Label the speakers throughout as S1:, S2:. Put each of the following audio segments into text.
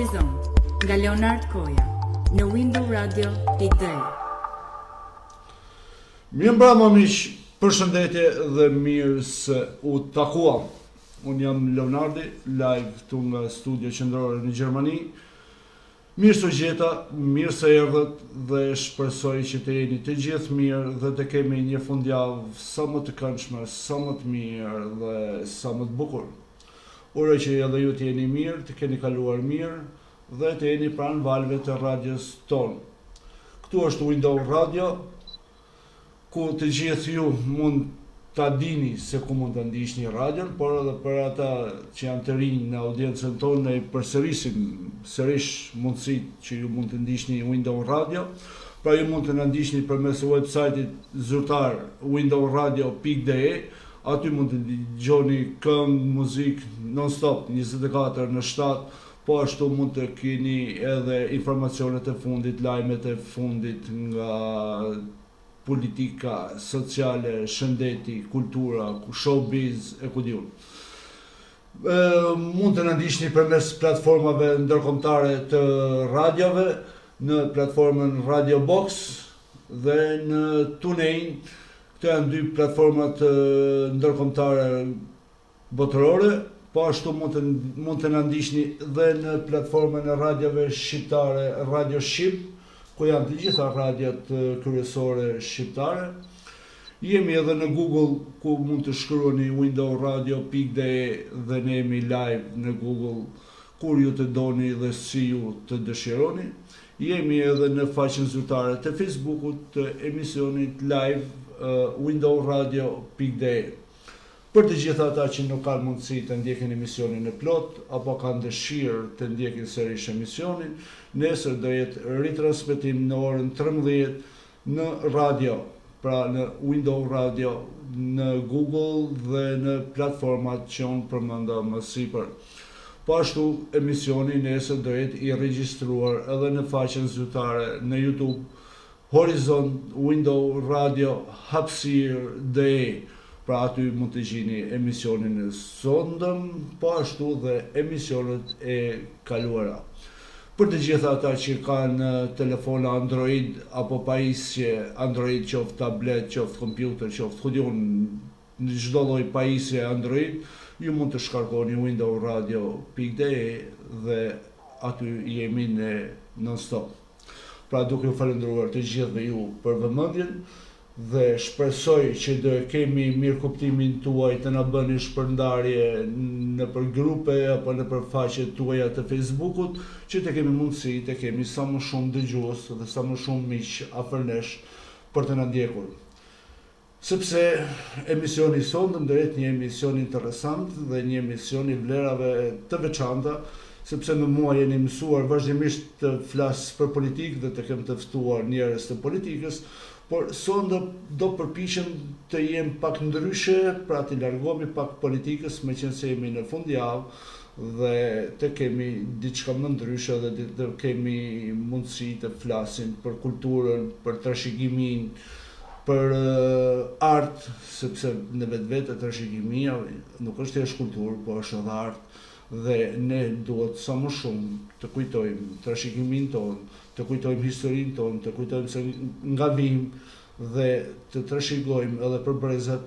S1: Horizont nga Leonard Koja në Window Radio Pigdel.
S2: Mirë mbrëma miq, përshëndetje dhe mirë se u takuam. Unë jam Leonardi, live këtu nga studio qendrore në Gjermani. Mirë se gjeta, mirë se erdhët dhe shpresoj që të jeni të gjithë mirë dhe të kemi një fundjavë sa më të këndshme, sa më të mirë dhe sa më të bukur. Uroj që edhe ju të jeni mirë, të keni kaluar mirë dhe të jeni pranë valve të radios tonë. Këtu është Window Radio, ku të gjithë ju mund ta dini se ku mund të ndiqni radion, por edhe për ata që janë të rinj në audiencën tonë, ne përsërisim sërish mundësitë që ju mund të ndiqni Window Radio. Pra ju mund të na ndiqni përmes website-it zyrtar windowradio.de. Aty mund të dëgjoni këngë, muzikë non-stop 24 në 7, po ashtu mund të keni edhe informacionet e fundit, lajmet e fundit nga politika, sociale, shëndeti, kultura, showbiz e ku diun. Mund të na ndiqni përmes platformave ndërkombëtare të radiove, në platformën Radio Box dhe në TuneIn. Këto janë dy platformat ndërkombëtare botërore, po ashtu mund të na ndiqni dhe në platformën e radiove shqiptare Radio Shqip, ku janë të gjitha radiot kryesore shqiptare. Jemi edhe në Google, ku mund të shkruani windowradio.de dhe ne jemi live në Google kur ju të doni dhe si ju të dëshironi. Jemi edhe në faqen zyrtare të Facebookut të emisionit live windowradio.de. Për të gjitha ata që nuk kanë mundësi të ndjekin emisionin në plot, apo kanë dëshirë të ndjekin sërish emisionin, nesër do jetë ritransmetim në orën 13 në radio, pra në Window Radio, në Google dhe në platformat që unë përmenda më sipër. Po ashtu emisioni nesër do jetë i regjistruar edhe në faqen zyrtare në YouTube Horizont Window Radio Hapësirë.de. Pra aty mund të gjeni emisionin e sondëm, po ashtu dhe emisionet e kaluara. Për të gjitha ata që kanë telefona Android apo pajisje Android, qoftë tablet, qoftë kompjuter, qoftë kudiun, në çdo lloj pajisje Android, ju mund të shkarkoni windowradio.de dhe aty jemi ne non-stop. Pra duke ju falendëruar të gjithëve ju për vëmendjen dhe shpresoj që do kemi mirë kuptimin tuaj të na bëni shpërndarje nëpër grupe apo nëpër faqet tuaja të Facebookut, që të kemi mundësi të kemi sa më shumë dëgjues dhe sa më shumë miq afër nesh për të na ndjekur. Sepse emisioni i sondëm do jetë një emision interesant dhe një emision i vlerave të veçanta, sepse në mua jeni mësuar vazhdimisht të flas për politikë dhe të kem të ftuar njerëz të politikës, por sonde do përpiqem të jem pak ndryshe, pra të largohemi pak politikës, meqense jemi në fundjavë dhe të kemi diçka më ndryshe dhe të kemi mundësi të flasim për kulturën, për trashëgimin, për art, sepse në vetvete trashëgimia nuk është thjesht kulturë, po është edhe art. Dhe ne duhet sa më shumë të kujtojmë trashëgimin tonë, të kujtojmë historinë tonë, të kujtojmë se nga vim dhe të trashëgojmë edhe për brezat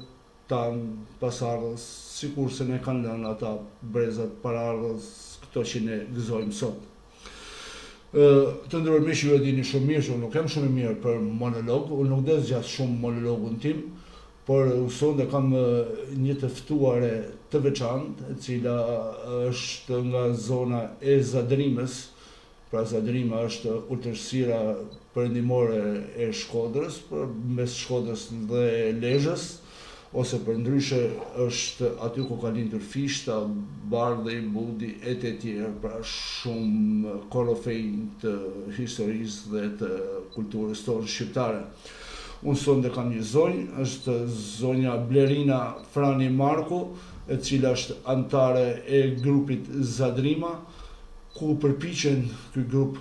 S2: tanë pasardhës, sikurse ne kanë lënë ata brezat paraardhës këto që ne gëzojmë sot. Të nderuar miq, ju e dini shumë mirë që unë nuk jam shumë i mirë për monolog, unë nuk do të zgjas shumë monologun tim, por sonde kam një të ftuare të veçantë, e cila është nga zona e Zadrimës. Pra Zadrima është ultërsira perëndimore e Shkodrës, mes Shkodrës dhe Lezhës, ose përndryshe është aty ku ka lindur Fishta, Bardhi, Budi e të tjerë, pra shumë korofej të historisë dhe të kulturës tonë shqiptare. Unë sonde kam një zonjë, është zonja Blerina Frani Marku, e cila është antare e grupit Zadrima, ku përpiqen ky grup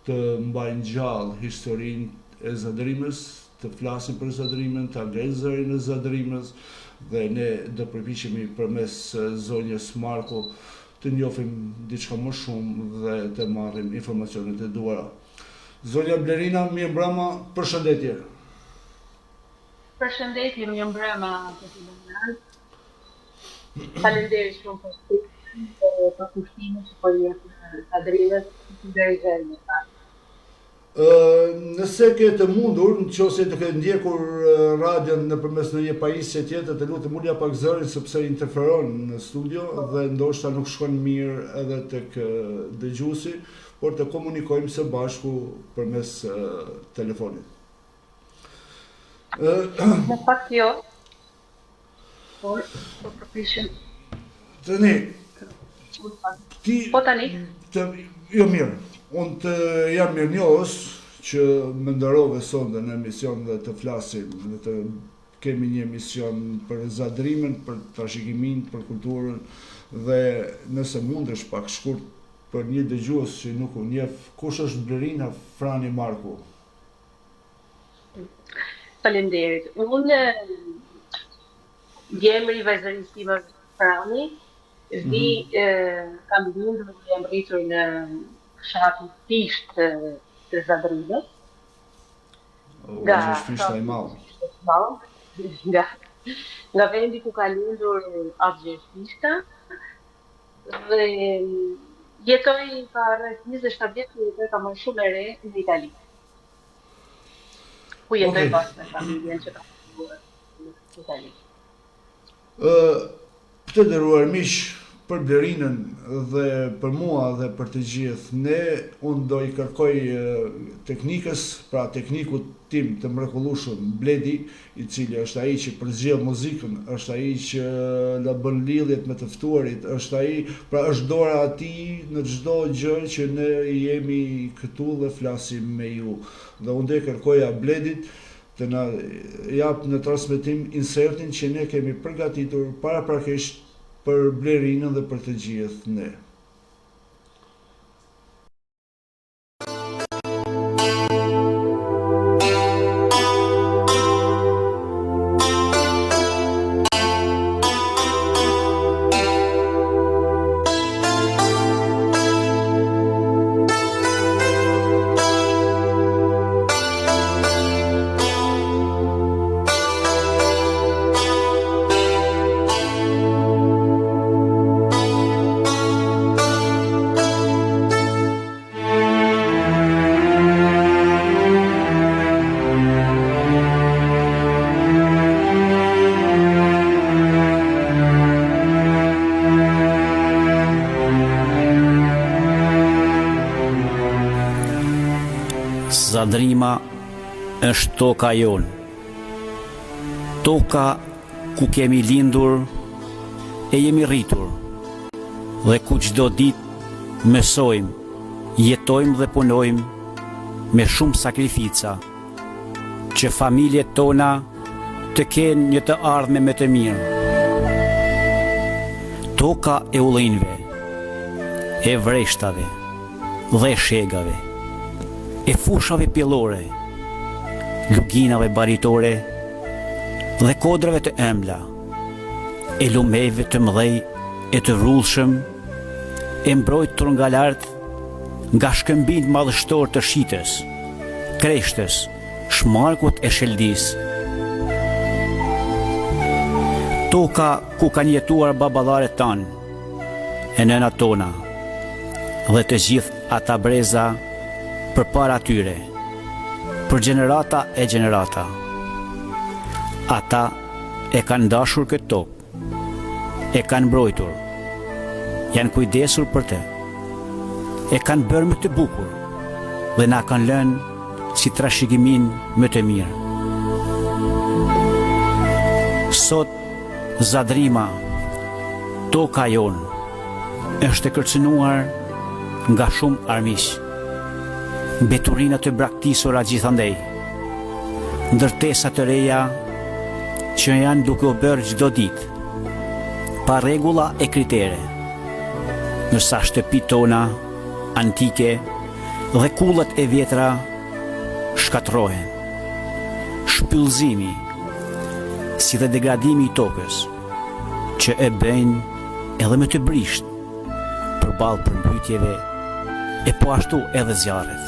S2: të mbajnë gjallë historinë e Zadrimës, të flasin për Zadrimën, të ngrenë zërin e Zadrimës, dhe ne do përpiqemi përmes zonjës Marku të njohim diçka më shumë dhe të marrim informacionet e duara. Zonja Blerina, mirëmbrëma, përshëndetje.
S3: Përshëndetje, mirëmbrëma, faleminderit shumë për kushtimin që po jep Adrinës deri në
S2: Nëse ke të mundur, nëse të ke ndjekur radion nëpërmes një pajisje tjetër, të lutem ulja pak zërin sepse interferon në studio dhe ndoshta nuk shkon mirë edhe tek dëgjuesi, por të komunikojmë së bashku përmes telefonit.
S3: Në fakt jo. Por përpiqem.
S2: Tani.
S3: Po tani?
S2: Jo mirë. Unë të jam mirënjohës që më ndërove sonde në emision dhe të flasim dhe të kemi një emision për zadrimin, për trashëgimin, për kulturën dhe nëse mundesh pak shkurt për një dëgjues që nuk u njeh, kush është Blerina Frani Marku?
S3: Faleminderit. Unë jemri vajzërisë time Frani, kam lindur dhe jam rritur në fshatin Fisht të Zadrinës.
S2: Është Fishta e Madhe.
S3: Nga vendi ku ka lindur Agjë Fishta dhe jetoj ka rreth 27 vjet që jetoj ka më shumë e re në Itali. Ku jetoj bashkë me familjen që ka në Itali.
S2: Të nderuar miq, për Blerinën dhe për mua dhe për të gjithë, unë do i kërkoj teknikës, pra teknikut tim të mrekullueshëm Bledi, i cili është ai që përzgjedh muzikën, është ai që na bën lidhjet me të ftuarit, është ai, pra është dora e tij në çdo gjë që ne jemi këtu dhe flasim me ju. Dhe unë do i kërkoja Bledit të na jap në transmetim insertin që ne kemi përgatitur paraprakisht për Blerinën dhe për të gjithë ne.
S4: Zadrima është toka jonë, toka ku kemi lindur e jemi rritur, dhe ku çdo ditë mësojmë, jetojmë dhe punojmë me shumë sakrifica, që familjet tona të kenë një të ardhme me të mirë. Toka e ullinjve, e vreshtave dhe shegave, e fushave pjellore, luginave baritore dhe kodrave të ëmbla, e lumeve të mëdhej e të vrullshëm, e mbrojtur nga lart nga shkëmbinjt madhështor të shitës, kreshtës, shmarkut e sheldis. Toka ku kanë jetuar baballaret tanë, e nënat tona, dhe të gjithë ata breza përpara tyre, për gjenerata e gjenerata. Ata e kanë dashur këtë tokë, e kanë mbrojtur, janë kujdesur për të, e kanë bërë më të bukur dhe na kanë lënë si trashëgimin më të mirë. Sot Zadrima, toka jonë, është e kërcënuar nga shumë armiq. Beturina të braktisura gjithandej, ndërtesa të reja që janë duke u bërë çdo ditë, pa rregulla e kritere, ndërsa shtëpitë tona antike dhe kullat e vjetra shkatërrohen. Shpyllëzimi, si dhe degradimi i tokës, që e bëjnë edhe më të brisht, përballë përmbytjeve e po ashtu edhe zjarret.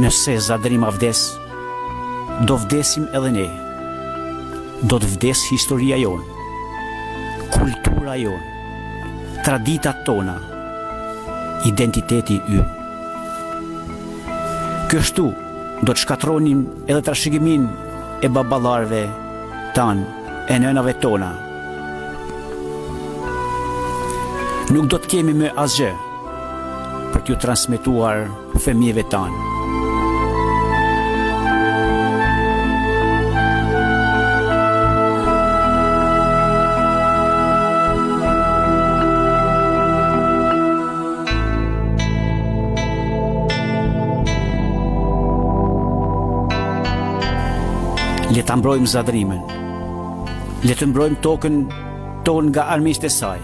S4: Nëse Zadrima vdes, do vdesim edhe ne. Do të vdes historia jonë, kultura jonë, traditat tona, identiteti ynë. Kështu do të shkatronim edhe trashëgimin e baballarëve tanë e nënave tona. Nuk do të kemi më asgjë për t'ju transmetuar fëmijëve tanë. Le ta mbrojmë Zadrimën. Le të mbrojmë tokën tonë nga armiqtë e saj.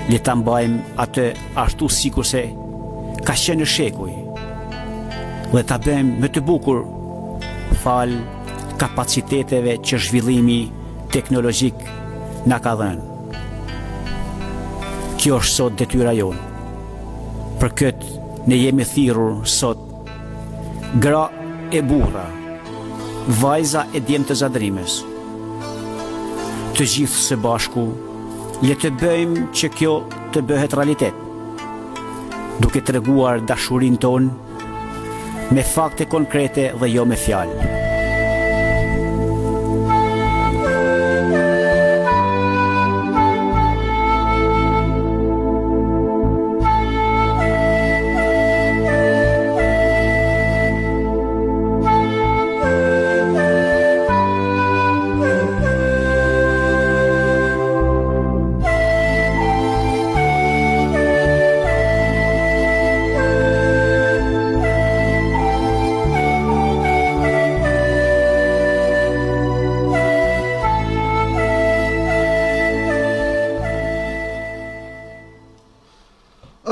S4: Le ta mbajmë atë ashtu sikurse ka qenë në shekuj. Dhe ta bëjmë më të bukur fal kapaciteteve që zhvillimi teknologjik na ka dhënë. Kjo është sot detyra jonë. Për këtë ne jemi thirrur sot gra e burra, vajza e djemë të Zadrimës. Të gjithë së bashku, le të bëjmë që kjo të bëhet realitet, duke treguar dashurinë tonë me fakte konkrete dhe jo me fjalë.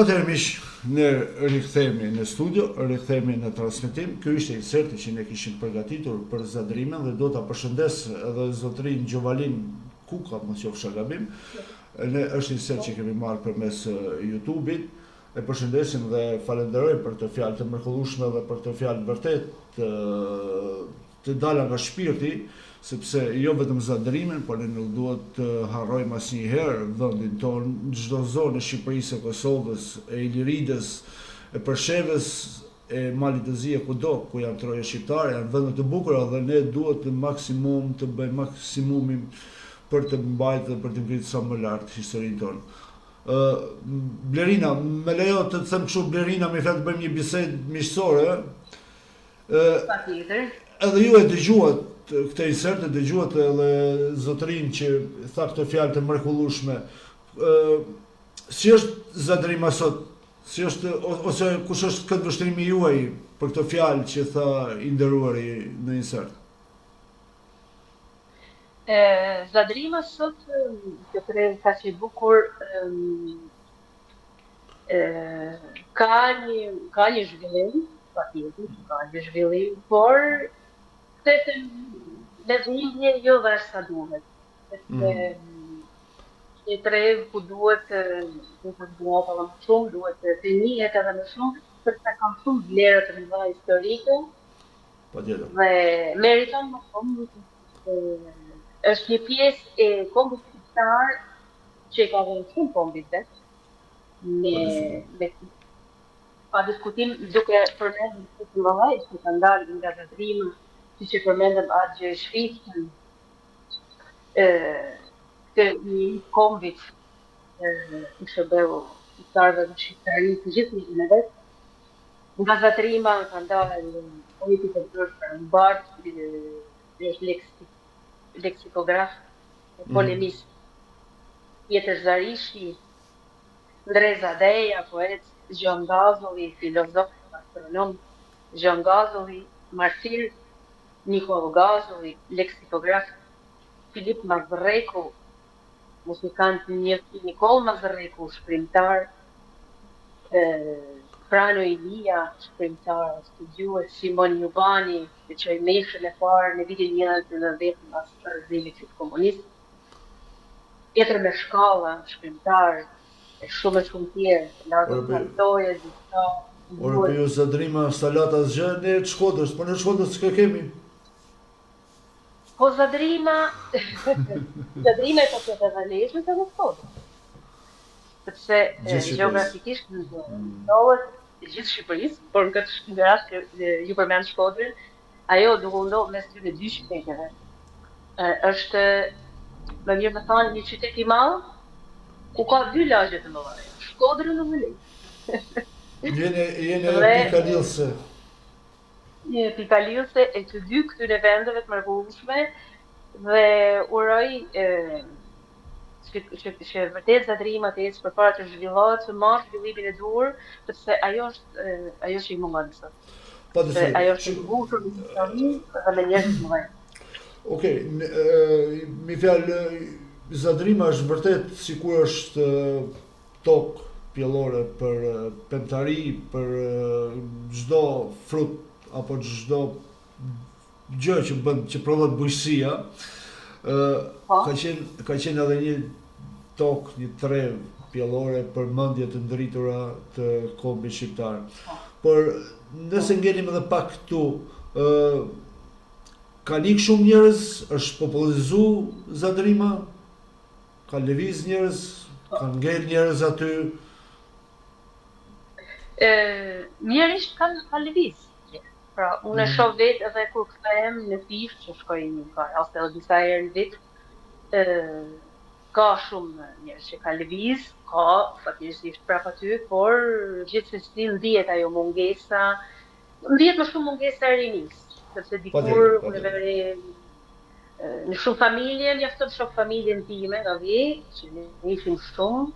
S2: Atëherë miq, ne rikthehemi në studio, rikthehemi në transmetim. Ky ishte inserti që ne kishim përgatitur për Zadrimën dhe do ta përshëndes edhe zotrin Gjovalin Kuka, mos qofsha gabim. Ne është insert që kemi marrë përmes YouTube-it. E përshëndesim dhe falenderojmë për të fjalë të mrekullueshme dhe për të fjalë vërtet të dala nga shpirti, sepse jo vetëm Zadrimën, por ne nuk duhet të harrojmë asnjëherë vendin tonë, çdo zonë e Shqipërisë, e Kosovës, e Iliridës, e Përshevës, e Malit të Zi, kudo ku janë troje shqiptare, janë vende të bukura dhe ne duhet të bëjmë maksimumin për të mbajtur dhe për të ngritur sa më lart historinë tonë. Blerina, me lejo të them kështu Blerina, më fal të bëjmë një bisedë miqësore.
S3: Patjetër.
S2: Edhe ju e dëgjuat këtë insert, dëgjuat edhe zotrin që tha këtë fjalë të mrekullueshme. Si është Zadrima sot? Si është ose kush është këtë vështrimi juaj për këtë fjalë që tha i nderuari në insert?
S3: Zadrima sot, që ka që bukur, ka një zhvillim, patjetër, ka një zhvillim, por të lezmije jo dhe sa duhet. Një trev ku duhet të bëhet edhe më shumë, duhet të njihet edhe më shumë, sepse kam shumë vlerë të mëdha historike dhe meriton më shumë. Është një pjesë e kombit shqiptar që ka dhënë shumë kombit vetë, pa diskutim duke përmendur të mëdha që ka ndarë nga Zadrima, siç e përmendëm atë shfitën të një kombit të shërbeu shqiptarëve dhe shqiptarinë të gjithë në vetë. Nga Zadrima ka ndarë politika të Bart, leksikograf, polemist, Pjetër Zarishi, Ndrej Zadeja, poet, Gjon Gazulli, filozof, astronom, Gjon Gazulli, martir, Nikol Gazulli, leksikograf, Filip Mazreku, muzikant Nikol Mazreku, shkrimtar, Frano Ilia, shkrimtar, studiues, Simon Jubani, që qoj meshën e parë në vitin 1990 pas rrëzimit komunist. tjetër me shkalla, shkrimtar, e shumë tjerë, largë kantoje, gjitha.
S2: Ore, për ju Zadrima, salata zgjë, ne të Shkodrës, po në Shkodrës s'ka kemi.
S3: Po Zadrima e po të vëllezshme të në Shkodrë. Sepse geografikisht ndodhet gjithë Shqipërisë, por në këtë rast ju përmend Shkodrën, ajo duke ndodhur mes këtyre dy qyteteve. Është më mirë të thënë një qytet i madh ku ka dy lagje të mëdha, Shkodrën dhe Vlorë.
S2: Jene pikaliose.
S3: Një pikaliose e të dy këtyre vendeve të mrekullueshme dhe uroj që vërtet Zadrima të ecë përpara të zhvillohet, të marrë zhvillimin e duhur, sepse ajo që i mungon sot. Ajo është e bukur në histori dhe me njerëz të mëdhenj.
S2: Okej, mi fjalë Zadrima është vërtet sikur është tokë pjellore për pemtari, për çdo frut apo çdo gjë që prodhot bujqësia, ka qenë edhe një tokë, një trev pjellore për mendje të ndritura të kombit shqiptar. Por nëse ngelim edhe pak këtu, ka ikë shumë njerëz, është popullizu Zadrima, ka lëviz njerëz, ka ngel njerëz aty.
S3: Mjerisht ka lëviz. Pra, unë e shoh vetë edhe kur kthehem në Fish, që shkoj një ose edhe disa herë në vit, ka shumë njerëz që ka lëviz, ka fatkeqësisht prapë aty, por gjithsesi ndihet ajo mungesa, ndihet më shumë mungesa e rinisë, sepse dikur unë veri në shumë familje, mjafton të shoh familjen time nga vjet, që ne ishim shumë.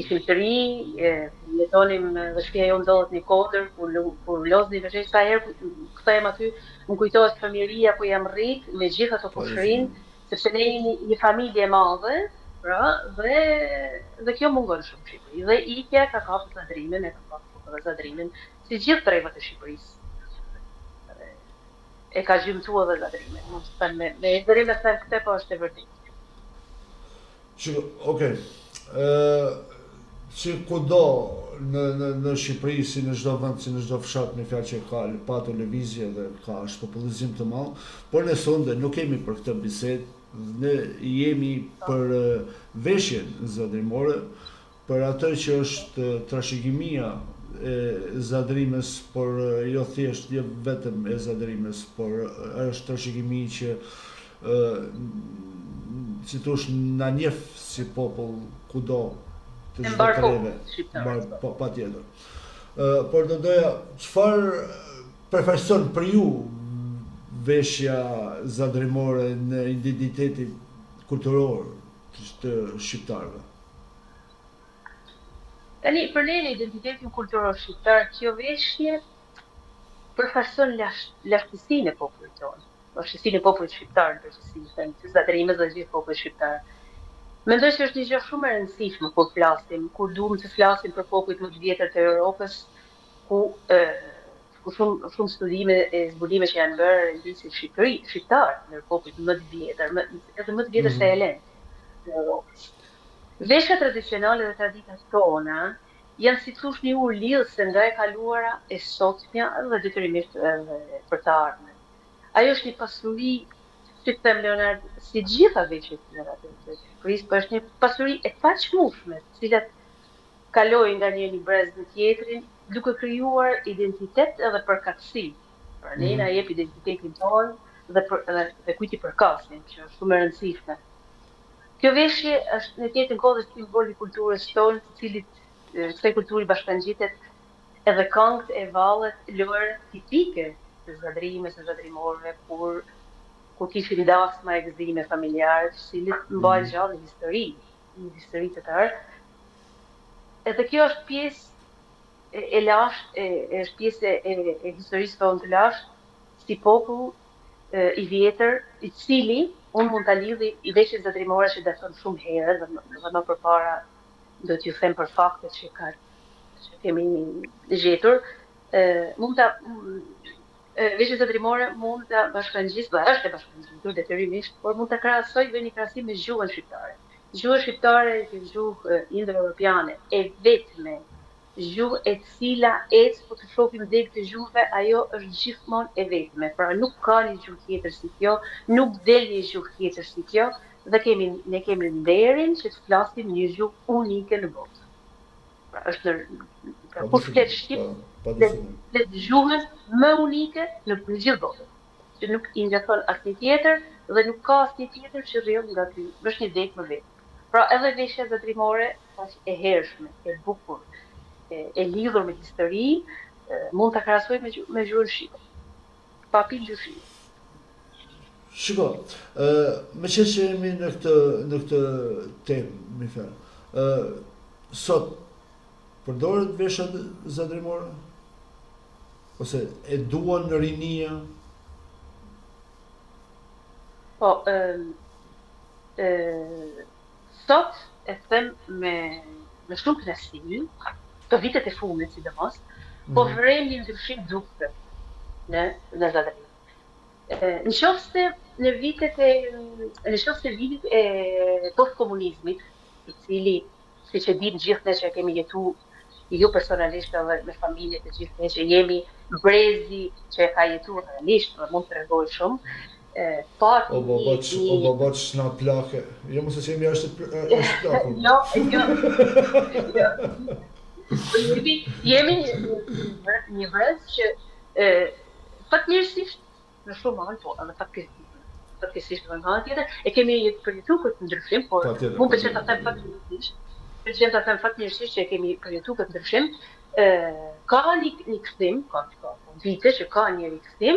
S3: Ishim të ri, jetonim dhe shtëpia jonë ndodhet në Kodër, kur lozni veçanërisht sa herë kthehem aty, më kujtohet fëmijëria ku jam rrit, me gjithë ato fushërinë, sepse ne jemi një familje e madhe, pra, dhe kjo mungon shumë në Shqipëri. Dhe ikja ka kapur Zadrimin, e ka kapur Zadrimin, si gjithë trevat e Shqipërisë. E ka gjymtuar edhe Zadrimin, mund të them me Zadrimin e them këtë, po është e vërtetë.
S2: Okej. Si kudo në Shqipëri, si në çdo vend, si në çdo fshat, me fjalë që ka patur lëvizje dhe ka është popullizim të madh, por ne sonde nuk kemi për këtë bisedë, ne jemi për veshjen zadrimore, për atë që është trashëgimia e Zadrimës, por jo thjesht jo vetëm e Zadrimës, por është trashëgimi që si thosh na njeh si popull kudo të çdo treve, patjetër. Por do doja, çfarë përfaqëson për ju veshja zadrimore në identitetin kulturor të shqiptarëve?
S3: Tani, për ne në identitetin kulturor shqiptar, kjo veshje përfaqëson lashtësinë e popullit tonë. Lashtësinë e popullit shqiptar në përgjithësi, të Zadrimës dhe gjithë popullit shqiptar. Mendoj që është një gjë shumë e rëndësishme kur flasim, kur duam të flasim për popujt më të vjetër të Europës, ku shumë studime e zbulime që janë bërë rëndësi shqiptar në popujt më të vjetër, edhe më të vjetër se helenë të Europës. Veshja tradicionale dhe traditat tona janë si thosh një urlidhse nga e kaluara e sotmja dhe detyrimisht për të ardhmen. Ajo është një pasuri, si të them Leonard, si gjitha veshjet të Shqipërisë, por është një pasuri e paqmueshme, të cilat kalojnë nga një brez në tjetrin, duke krijuar identitet edhe përkatësi. Pra ne na jep identitetin tonë dhe kujt i përkasin, që është shumë e rëndësishme. Kjo veshje është në tjetrin kohë simbol i kulturës tonë, të cilit kësaj kulturi bashkangjitet edhe këngët e vallet lojë tipike të Zadrimës, të Zadrimorëve, kur kishin dasma e gëzime familjare, të cilit mbahen gjallë në histori të tërë. Edhe kjo është pjesë e lashtë, është pjesë e historisë tonë të lashtë, si popull i vjetër, i cili unë mund ta lidhi i veshjes zadrimore që daton shumë herë, dhe më përpara do t'ju them për faktet që kemi gjetur, veshja zadrimore mund ta bashkangjisë, është e bashkangjisur detyrimisht, por mund ta krahasoj dhe një krahasim me gjuhën shqiptare. Gjuha shqiptare është gjuhë indo-europiane, e vetme gjuhë e cila po të shohim dhe të gjuhëve, ajo është gjithmonë e vetme. Pra nuk ka një gjuhë tjetër si kjo, nuk del një gjuhë tjetër si kjo, dhe ne kemi nderin që të flasim një gjuhë unike në botë. Pra është kur flet shqip, flet gjuhën më unike në gjithë botën. Që nuk i ngjashon asnjë tjetër dhe nuk ka asnjë tjetër që rrion nga ky. Është një dek më vetë. Pra edhe veshja zotërimore është e hershme, e bukur, e lidhur me histori, mund ta krahasoj me gjuhën shqipe. Pa pingjyshim.
S2: Shiko, me që jemi në këtë temë, mi thënë, sot përdoret veshja zotërimore? Ose e duan në rinia?
S3: Po, sot e them me shumë knasi, të vitet e fundit sidomos, po vrem një ndryshim dukte në zotërim. Në qoftë në vitet e post-komunizmit, i cili, siç e dinë gjithë ne që kemi jetu, ju personalisht edhe me familjet e gjithë ne që jemi brezi që e ka jetu realisht, dhe mund të tregoj shumë,
S2: O babat shna plake. Jo mos e që jemi është plakur.
S3: Jo. Jemi një brez që fatmirësisht në shumë anë, po edhe fatkeqësisht në anë tjetër, e kemi përjetu këtë ndryshim, por mund pëlqen ta them fatmirësisht që e kemi përjetu këtë ndryshim. Ka një kthim, ka vite që ka një rikthim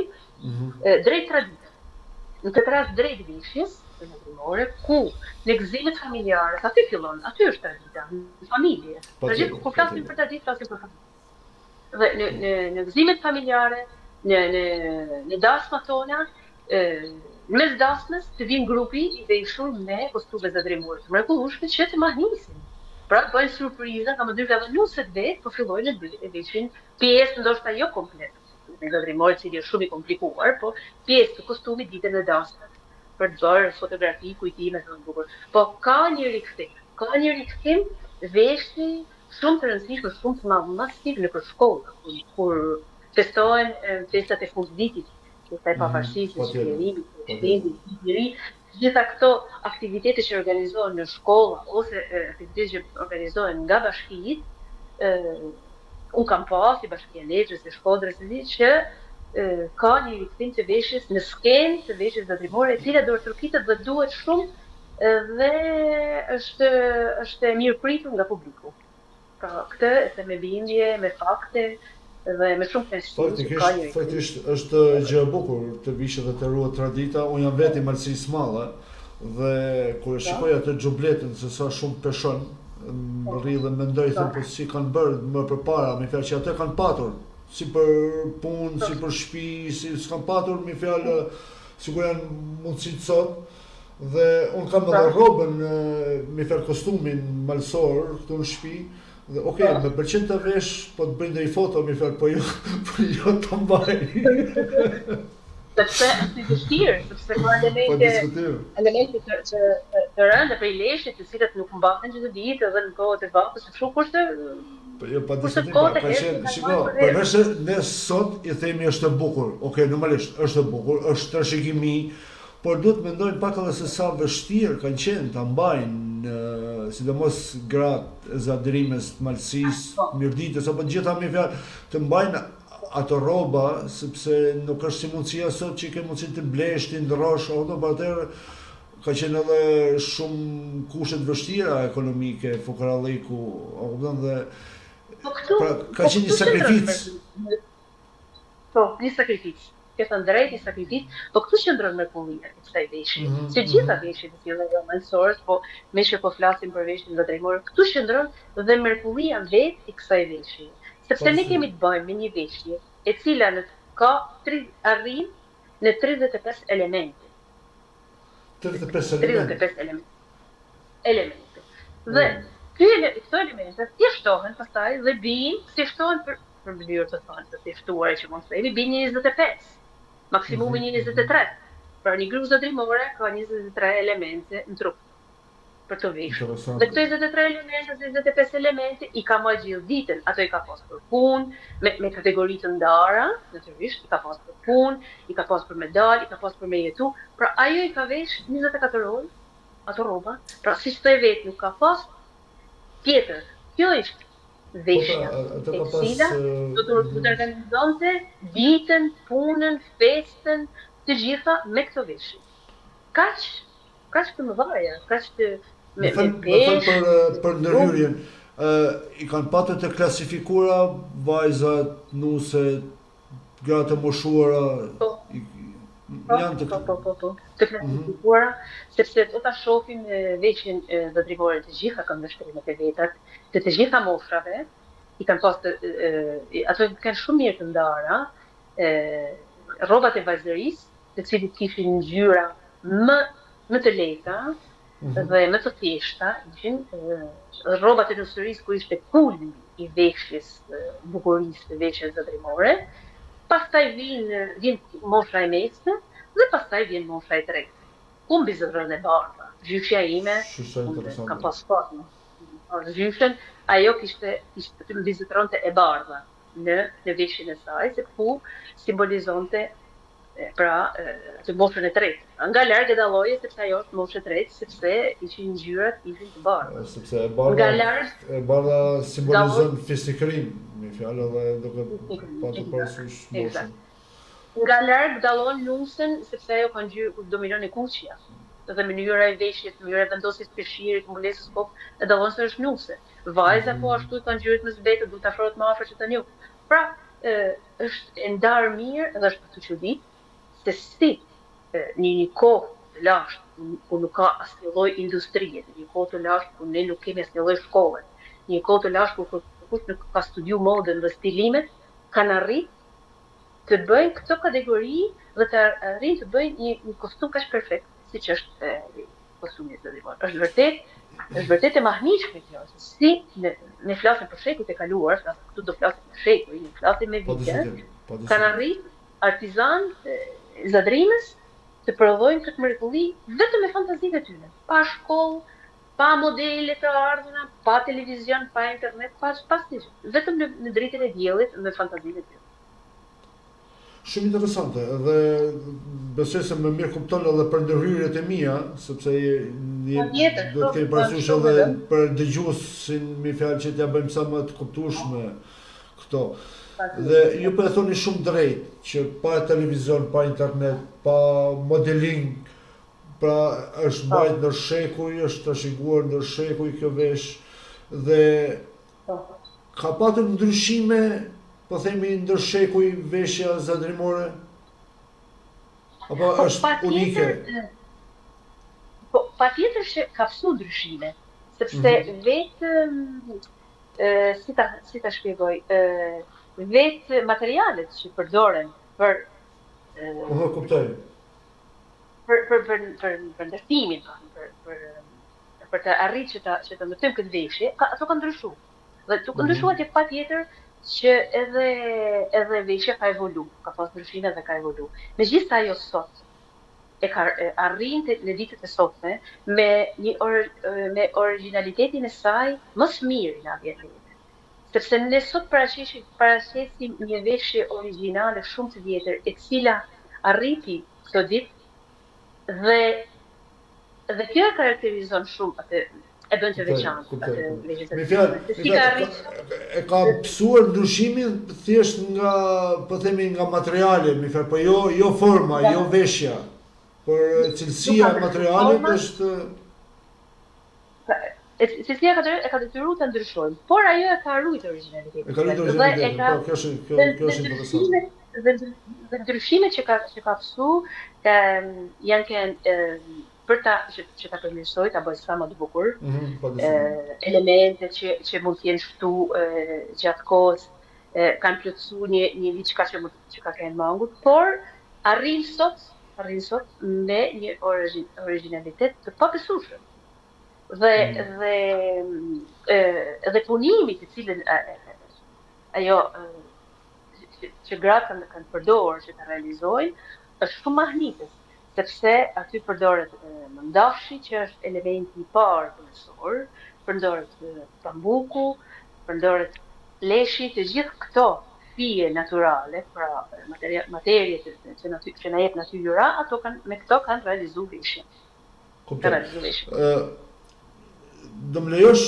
S3: drejt traditës. Në këtë rast drejt veshjes zotërimore, ku në gëzimet familjare, aty fillon, aty është tradita, në familje. Kur flasim për traditë, flasim për familje. Dhe në gëzimet familjare, në dasmat tona, në mes dasmës të vinë grupi i veshur me kostume zotërimore të mrekullueshme që të mahnisin. Pra bëjnë surpriza, ka më dyrë edhe nuset vetë, po fillojnë e veshin pjesë ndoshta jo komplet. Në zotërimore, cili është shumë i komplikuar, po pjesë të kostumit ditën e dasmës për të bërë fotografi, kujtime të bukur. Po ka një rikthim veshje shumë të rëndësishme, shumë të masiv nëpër shkolla, kur festohen festat e fundvitit, festa e pavarësisë, shkrimit, shtendit, gjitha këto aktivitete që organizohen në shkolla ose aktivitete që organizohen nga bashkiet, unë kam pas i Bashkia Letrës, e Shkodrës, që ka një rikthim të veshjes në skenë të veshjes zotërimore, e cila duhet tërkitet dhe duhet shumë dhe është e mirë pritur nga publiku. Pra këtë e the me bindje, me fakte dhe me shumë kënaqësi.
S2: Faktikisht është gjë e bukur të vishet dhe të ruhet tradita. Unë jam vetë i Malësisë Madhe dhe kur e shikoj atë xhubletën se sa shumë peshon, rri dhe mendoj thëmë po si kanë bërë më përpara, mi fjalë që atë kanë patur, si për punë, si për shtëpi, si s'kan patur, mi fjalë sigur janë mundësit sot, dhe unë kam edhe robën, mi fjalë kostumin malësor këtu në shtëpi, dhe okej, me pëlqen të vesh, po të bëjnë dhe i foto, mi fjalë, po jo të mbaj.
S3: Sepse është i vështirë, sepse ka elemente të rënda prej leshit, të cilat nuk mbahen çdo ditë edhe në kohët e vakës, kështu kurse
S2: pa diskutim, shiko, përveç ne sot i themi është e bukur. Okej, normalisht është e bukur, është trashëgimi, por duhet mendojnë pak edhe se sa vështirë kanë qenë ta mbajnë sidomos gratë e zotërimës të Malësisë, Mirditës apo gjitha me fjalë të mbajnë ato rroba, sepse nuk është si mundësia sot që ke mundësi të blesh, të ndrosh, ato për atëherë ka qenë edhe shumë kushte të vështira ekonomike, fukaralliku, dhe ka qenë një sakrificë.
S3: Po, një sakrificë. Ke thënë drejt, një sakrificë, po këtu qëndron mrekullia e kësaj veshje. Se gjitha veshjet e tilla jo malësorës, po me që po flasim për veshjen zotërimore, këtu qëndron dhe mrekullia vetë e kësaj veshje. Sepse ne kemi të bëjmë me një veshje e cila ka arrin në 35 elemente.
S2: 35
S3: elemente. Dhe këto elemente thjeshtohen pastaj dhe bijnë, thjeshtohen për mënyrë të thënë të thjeshtuara që mund të themi, bijnë 25, maksimumi 23. Pra një grup zotërimore ka 23 elemente në trup. për të veshur. Dhe këto 23 elemente, 25 elemente, i ka marrë gjithë ditën. Ato i ka pas për punë, me kategori të ndara, natyrisht, i ka pas për punë, i ka pas për medalë, i ka pas për me jetu. Pra ajo i ka vesh 24 orë, ato rroba. Pra si të vetë nuk ka pas tjetër. Kjo është veshja e cila do të organizonte ditën, punën, festën, të gjitha me këto veshje. Kaq të mëdhaja, kaq të me peshë.
S2: Për ndërhyrjen, i kanë patur të klasifikuara vajzat, nuset, gratë të moshuara. Janë të
S3: të klasifikuara, sepse do ta shohim veshjen zotrimore të gjitha kanë veshtrimet e veta, të gjitha moshrave, i kanë pas ato kanë shumë mirë të ndara, rrobat e vajzërisë, të cilit kishin ngjyra më të lehta dhe më të thjeshta, ishin rrobat e nusërisë ku ishte kulmi i veshjes, bukurisë të veshjes zotrimore. Pastaj vjen mosha e mesme dhe pastaj vjen mosha e tretë. Ku mbi zotërën e bardha. Gjyshja ime, kam pas formë. Gjyshën, ajo kishte mbi zotëronte e bardha në veshjen e saj, se ku simbolizonte pra të moshën e tretë. Nga larg e dalloje sepse ajo është moshë e tretë, sepse ishin ngjyrat ishin të bardha.
S2: Sepse e bardha simbolizon fisnikërinë, me fjalë edhe duke patur parasysh moshën.
S3: Nga larg dallon nusën sepse ajo ka ngjyrë ku dominon e kuqja. Dhe mënyra e veshjes, mënyra e vendosjes së peshqirit, mbulesës e dallon se është nuse. Vajza po ashtu ka ngjyrët më zbetë, duhet ta afrohet më afër që ta njoh. Pra, është e ndarë mirë dhe është për të çuditë se si një kohë të lashtë, ku nuk ka asnjë lloj industrie, një kohë të lashtë ku ne nuk kemi asnjë lloj shkolle, një kohë të lashtë ku kush nuk ka studiu modën dhe stilimet, kanë arritë të bëjnë këto kategori dhe të arrijnë të bëjnë një kostum kaq perfekt, siç është kostumi i zotrimor. Është vërtet e mahnitshme kjo, si ne flasim për shekujt e kaluar, këtu do flasim për shekuj, ne flasim me vite, kanë arritë artizan zotrimës të prodhojnë këtë mrekulli vetëm me fantazitë e tyre, pa shkollë, pa modele të ardhuna, pa televizion, pa internet, pa asnjë, vetëm në dritën e diellit me fantazitë e tyre.
S2: Shumë interesante, dhe besoj se më mirë kupton edhe për ndërhyrjet e mia, sepse do të kemi parasysh edhe për dëgjuesin, me fjalë që t'ia bëjmë sa më të kuptueshme këto. Dhe ju po e thoni shumë drejt që pa televizion, pa internet, pa modeling, pra është mbajtur ndër shekuj, është trashëguar ndër shekuj kjo vesh dhe ka patur ndryshime, po themi ndër shekuj veshja zotrimore? Apo është unike?
S3: Po patjetër që ka pasur ndryshime, sepse vetë si ta shpjegoj, vetë materialet që përdoren për
S2: kuptoj.
S3: Për ndërtimin, për të arritur që të ndërtojmë këtë veshje, ato kanë ndryshuar. Dhe të ndryshuar që patjetër që edhe veshja ka evolu, ka pas ndryshime dhe ka evolu. Megjithëse ajo sot e ka arrinte në ditët e sotme me originalitetin e saj më së miri nga 10 vjet. Sepse ne sot paraqesim një veshje origjinale shumë të vjetër, e cila arriti këto ditë dhe kjo e karakterizon shumë atë, e bën të veçantë atë veshje.
S2: E ka pësuar ndryshimin thjesht nga, po themi, nga materiale, po jo forma, jo veshja, por cilësia e materialit është
S3: cilësia e ka detyruar të ndryshojë, por ajo e ka ruajtur origjinalitetin.
S2: E ka ruajtur origjinalitetin, kjo është interesante.
S3: Dhe ndryshimet që ka pësuar janë për që ta përmirësoj, ta bëj sa më të bukur, elemente që mund të jenë shtu gjatë kohës, kanë plotësuar një diçka që ka qenë mangur, por arrin sot me një origjinalitet të pabesueshëm. Dhe punimi të cilën ajo që gratë kanë përdorur që ta realizojnë është shumë mahnitës, sepse aty përdoret mëndashi që është elementi I parë kryesor, përdoret pambuku, përdoret leshi, të gjithë këto fije natyrale, pra materie që na jep natyra, me këto kanë realizuar veshjen.
S2: Do më lejosh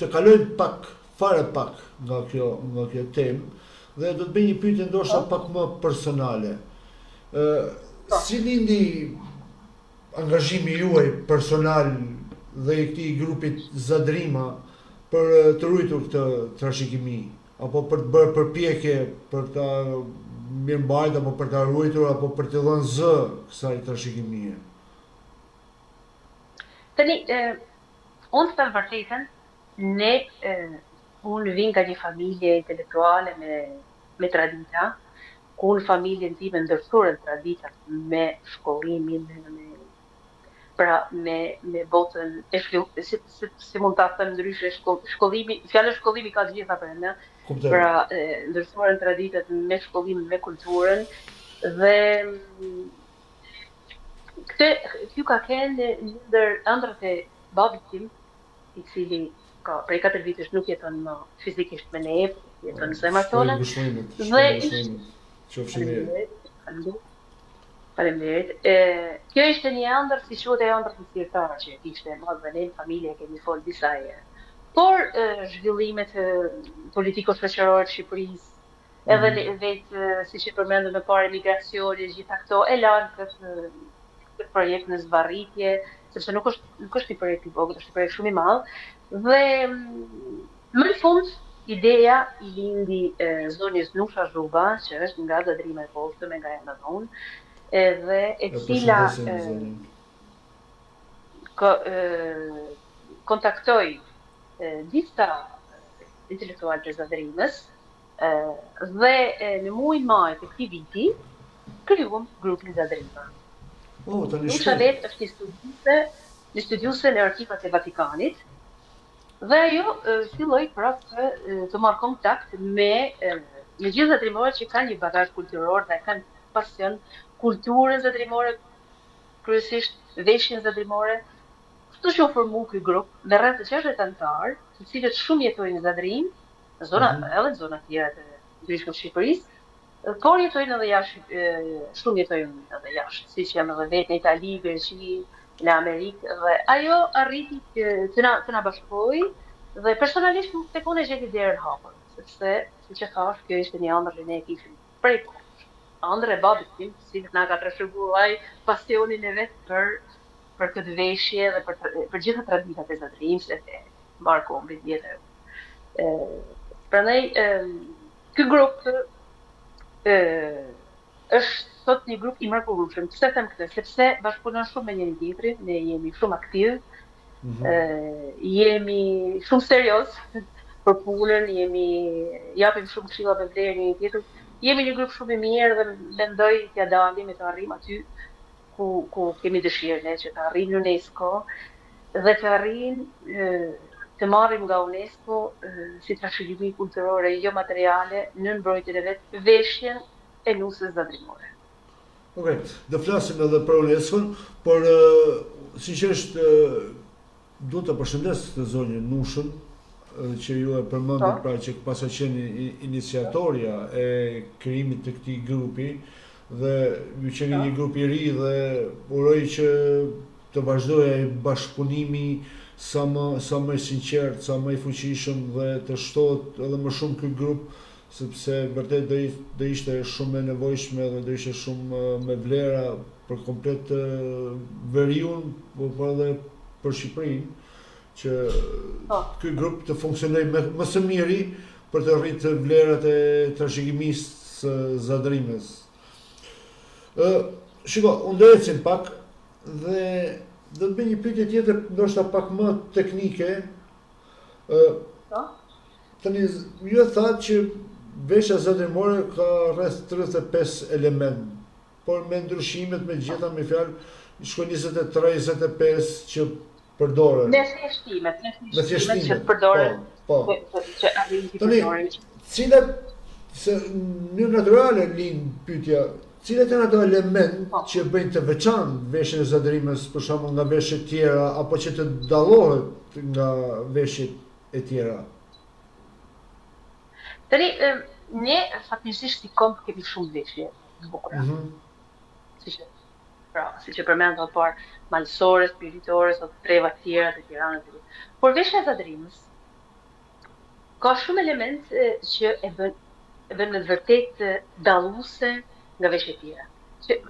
S2: të kaloj fare pak nga kjo temë dhe do të bëj një pyetje ndoshta pak më personale. Si lindi angazhimi juaj personal dhe I këtij grupit Zadrima për të ruajtur këtë trashëgimi, apo për të bërë përpjekje për ta mirëmbajtur, apo për ta ruajtur, apo për të dhënë zë kësaj trashëgimie?
S3: Tani, unë të thënë vërtetën, unë vin nga një familje intelektuale me tradita, ku në familjen time ndërthurën traditat me shkollimin, me botën e si mund ta them ndryshe, fjala shkollimi ka të gjitha brenda. Pra ndërthurën traditat me shkollimin, me kulturën dhe Kjo ka kenë ndër ëndrat e babit tim, I cili prej 4 vitesh nuk jeton më fizikisht me ne, jeton në zemrat tona. Faleminderit. Kjo ishte një ëndër, si quhet ajo ëndër thirrtare që kishte madh ne në familje, kemi fol disa herë. Por zhvillimet politiko-shoqërore të Shqipërisë, edhe vetë siç e përmendëm më parë migracioni, gjitha këto e lanë këtë projekt në zvarritje, sepse nuk është një projekt I vogël, është një projekt shumë I madh. Dhe më në fund ideja I lindi zonjës Nusha Zhuba, që është nga Zadrima e Poshtëm, nga Jana Dhon, edhe e cila kontaktoi disa intelektualë të Zadrimës dhe në muajin maj të këtij viti krijuam grupin Zadrima. Nusha vetë është një studiuse në arkivat e Vatikanit dhe ajo filloi prapë të marrë kontakt me gjithë zadrimorët që kanë një bagazh kulturor dhe kanë pasion kulturën zadrimore, kryesisht veshjen zadrimore. Kështu që u formu ky grup me rreth 60 anëtar, të cilët shumë jetojnë në Zadrim, në zona edhe në zona tjera të ndryshme të Shqipërisë, por jetojnë edhe jashtë, shumë jetojnë edhe jashtë, siç janë edhe vetë në Itali, Greqi, në Amerikë, dhe ajo arriti të na bashkojë dhe personalisht tek unë e gjeti derën hapur, sepse siç e thash, kjo ishte një ëndër që ne e kishim prej ëndër e babit tim, si na ka trashëguar ai pasionin e vet për këtë veshje dhe për gjitha traditat e Zadrimit e mbar kombit vjetër. Prandaj ky grup është sot një grup I mrekullueshëm. Pse them këtë? Sepse bashkëpunon shumë me njëri tjetrin, ne jemi shumë aktiv, jemi shumë serioz për punën, japim shumë këshilla me vlerë njëri tjetrit. Jemi një grup shumë I mirë dhe mendoj t'ja dalim e të arrim aty ku kemi dëshirë ne që të arrim UNESCO dhe të arrim të marrim nga UNESCO si trashëgimi kulturore jo materiale në mbrojtjen e vet veshjen e nusës zadrimore.
S2: Okej, do flasim edhe për UNESCO-n, por sinqerisht duhet të përshëndes të zonjën Nushën, që ju e përmendët pra që pas ka qenë iniciatorja e krijimit të këtij grupi dhe ju qeni një grup I ri dhe uroj që të vazhdojë ai bashkëpunimi sa më I sinqert, sa më I fuqishëm dhe të shtohet edhe më shumë ky grup, sepse vërtet do ishte shumë e nevojshme dhe do ishte shumë me vlera për komplet veriun, por edhe për Shqipërinë, që ky grup të funksionojë më së miri për të rritur vlerat e trashëgimisë së Zadrimës. Shiko, unë do ecim pak dhe do të bëj një pyetje tjetër, ndoshta pak më teknike. Tani ju e thatë që veshja zadrimore ka rreth 35 element, por me ndryshimet me gjitha me fjalë shkon 23-25 që përdoren.
S3: Me thjeshtimet që përdoren. Që arrin të përdoren.
S2: Cilat, se në natyrale lind pyetja, Cilat janë ato element që bëjnë të veçantë veshjen e zadrimës, për shembull nga veshjet tjera, apo që të dallohet nga veshjet e tjera?
S3: Tani, ne fatmirësisht si komp kemi shumë veshje të bukura. Si që përmendëm parë, malësore, spiritore, ose treva të tjera të Tiranës. Por veshja e zadrimës ka shumë element që e bën me vërtet dalluese nga veshjet tjera.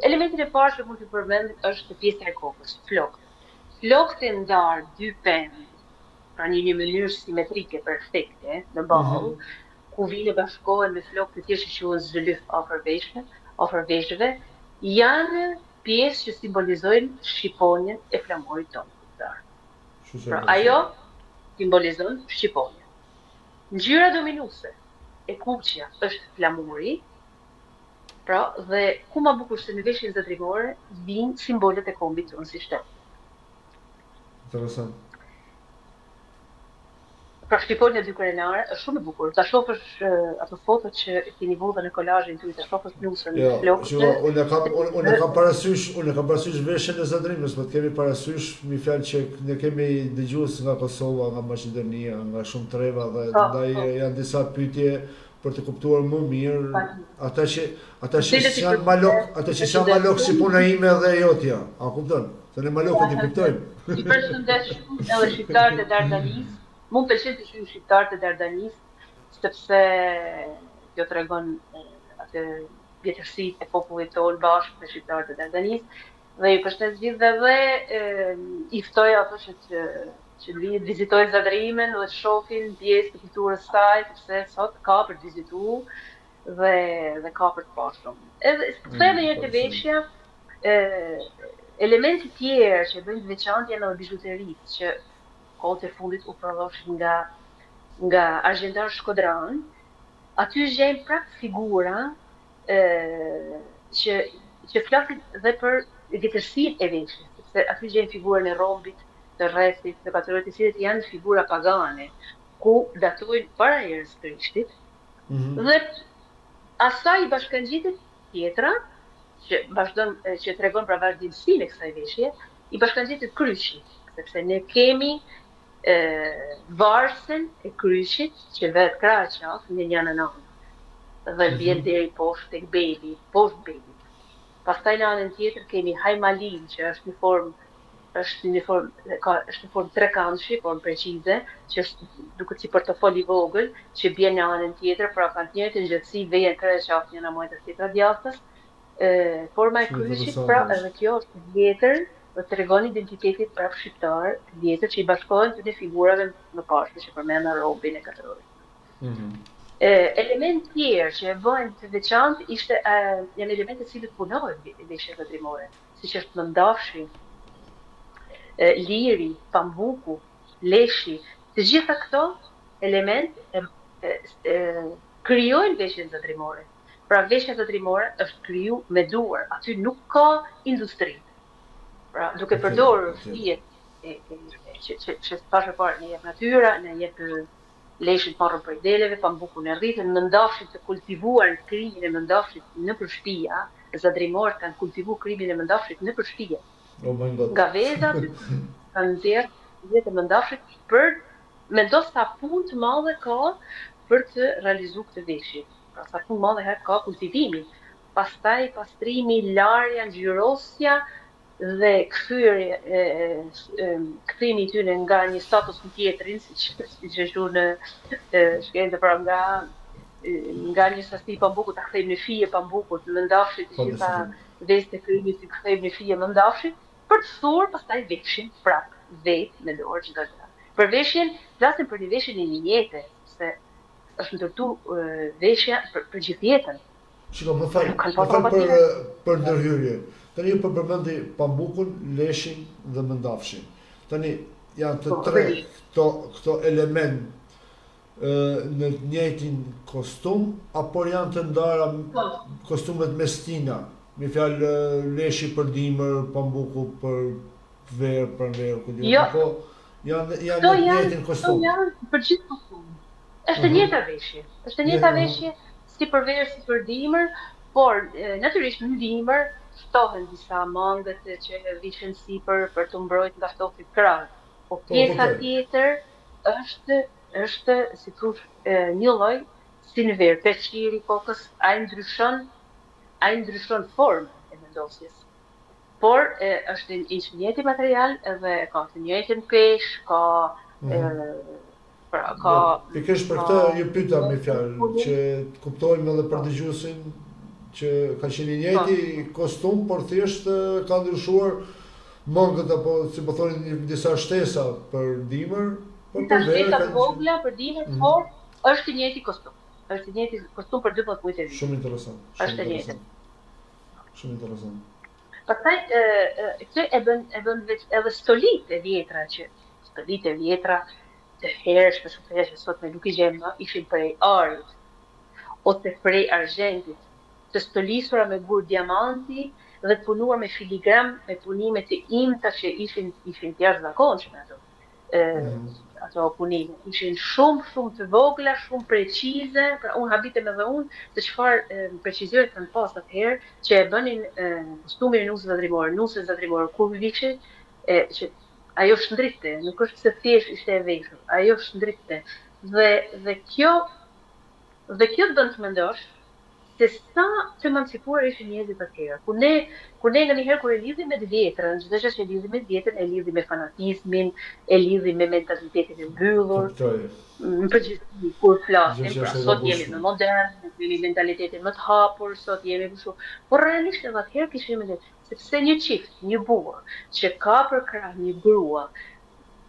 S3: Elementin e parë që mund të përmendim është pjesa e kokës, flokët. Flokët e ndarë dy penë, pra një mënyrë simetrike perfekte në ballë, ku vinë bashkohen me flokët e tjerë që quhen zlyf afër veshjeve, janë pjesë që simbolizojnë shqiponjen e flamurit tonë. Pra ajo simbolizon shqiponjen. Ngjyra dominuese e kuqja është flamuri, pra dhe ku ma bukur se në veshjen zadrimore vinë simbolet e kombit tonë si shtet.
S2: Interesant.
S3: Pra shqiponja dy krenare është shumë e bukur. Ta shohësh ato fotot që keni vënë në kolazhin tuaj, ta shohësh nusën në flokë.
S2: Unë kam parasysh veshjen e zadrimës, po të kemi parasysh mi fjalë që ne kemi dëgjues nga Kosova, nga Maqedonia, nga shumë treva dhe ndaj janë disa pyetje për të kuptuar më mirë ata që janë malok si puna ime dhe jotja. A kupton? Se ne malokët i kuptojmë.
S3: I përshëndes shumë edhe shqiptarët e Dardanisë. Mund pëlqen të shohim shqiptarët e Dardanisë, sepse kjo tregon atë vjetërsitë e popullit tonë bashkë me shqiptarët e Dardanisë. Dhe ju përshëndes gjithëve dhe i ftoj ato që të vinë të vizitojnë Zadrimen dhe të shohin pjesë të kulturës saj, sepse sot ka për të vizituar dhe ka për të pasur shumë. Edhe edhe një të veshja, elementi tjerë që bëjnë të veçantë janë edhe bijuteritë, që kohët e fundit u prodhoshin nga Argjentar Shkodran. Aty gjejmë prap figura që flasin dhe për vjetërsinë e veshjes, sepse aty gjejmë figurën e rombit, të rrethit, të katërorët të cilët janë figura pagane, ku datojnë para erës Krishtit, dhe asaj i bashkangjitet tjetra, që tregon pra vazhdimsinë e kësaj veshje, i bashkangjitet kryqi, sepse ne kemi varsën e kryqit që vetë krahë qafë në një anë, dhe vjen deri poshtë tek bebi, poshtë bebi. Pastaj në anën tjetër kemi hajmalin, që është në formë trekantshi, formë precize, që duket si portofol i vogël, që bjen në anën tjetër, pra kanë të njëjtën ngjyrë, vjen krahë qafë njëra muajtës tjetra djathtës. Forma e kryqit, pra edhe kjo është vjetër, dhe tregon identitetit prap shqiptar, vjetër që i bashkohen të figurave më pashme që përmenda robin e katërorit. Element tjerë që e bëjnë të veçantë janë elemente cilët punohen veshje zadrimore, siç është mëndafshi, liri, pambuku, leshi. Të gjitha këto element krijojnë veshjen zadrimore. Pra veshja zadrimore është kriju me duar, aty nuk ka industri. Pra duke përdorur fije që thashë parë, ne jep natyra, ne jep leshin parën prej deleve, pambukun e rritën, mëndafshit të kultivuar krimin e mëndafshit në shtëpia, zadrimorët kanë kultivuar krimin e mëndafshit në shtëpia. Nga vezat kanë nxjerrë jetë e mëndafshit për mendo sa punë të madhe ka për të realizuar këtë veshje. Pra sa punë madhe herë ka kultivimi, pastaj pastrimi, larja, ngjyrosja dhe kthimi i tyre nga një status në tjetrin, siç e quhen në shkencë, pra nga një sasi pambukut ta kthejmë në fije pambukut, mëndafshit të gjitha vezët e krijimit të kthejmë në fije mëndafshit, për të thurë pastaj veshjen prap vetë me dorë çdo gjë. Për veshjen, flasim për një veshje në një jetë, se është ndërtuar veshja për gjithë jetën.
S2: Shiko, më fal për ndërhyrje. Tani ju përmendi pambukun, leshin dhe mëndafshin. Tani janë të tre këto element në të njëjtin kostum, apo janë të ndara kostumet mestina? Me fjalë leshi për dimër, pambuku për verë, pranverë, ku di. Apo janë në të njëjtin kostum?
S3: Këto janë për gjithë kostum. Është njëjta veshje. Është njëjta veshje si për verë, si për dimër, Por, natyrisht në dimër, shtohen disa mangët që vishen sipër për të mbrojtë nga shtofi krahë. Po pjesa tjetër është si thosh një lloj si në verë, peshqiri i kokës ai ndryshon formën e vendosjes. Por është i njëjti material edhe ka të njëjtin peshë,
S2: Pikërisht për këtë ju pyeta me fjalë që kuptojmë edhe për dëgjuesin që ka qenë i njëjti kostum, por thjesht ka ndryshuar mangët apo si po thonin disa shtesa për dimër, por për verë
S3: ka vogla për dimër, por është i njëjti kostum. Është i njëjti kostum për 12 muajt e vitit.
S2: Shumë interesant.
S3: Është i njëjti.
S2: Shumë interesant.
S3: Pastaj këtë e bën vetë edhe stolitë e vjetra të hershme, shumë të hershme sot me nuk i gjejmë, ishin prej arit ose prej argjentit, të stolisura me gur diamanti dhe të punuar me filigram, me punime të imta që ishin të jashtëzakonshme ato. Ato punime ishin shumë të vogla, shumë precize, pra unë habitem edhe unë se çfarë precizime kanë pas atëherë që e bënin kostumin e nusës zadrimore, kur vishin që ajo shndrite, nuk është se thjesht ishte e veshur, ajo shndrite. Dhe kjo të bën të mendosh se sa të emancipuar ishin njerëzit atëherë. Kur ne nganjëherë kur e lidhim me të vjetrën, çdo gjë që e lidhim me të vjetrën, e lidhim me fanatizmin, e lidhim me mentalitetin e mbyllur. Në përgjithësi kur flasim, pra sot jemi më modern, kemi mentalitetin më të hapur, sot jemi më shumë. Por realisht edhe atëherë kishim sepse një çift, një burr që ka për krah një grua,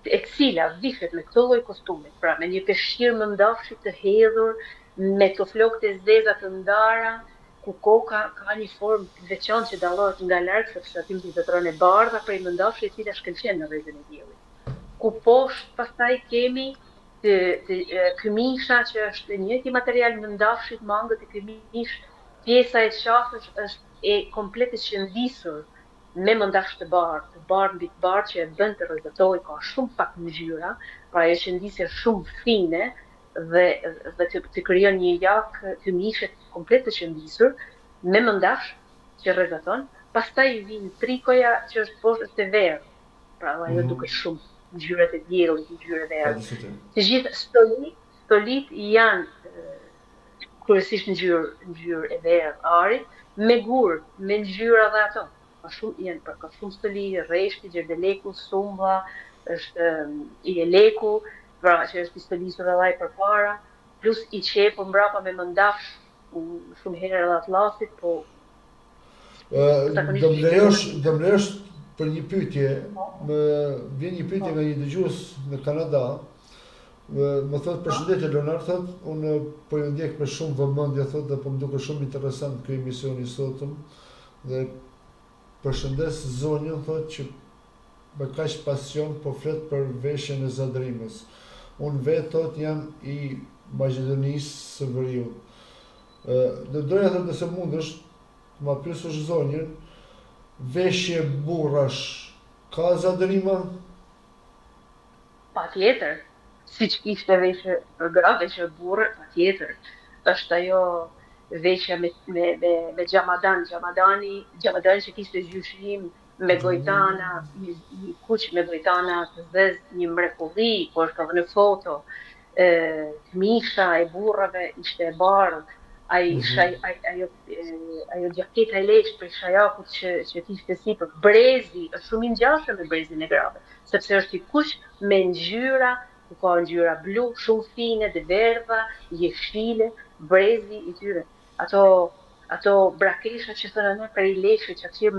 S3: e cila vishet me këtë lloj kostumi, pra me një peshqir më ndafshit të hedhur, me të flokë të zeza të ndara, ku koka ka një formë të veçantë që dallohet nga larg, sepse aty mbi vetron e bardha prej mëndafshit e cila shkëlqen në rrezën e diellit. Ku poshtë pastaj kemi këmisha që është njëjti material mëndafshit, mangët e këmish, pjesa e qafës është e komplet e qëndisur me mëndafsh të bardh mbi të bardh që e bën të rrezëtojë, ka shumë pak ngjyra, pra e qëndisje shumë fine, dhe të krijon një jak këmishe komplet të qëndisur me mëndafsh që rrezaton, pastaj vjen trikoja që është poshtë është e verdhë. Pra ajo duket shumë ngjyrat e diellit, ngjyrat e errët. Të gjithë stolit janë kryesisht ngjyrë e verdhë arit, me gur, me ngjyra dhe ato. Ka shumë stoli, rreshti, gjerdeleku, sumba, është i eleku, pra që është i stolisur edhe ai përpara, plus i qepur mbrapa me mëndafsh, shumë herë edhe atlasit, po
S2: do më lejosh për një pyetje, më vjen një pyetje nga një dëgjues në Kanada. Më thotë përshëndetje Leonard, thotë, unë po ju ndjek me shumë vëmendje, thotë, dhe po më duket shumë interesant ky emisioni sotëm, dhe përshëndes zonjën, thotë, që me kaq pasion po flet për veshjen e zadrimës. Unë vetë thot jam i Maqedonisë së Veriut. Doja thot nëse mundesh, ma pyesësh zonjën, veshje burrash, ka zadrima?
S3: Patjetër. Siç ishte veshje për gra, veshje burrë, patjetër. Është ajo veshja me xhamadani që kishte gjyshim me gojtana, një kuq me gojtana të zez, një mrekulli, por ka dhe në foto, këmisha e burrave ishte e bardhë, ajo gjaketa e leshtë për shajakut që kishte sipër, brezi, është shumë i ngjashëm me brezin e grave, sepse është i kuq me ngjyra, ku ka ngjyra blu, shumë fine, dhe verdha, jeshile, brezi i tyre. Ato brakesha që thënë në prej leshit që atyre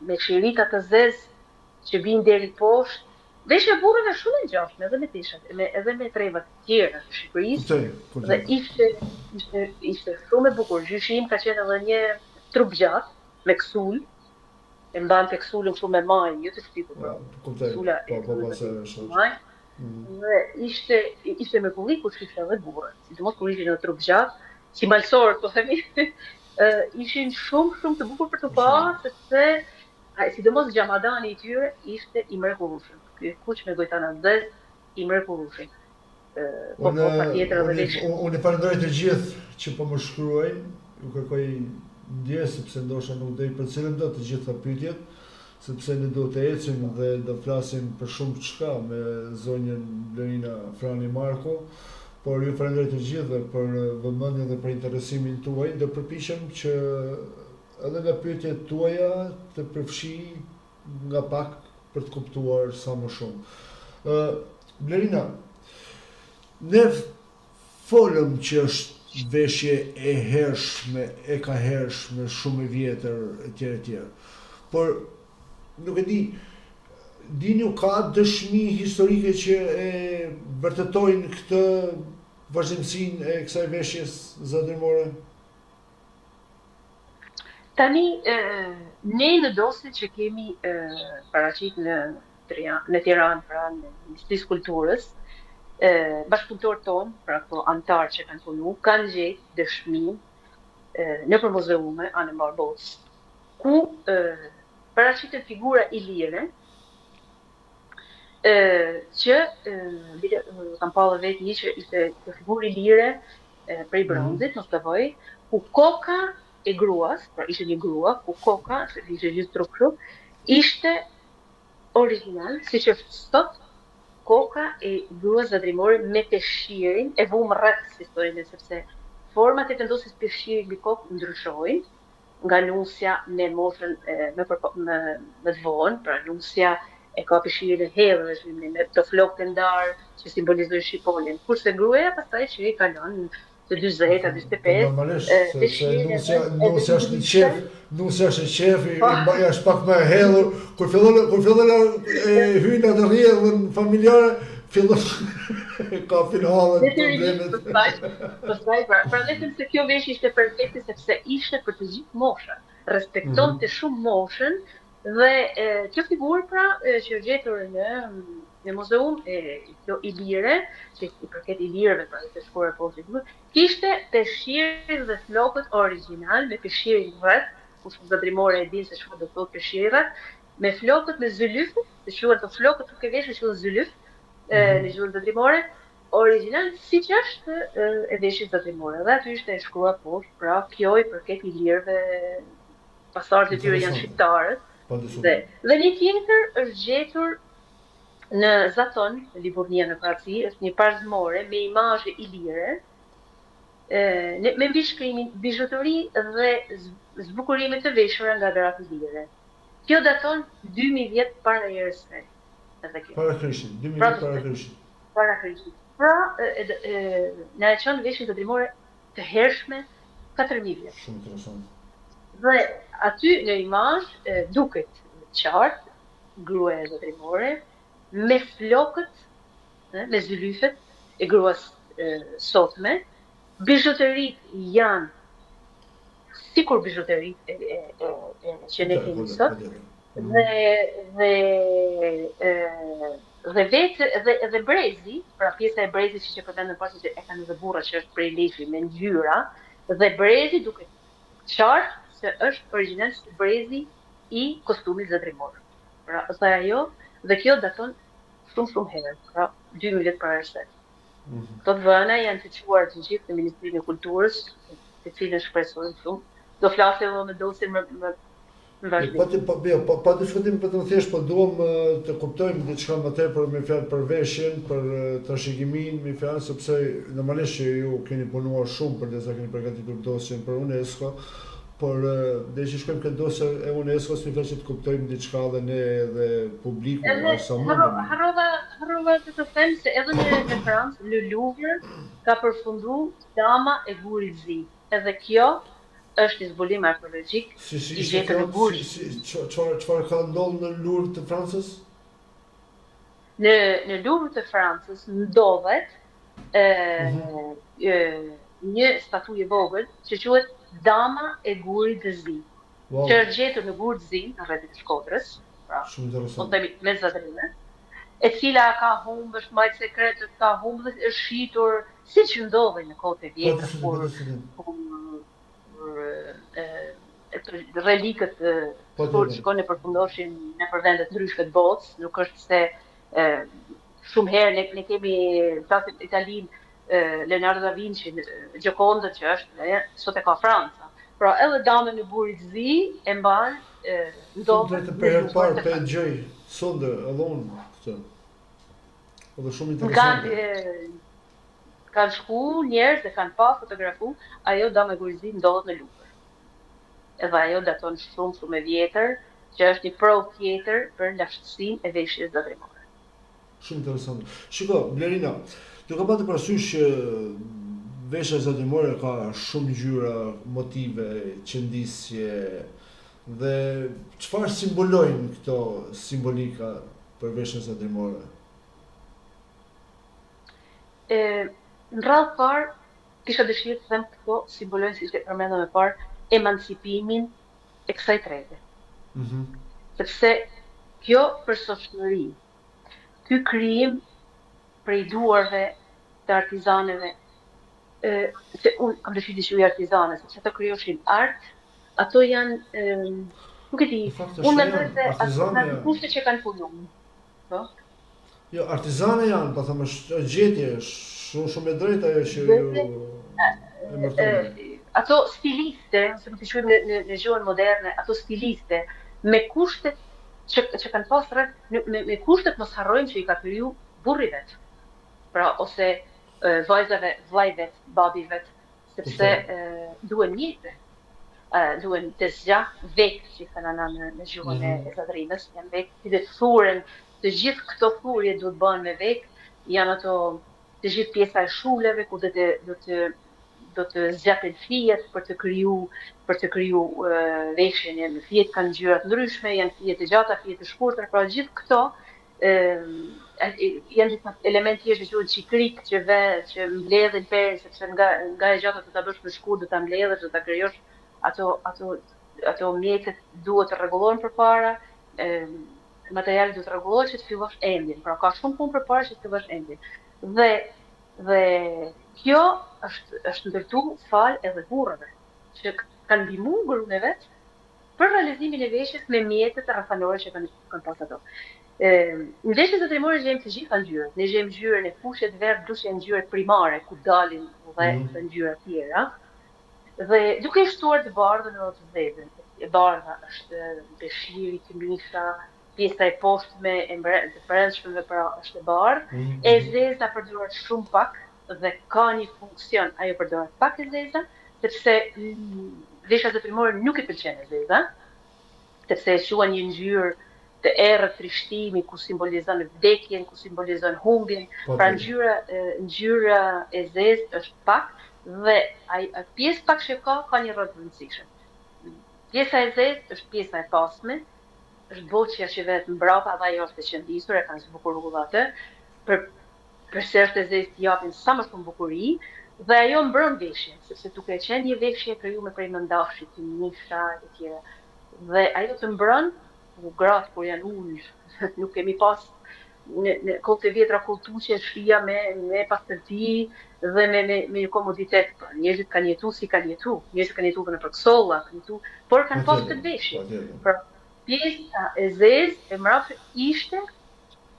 S3: me shirita të zez që vinë deri poshtë. Veshja e burrëve shumë e ngjashme edhe me teshat, edhe me trevat të tjera të Shqipërisë. Dhe ishte shumë e bukur. Gjyshi im ka qenë edhe një trup gjatë me ksul, e mbante ksulën kështu me majë, jo të shpikur. Ksula e majë. Dhe ishte me kulli kur shifte edhe burrë, sidomos kur ishin në trup gjatë, si malsorët, po themi, ishin shumë të bukur për të parë, sepse sidomos xhamadani i tyre ishte i mrekullueshëm. Ky kuq me gojtana zez i mrekullueshëm. Po patjetër edhe veç.
S2: Unë falenderoj të gjithë që po më shkruajnë, ju kërkoj ndje sepse ndoshta nuk do i përcjellim dot të gjitha pyetjet, sepse ne do të ecim dhe do flasim për shumë çka me zonjën Blerina Frani Marko, por ju falenderoj të gjithë për vëmendjen dhe për interesimin tuaj. Do përpiqem që edhe nga pyetjet tuaja të përfshi nga pak për të kuptuar sa më shumë. Blerina, ne folëm që është veshje e hershme, e ka hershme, shumë e vjetër, etj. Por nuk e di, dini u ka dëshmi historike që e vërtetojnë këtë vazhdimsinë e kësaj veshjes zadërmore?
S3: Tani, ne në dosje që kemi paraqit në Tiranë, pra në Ministrisë Kulturës, bashkëpunëtorët tonë, pra këto antarë që kanë punu, kanë gjetë dëshmi nëpër muzeume anë Barbos, ku paraqitet figura ilire, që kam parë vetë një që ishte figurë ilire prej bronzit, mos gaboj, ku koka e gruas, pra ishte një grua, ku koka, se ishte gjithë trupshu, ishte original, siç është sot, koka e gruas zadrimore me peshqirin, e vumë rreth historinë, sepse format e vendosjes peshqirit mbi kokë ndryshojnë, nga nusja në moshën më të vonë, pra nusja e ka peshqirin e hedhur me të flokë të ndarë që simbolizojnë shqiponjen, kurse gruaja pastaj që i kalon të 40, 45.
S2: Normalisht, sepse nusja është një qef, nusja është një qef, i është pak më e hedhur, kur fillon hyn atë rrjedhën familjare, fillon ka finhallën problemet.
S3: Pastaj, pra vetëm se kjo veshje ishte perfekte sepse ishte për të gjithë moshën, respektonte shumë moshën dhe kjo figurë pra që gjetur në muzeum kjo ilire, që i përket ilireve pra të shkuar poshtë, kishte peshqirin dhe flokët original me peshqirin rreth, ku shumë zadrimore e din se çfarë do thotë peshqiri rreth, me flokët me zylyf, të quhen të flokët tuk e veshë quhen zylyf në gjuhën zadrimore, original siç është e veshjes zadrimore. Dhe aty ishte e shkruar poshtë, pra kjo i përket ilirëve, pasardhët e tyre janë shqiptarët. Dhe një tjetër është gjetur në Zaton, në Liburnia në Franci, është një parzmore me imazhe ilire, me mbishkrimin bizhuteri dhe zbukurime të veshura nga gratë ilire. Kjo daton 2000 vjet para erës së re.
S2: Para Krishtit, 2000 vjet para Krishtit.
S3: Para Krishtit. Pra, na e çon veshjen zadrimore të hershme 4000 vjet.
S2: Shumë interesant.
S3: Dhe aty në imazh duket qartë gruaja zadrimore me flokët, me zylyfet e gruas sotme, bizhuteritë janë sikur bizhuteritë që ne kemi sot, dhe brezi, pra pjesa e brezit që përmendën pas që e kanë edhe burra që është prej lefi me ngjyra, dhe brezi duket qartë se është origjinal brezi i kostumit zadrimor. Pra, sa ajo, dhe kjo daton shumë herë, pra 2000 vjet para erës së re. Këto vëna janë të quar të gjithë në Ministrinë e Kulturës, të cilën shpresojmë shumë. Do flasim edhe me dosjen më vazhdim.
S2: Pa diskutim për të thjesht, po duam të kuptojmë diçka më tepër me fjalë për veshjen, për trashëgiminë, me fjalë sepse normalisht që ju keni punuar shumë për desa keni përgatitur dosjen për UNESCO, por dhe që shkojmë këtë dosje e UNESCO-s me fjalë që të kuptojmë diçka dhe ne dhe publiku sa mundem.
S3: Harrova të them se edhe në Francë, në Louvre ka përfunduar Dama e Gurit Zi. Edhe kjo është një zbulim arkeologjik i gjetur në Gur.
S2: Çfarë ka ndodhur në Louvre të Francës?
S3: Në Louvre të Francës ndodhet një statuje vogël që quhet Dama e Gurit të Zi, që është gjetur në Gur të Zi, në rrethin e Shkodrës, pra, me zadrime, e cila ka humbë, është majtë sekretët, ka humbë dhe është shitur, si që ndodhe në kohët e vjetër, kur relikët shkon e përfundoshin në për vendet ndryshme të botës, nuk është se shumë herë ne kemi flasim Italinë, Leonardo da Vinci, Gioconda që është sot e ka Franca. Pra edhe damën e burit zi e mban
S2: ndodhet për herë parë pe gjej sonde edhe unë këtë. Edhe shumë interesante.
S3: Kanë shku njerëz dhe kanë pa fotografu, ajo dame e burit zi ndodhet në Luvër. Edhe ajo daton shumë e vjetër, që është një provë tjetër për lashtësinë e veshjes zotërimore.
S2: Shumë interesante. Shiko, Blerina, duke patur parasysh që veshja zotërimore ka shumë ngjyra, motive, qëndisje dhe çfarë simbolojnë këto simbolika për veshjen zotërimore?
S3: Në radhë parë, kisha dëshirë të them këto simbolojnë, si që përmendëm e parë, emancipimin e kësaj trege. Sepse kjo përsoshnëri, ky krijim prej duarve të artizaneve, se unë kam dëshirë të shuj artizane, sepse të kryoshin art, ato janë, nuk e di, unë mendoj se ato janë kushte që kanë punu.
S2: Jo, artizane janë, pa thëmë, është gjetje, shumë e drejta ajo që ju e mërtoni.
S3: Ato stiliste, se më të shuim në gjuhën moderne, ato stiliste, me kushtet që kanë pasë me kushtet mos harrojmë që i ka kriju burrivet. Pra, ose vajzave, vlajvet, babivet, sepse duen mjetë, duen të zgja, vek, që i thëna në gjuhën e zadrimës, janë vek, të dhe thuren, të gjithë këto thurje duhet bënë me vek, janë ato të gjithë pjesa e shuleve, ku do të zgjaten fijet për të kriju veshjen. Në fijet kanë ngjyra të ndryshme, janë fijet e gjata, fijet e shkurtra, pra gjithë këto janë gjithë elementi që quhet çikrik që mbledhin perën, sepse nga e gjata të ta bësh më shkurt, do ta mbledhësh, do ta krijosh ato mjetet duhet të rregullohen përpara, materiali duhet të rregullohet që të fillosh endin. Pra ka shumë punë përpara që të fillosh endin. Dhe kjo është ndërtu fal edhe burrave, që kanë ndihmuar gruan e vet për realizimin e veshjes me mjetet rrethanore që kanë pas ato. Në veshjen zotërimore gjejmë të gjitha ngjyrat. Ne gjejmë ngjyrën e fushët verdh, duke janë ngjyrat primare ku dalin dhe ngjyra të tjera. Dhe duke shtuar të bardhën edhe të zezën. E bardha është beshiri, këmisha, pjesa e poshtme e të brendshme pra është e bardhë. E zeza përdoret shumë pak dhe ka një funksion, ajo përdoret pak e zeza, sepse veshja zotërimore nuk i pëlqen e zeza, sepse e quajnë një ngjyrë të errët trishtimi, ku simbolizon vdekjen, ku simbolizon humbjen. Pra ngjyra e zezë është pak dhe pjesë pak që ka një rol të rëndësishëm. Pjesa e zezë është pjesa e pasme, është boqja që vetë mbrapa dhe ajo është e qëndisur, e kanë zbukuruar atë, përse është e zezë të japin sa më shumë bukuri, dhe ajo mbron veshjen, sepse duke qenë një veshje e krijuar prej mëndafshit, të nisha e tjera. Dhe ajo të mbron gratë kur janë ullë, nuk kemi pas në kohët e vjetra kultuçe shtëpia me pastërti dhe me komoditet. Njerëzit kanë jetu si kanë jetu. Njerëzit kanë jetu në përksolla, por kanë pas të veshje. Pra, pjesa e zezë e mrapsht ishte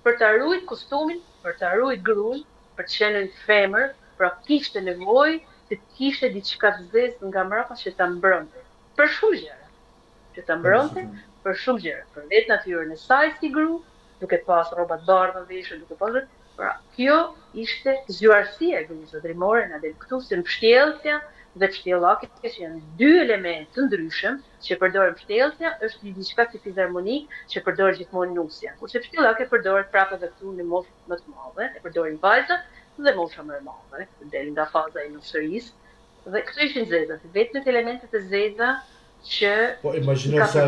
S3: për të ruajtur kostumin, për të ruajtur gruan, për të qenë femër, pra kishte nevojë të kishte diçka të zezë nga mbrapa që ta mbronte. Për shumë gjëra. Që ta mbronte për shumë gjëra, për vetë natyrën e saj si gru, duke pas rroba të bardha veshur, duke pas. Pra, kjo ishte zgjuarësia e gruas zotërimore në del këtu si në pshtjellësja dhe pshtjellakja, që janë dy elementë të ndryshëm që përdoren. Pshtjellësja është një diçka si fizharmonik që përdoret gjithmonë nusja, kurse pshtjellakja përdoret prapë edhe këtu në moshë më të madhe, e përdorin vajzat dhe mosha më e madhe, del nga faza e nusërisë. Dhe këto ishin zezat, vetëm elementet e zeza që
S2: po imagjino sa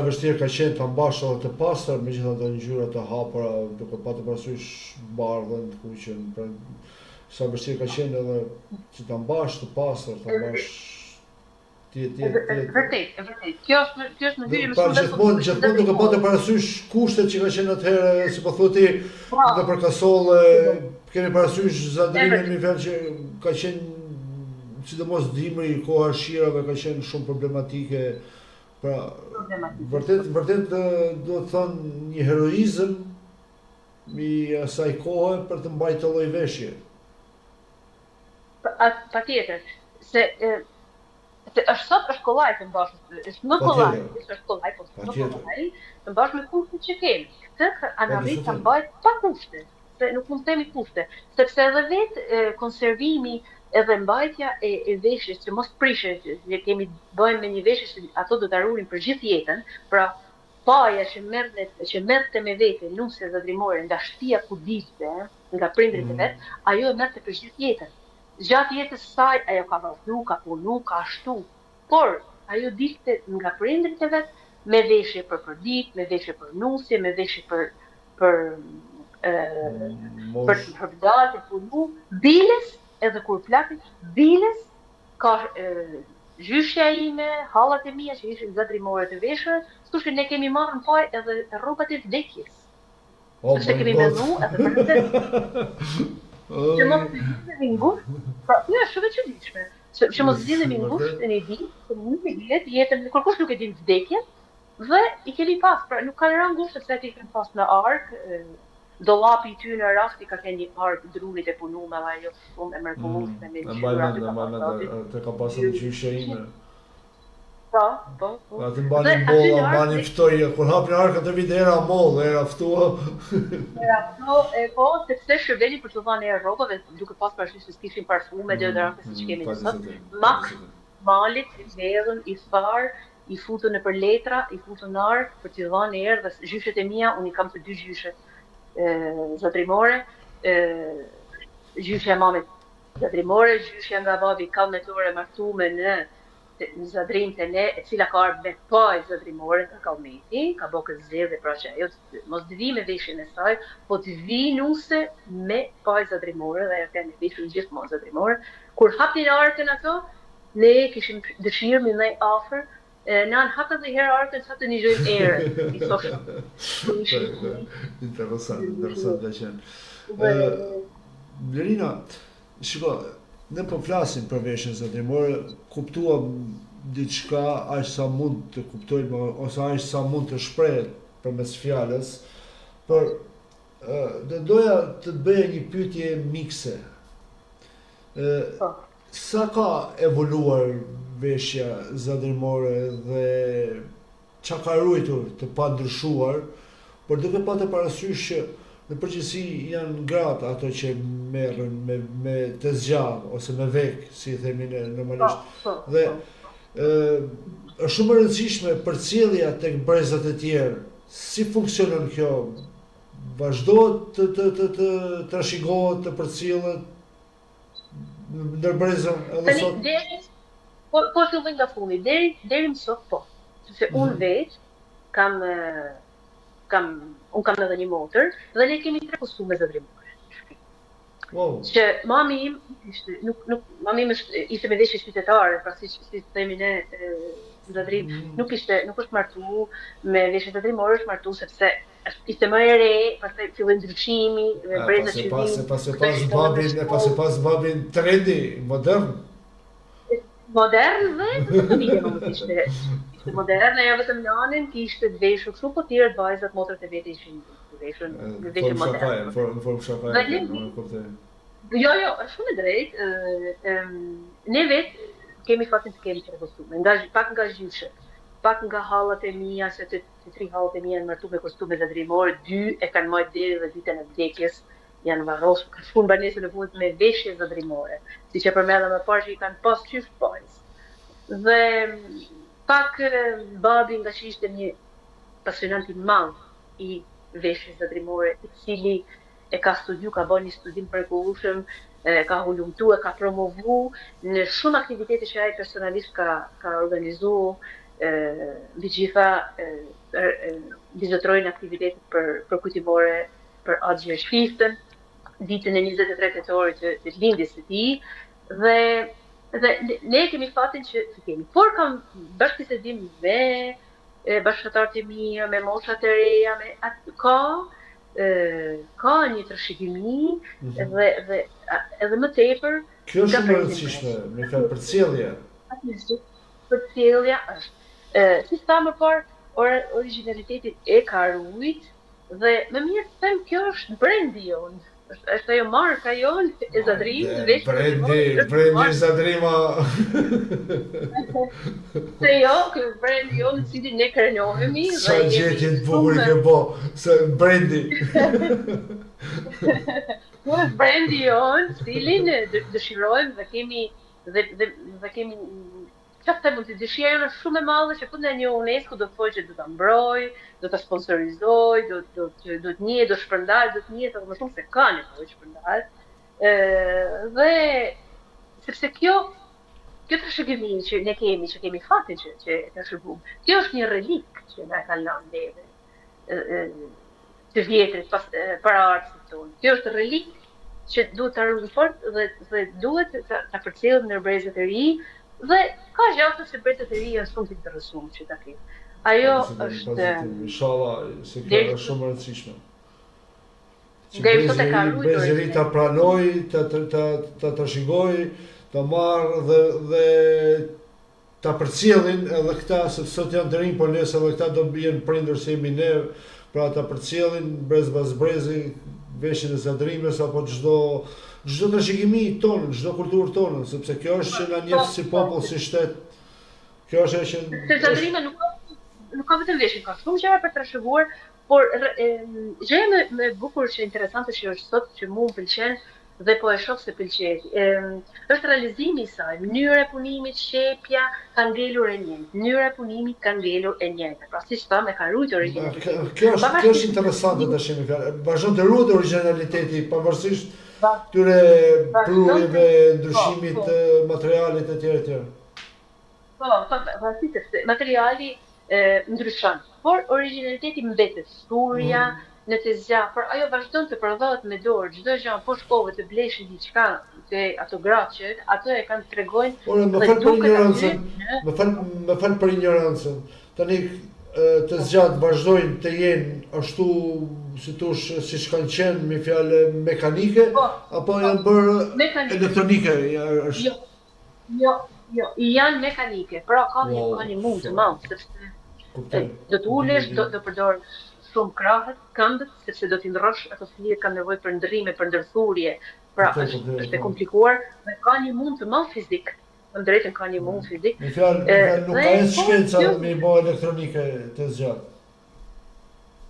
S2: vështirë ka qenë ta mbash edhe të pastër me gjitha ato ngjyra të hapura, duke patur parasysh bardhën, kuqen, pra sa vështirë ka qenë edhe që ta mbash të pastër, ta mbash
S3: vërtet. Kjo është në hyrje më
S2: shumë. Gjithmonë duke patur parasysh kushtet që ka qenë atëherë, si po thotë ti, dhe për kasolle, kemi parasysh zadrimin në vend që ka qenë sidomos dimri, koha e shirave ka qenë shumë problematike. Pra, vërtet do të thonë një heroizëm mi asaj kohë për të mbajtë të lloj veshje.
S3: Patjetër, se është sot është kollaj të mbash, është më kollaj, është kollaj, po më kollaj, të mbash me kushtet që kemi. Këtë analiz ta mbajt pa kushte, se nuk mund të themi kushte, sepse edhe vetë konservimi edhe mbajtja e veshjes që mos prishet, që kemi bëjmë me një veshje që ato do ta rurin për gjithë jetën, pra paja që merrte me vete nusë zotrimore nga shtëpia ku dilte, nga prindrit e vet, ajo e merrte për gjithë jetën. Gjatë jetës saj ajo ka vazhdu, ka punu, ka ashtu, por ajo dilte nga prindrit e vet me veshje për përdit, me veshje për nusje, me veshje për dalë të punu, diles, edhe kur plakit, diles, ka gjyshja ime, hallat e mia që ishin zotrimore të veshur, kështu që ne kemi marrë në faj edhe rrobat e vdekjes. Sepse kemi mendu edhe për të që mos të zgjidhemi ngusht, pra kjo është shumë e çuditshme. Që mos zgjidhemi ngusht në një ditë, që nuk e dihet jetën, kërkush nuk e din vdekjen, dhe i keni pas, pra nuk kanë rënë ngusht sepse ti keni pas në ark, dollapi i ty në rasti ka qenë një ark drurit e punuar me ajo shumë e mrekullueshme me
S2: gjyra. Të ka pasur gjyshja ime.
S3: Po.
S2: Atë mbanin bolla, mbanin ftoje, kur hapin arkën të vit era moll, era ftua.
S3: Po, sepse shërbeni për të dhënë erë rrobave, duke pas parasysh se kishin parfume, deodorante siç kemi ne sot. Mak, malit, vedhën, i far, i futën nëpër letra, i futën në ark për t'i dhënë erë dhe gjyshet e mia, unë i kam të dy gjyshe zotrimore, gjyshja e mamit zotrimore, gjyshja nga babi kallnetore martume në zadrim të ne, e cila ka ardhur me paj zotrimore nga Kallmeti, ka bërë këtë zgjedhje pra që ajo mos të vi me veshjen e saj, po të vi nuse me paj zotrimore dhe ajo kanë veshur gjithmonë zotrimore. Kur hapnin arkën ato, ne kishim dëshirë me ndaj afër, na hapën edhe herë arkën sa të ngjojmë erën. I thoshim.
S2: Interesant ka qenë. Blerina, shiko, ne po flasim për veshjen zotrimore, kuptuam diçka aq sa mund të kuptojmë ose aq sa mund të shprehet përmes fjalës, por doja të të bëja një pyetje mikse. Sa ka evoluar veshja zotrimore dhe çka ka ruajtur të pandryshuar, por duke patur parasysh që në përgjithësi janë gratë ato që merren me të zgjavë ose me vek, si themi ne normalisht. Dhe është shumë e rëndësishme përcjellja tek brezat e tjerë. Si funksionon kjo? Vazhdohet të trashëgohet, të përcjellet ndër brezën edhe sot?
S3: Po fillim nga fundi, deri më sot po. Sepse unë vetë kam edhe një motër dhe ne kemi 3 kostume zotrimore.
S2: Wow.
S3: Që mami im ishte mami im ishte me veshje qytetare, pra si themi ne zotrim, nuk është martu me veshje zotrimore, është martu sepse ishte më e re, pastaj filloi ndryshimi, me breza që vinë.
S2: Pas babin trendi modern.
S3: Modern dhe familje më ishte modern, ajo vetëm nanin kishte të veshur kështu, po tjerët vajzat, motrat e vete ishin të veshur në veshje moderne.
S2: Në formë shakaje, nuk kuptoj.
S3: Jo, është shumë e drejtë. Ne vetë kemi fatin të kemi qenë kostume, pak nga gjyshe, pak nga hallat e mia, se të 3 hallat e mia janë martuar me kostume zotrimore, 2 e kanë marrë deri dhe ditën e vdekjes, janë varrosur, ka shkuar banesën e fundit me veshje zotrimore, siç e përmendëm më parë që i kanë pas qysh pajs. Dhe pak babi nga që ishte një pasionant i madh i veshjes zotrimore, i cili e ka studiu, ka bërë një studim mrekullueshëm, ka hulumtuar, ka promovu në shumë aktivitete që ai personalisht ka organizuar, mbi gjitha vizotrojnë aktivitetet për kujtimore për Axhir Shpiftën, ditën e 23 tetorit të lindjes së tij, dhe ne kemi fatin që kemi, por kam bashkëbisedim me bashkëtarët e mi, me moshat e reja, ka një trashëgimi dhe edhe më tepër.
S2: Kjo është shumë e rëndësishme, me fjalë përcjellje.
S3: Përcjellja është. Si tha më parë, originalitetin e ka ruajt, Dhe më mirë të them kjo është brendi jonë. Është ajo marka jonë e Zadrimit,
S2: brendi Zadrima.
S3: Se jo, ky brendi jonë cilin ne krenohemi dhe
S2: sa gjetje të bukur ke bo, se brendi.
S3: Ky është brendi jonë, cilin dëshirojmë dhe kemi dhe kemi çfarë mund të dëshirojmë është shumë e madhe që fundja një UNESCO do të thotë që do ta mbroj, do ta sponsorizoj, do të njeh, do shpërndaj, do të njeh edhe më shumë se ka nevojë shpërndaj. Dhe sepse kjo trashëgimi që ne kemi, që kemi fatin që e trashëgum, kjo është një relik që na ka lënë neve të vjetrit para artësit tonë. Kjo është relik që duhet ta ruajmë fort dhe duhet ta përcjellim në brezet e ri dhe ka gjasa se brezet e ri janë shumë të interesuar që ta kenë. Ajo është
S2: inshallah se kjo është shumë e rëndësishme.
S3: Deri sot e ka ruajtur.
S2: Brezëri ta pranoj, ta trashëgoj, ta marrë dhe ta përcjellin edhe këta, sepse sot janë të rinj, por nesër edhe këta do bien prindër se jemi ne, pra ta përcjellin brez bas brezi, veshin e Zadrimës apo çdo trashëgimi tonë, çdo kulturë tonë, sepse kjo është që na njeh si popull, si shtet. Kjo është që
S3: se Zadrima nuk ka vetëm veshin, ka shumë gjëra për trashëguar, por gjëja më e bukur që interesante që është sot që mua më pëlqen dhe po e shoh se pëlqej. Është realizimi i saj, mënyra e punimit, shepja ka ngelur e njëjtë, mënyra e punimit ka ngelur e njëjtë. Pra siç thamë, ka ruajtur origjinalitetin.
S2: Kjo është interesante tash më fjalë. Vazhdon të ruajë origjinaliteti pavarësisht këtyre prujeve, ndryshimit të materialit etj.
S3: Po, materiali ndryshon, por origjinaliteti mbetet. Surja në të zgjatë, por ajo vazhdon të prodhohet me dorë, çdo gjë po shkove të bleshin diçka te ato gratë, ato e kanë tregojnë.
S2: Por më fal për ignorancën. Më fal për ignorancën. Tani të zgjatë vazhdojnë të jenë ashtu si thosh siç kanë qenë me fjalë mekanike apo janë bërë elektronike?
S3: Jo, janë mekanike, pra ka një mund të madh sepse do të ulesh, do përdor shumë krahët, këmbët, sepse do t'i ndrosh ato fije kanë nevojë për ndrime, për ndërthurje. Pra është e komplikuar, dhe ka një mund të madh fizik. Në drejtën ka një mund fizik.
S2: Në fjalë nuk ka as shkenca me bë elektronike të zgjatë.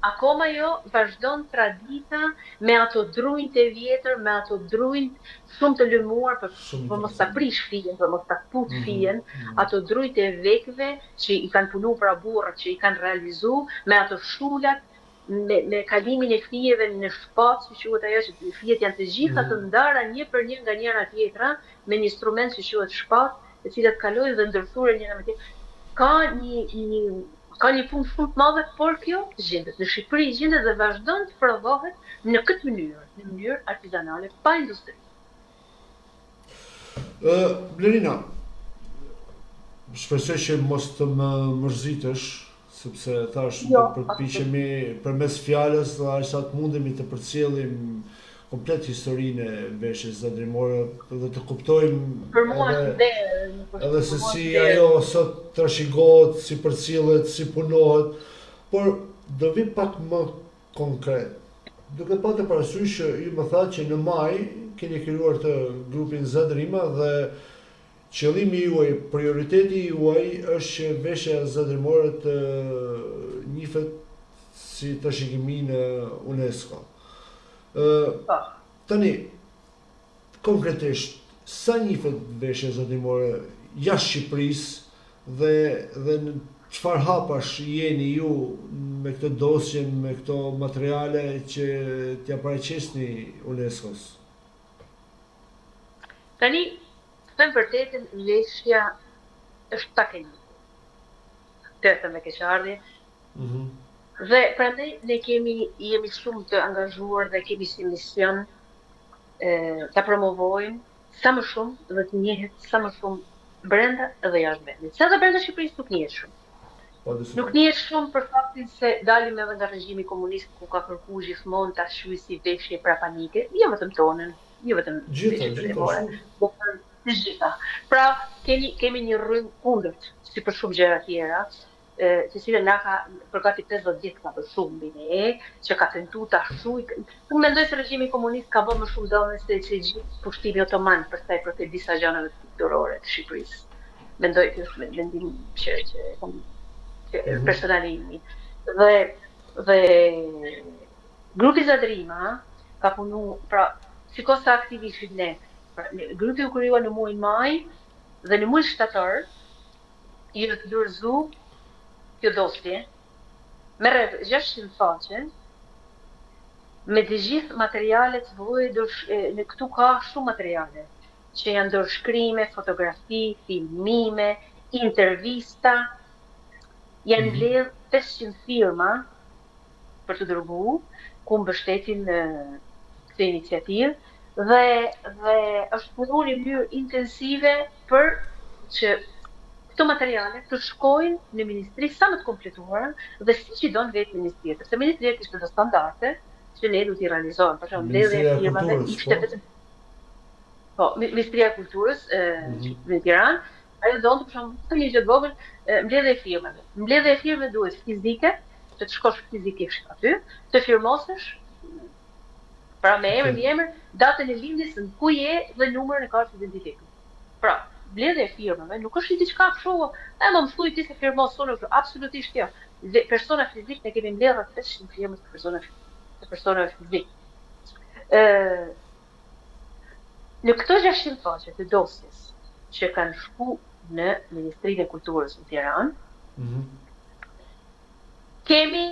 S3: Akoma jo vazhdon tradita me ato drujnë të vjetër, me ato drujnë shumë të lëmuar për mos ta prish fijen, për mos ta kput fijen, ato drujtë e vekëve që i kanë punu pra burrat, që i kanë realizu, me ato shulat, me kalimin e fijeve në shpat, si quhet ajo që fijet janë të gjitha të ndara një për një nga njëra tjetra, me një instrument që quhet shpat, të cilat kalojnë dhe ndërthuren njëra me tjetrën. Ka një punë shumë të madhe, por kjo gjendet në Shqipëri, gjendet dhe vazhdon të prodhohet në këtë mënyrë, në mënyrë artizanale, pa industri.
S2: Blerina, shpresoj që mos të më mërzitesh, sepse thash do përpiqemi përmes fjalës dhe aq sa të mundemi të përcjellim komplet historinë e veshjes zadrimore dhe të kuptojmë edhe se si ajo sot trashëgohet, si përcjellet, si punohet, por do vi pak më konkret. Duke patur parasysh që ju më thatë që në maj keni krijuar të grupin Zadrima dhe qëllimi juaj, prioriteti juaj është që veshja zadrimore të njihet si trashëgimi në UNESCO. Tani, konkretisht, sa njihet veshja zadrimore jashtë Shqipërisë dhe në çfarë hapash jeni ju me këtë dosje, me këto materiale që t'ja paraqesni UNESCO-s?
S3: Tani, them vërtetën, veshja është pak e një. Të them me keqardhje. Dhe prandaj ne jemi shumë të angazhuar dhe kemi si mision ta promovojmë sa më shumë dhe të njihet sa më shumë brenda dhe jashtë vendit. Sa dhe brenda Shqipërisë nuk njihet shumë. Nuk njihet shumë për faktin se dalim edhe nga regjimi komunist ku ka kërkuar gjithmonë ta shujë si veshje prapanike, jo vetëm tonën, jo vetëm të gjitha. Pra, kemi një rrymë kundërt, si për shumë gjëra tjera, të cilën na ka për gati 50 vjet ka bërë shumë mbi ne, që ka tentuar ta shujë. Unë mendoj se regjimi komunist ka bërë më shumë dëme se gjithë pushtimi otoman për sa i përket disa gjanave kulturore të Shqipërisë. Mendoj që është mendim që personali imi. Dhe grupi Zadrima ka punu, pra, shiko sa aktiv ishit ne. Grupi u krijua në muajin maj dhe në muajin shtator i dorëzu kjo dosje, merret 600 faqe me të gjithë materialet në këtu ka shumë materiale që janë dorëshkrime, fotografi, filmime, intervista, janë mbledh 500 firma për të dërguar, ku mbështetin këtë iniciativë dhe është punuar në mënyrë intensive për që këto materiale të shkojnë në ministri sa më të kompletuara dhe siç i don vetë ministria, sepse ministria kishte të standarde që ne duhet t'i realizojmë. Për shembull, mbledhja e firmave ishte vetëm Ministria e Kulturës në Tiranë, ajo donte për shembull të një gjë të vogël, mbledhja e firmave. Mbledhja e firmave duhet fizike, që të shkosh fizikisht aty, të firmosësh, pra me emër, datën e lindjes, ku je dhe numrin e kartës identitetit. Pra, mbledhja e firmave nuk është diçka kështu, më thuaj ti se firmos sonë, absolutisht jo. Persona fizik ne kemi mbledhur 500 firma të persona fizik. Në këto 600 faqe të dosjes që kanë shku në Ministrinë e Kulturës në Tiranë, kemi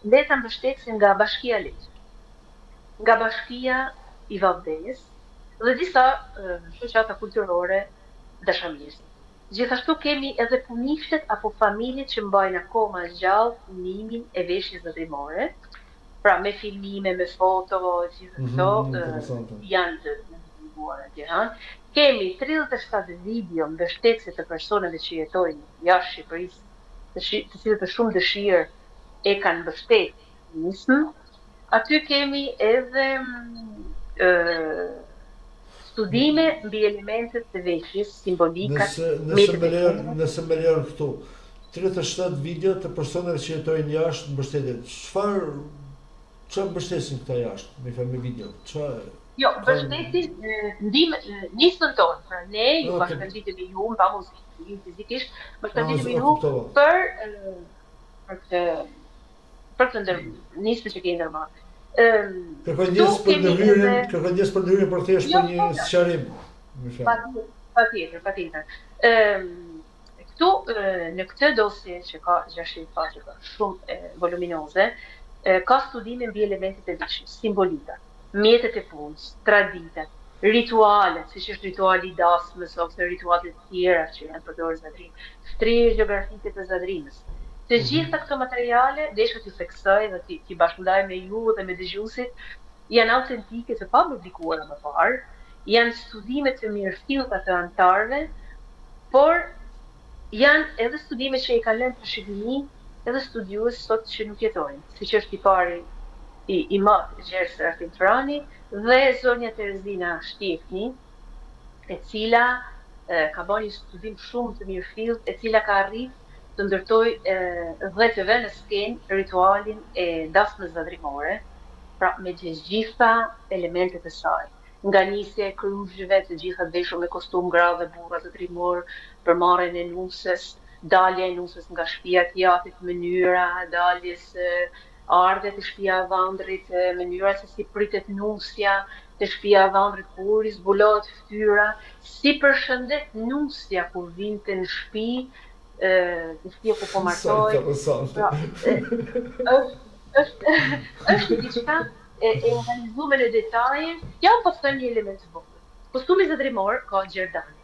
S3: letra mbështetëse nga Bashkia Lezhë, nga Bashkia i Vallëdejës dhe disa shoqata kulturore dashamirëse. Gjithashtu kemi edhe punishtet apo familjet që mbajnë akoma gjallë punimin e veshjes zadrimore, pra me filmime, me foto, gjithë këto janë të divulguara në Tiranë. Kemi 37 video mbështetëse të personave që jetojnë jashtë Shqipërisë, të cilët të shumë dëshirë e kanë mbështetur nismë. Aty kemi edhe studime mbi elementet të veshjes, simbolikat.
S2: Nëse më lërë këtu, 37 video të personave që jetojnë jashtë mbështetet. Çfarë mbështesin këta jashtë me video?
S3: Jo, mbështesin nismën tonë. Pra ne ju bashkënditemi ju, pa muzikë, fizikisht, bashkënditemi ju për këtë nismë që kemi ndërmarrë.
S2: Kërkoj njës për ndërhyrjen për thjesht për një sqarim.
S3: Patjetër. Këtu në këtë dosje që ka 600 faqe, shumë voluminoze, ka studime mbi elementet e veshjes, simbolikat, mjetet e punës, traditat, ritualet, siç është rituali i dasmës ose ritualet të tjera që janë përdorur Zadrim, shtrirje gjeografike të Zadrimës. Të gjitha këto materiale, desha t'ju theksoj dhe t'i bashkëndaj me ju dhe me dëgjuesit, janë autentike të pa publikuara më parë, janë studime të mirëfillta të anëtarëve, por janë edhe studime që i kanë lënë për shikimi edhe studiues sot që nuk jetojnë, siç është i pari i madh Gjergj Serafin Frani dhe zonja Terezina Shtjefni, e cila ka bërë një studim shumë të mirëfillt, e cila ka arritur të ndërtoj dhe të vënë në skenë ritualin e dasmës zadrimore, pra me të gjitha elementet e saj. Nga nisja e kryqëve, të gjitha veshur me kostum gra dhe burra të trimor, përmarrjen e nusës, dalja e nusës nga shtëpia e teatrit, mënyra daljes ardhe të shtëpia e Vandrit, mënyra se si pritet nusja të shtëpia e Vandrit kur i zbulohet fytyra, si përshëndet nusja kur vinte në shtëpi, të shtëpia ku po martoj. Është diçka e analizuar në detaje. Ja po të them një element të vogël. Kostumi zadrimor ka gjerdane.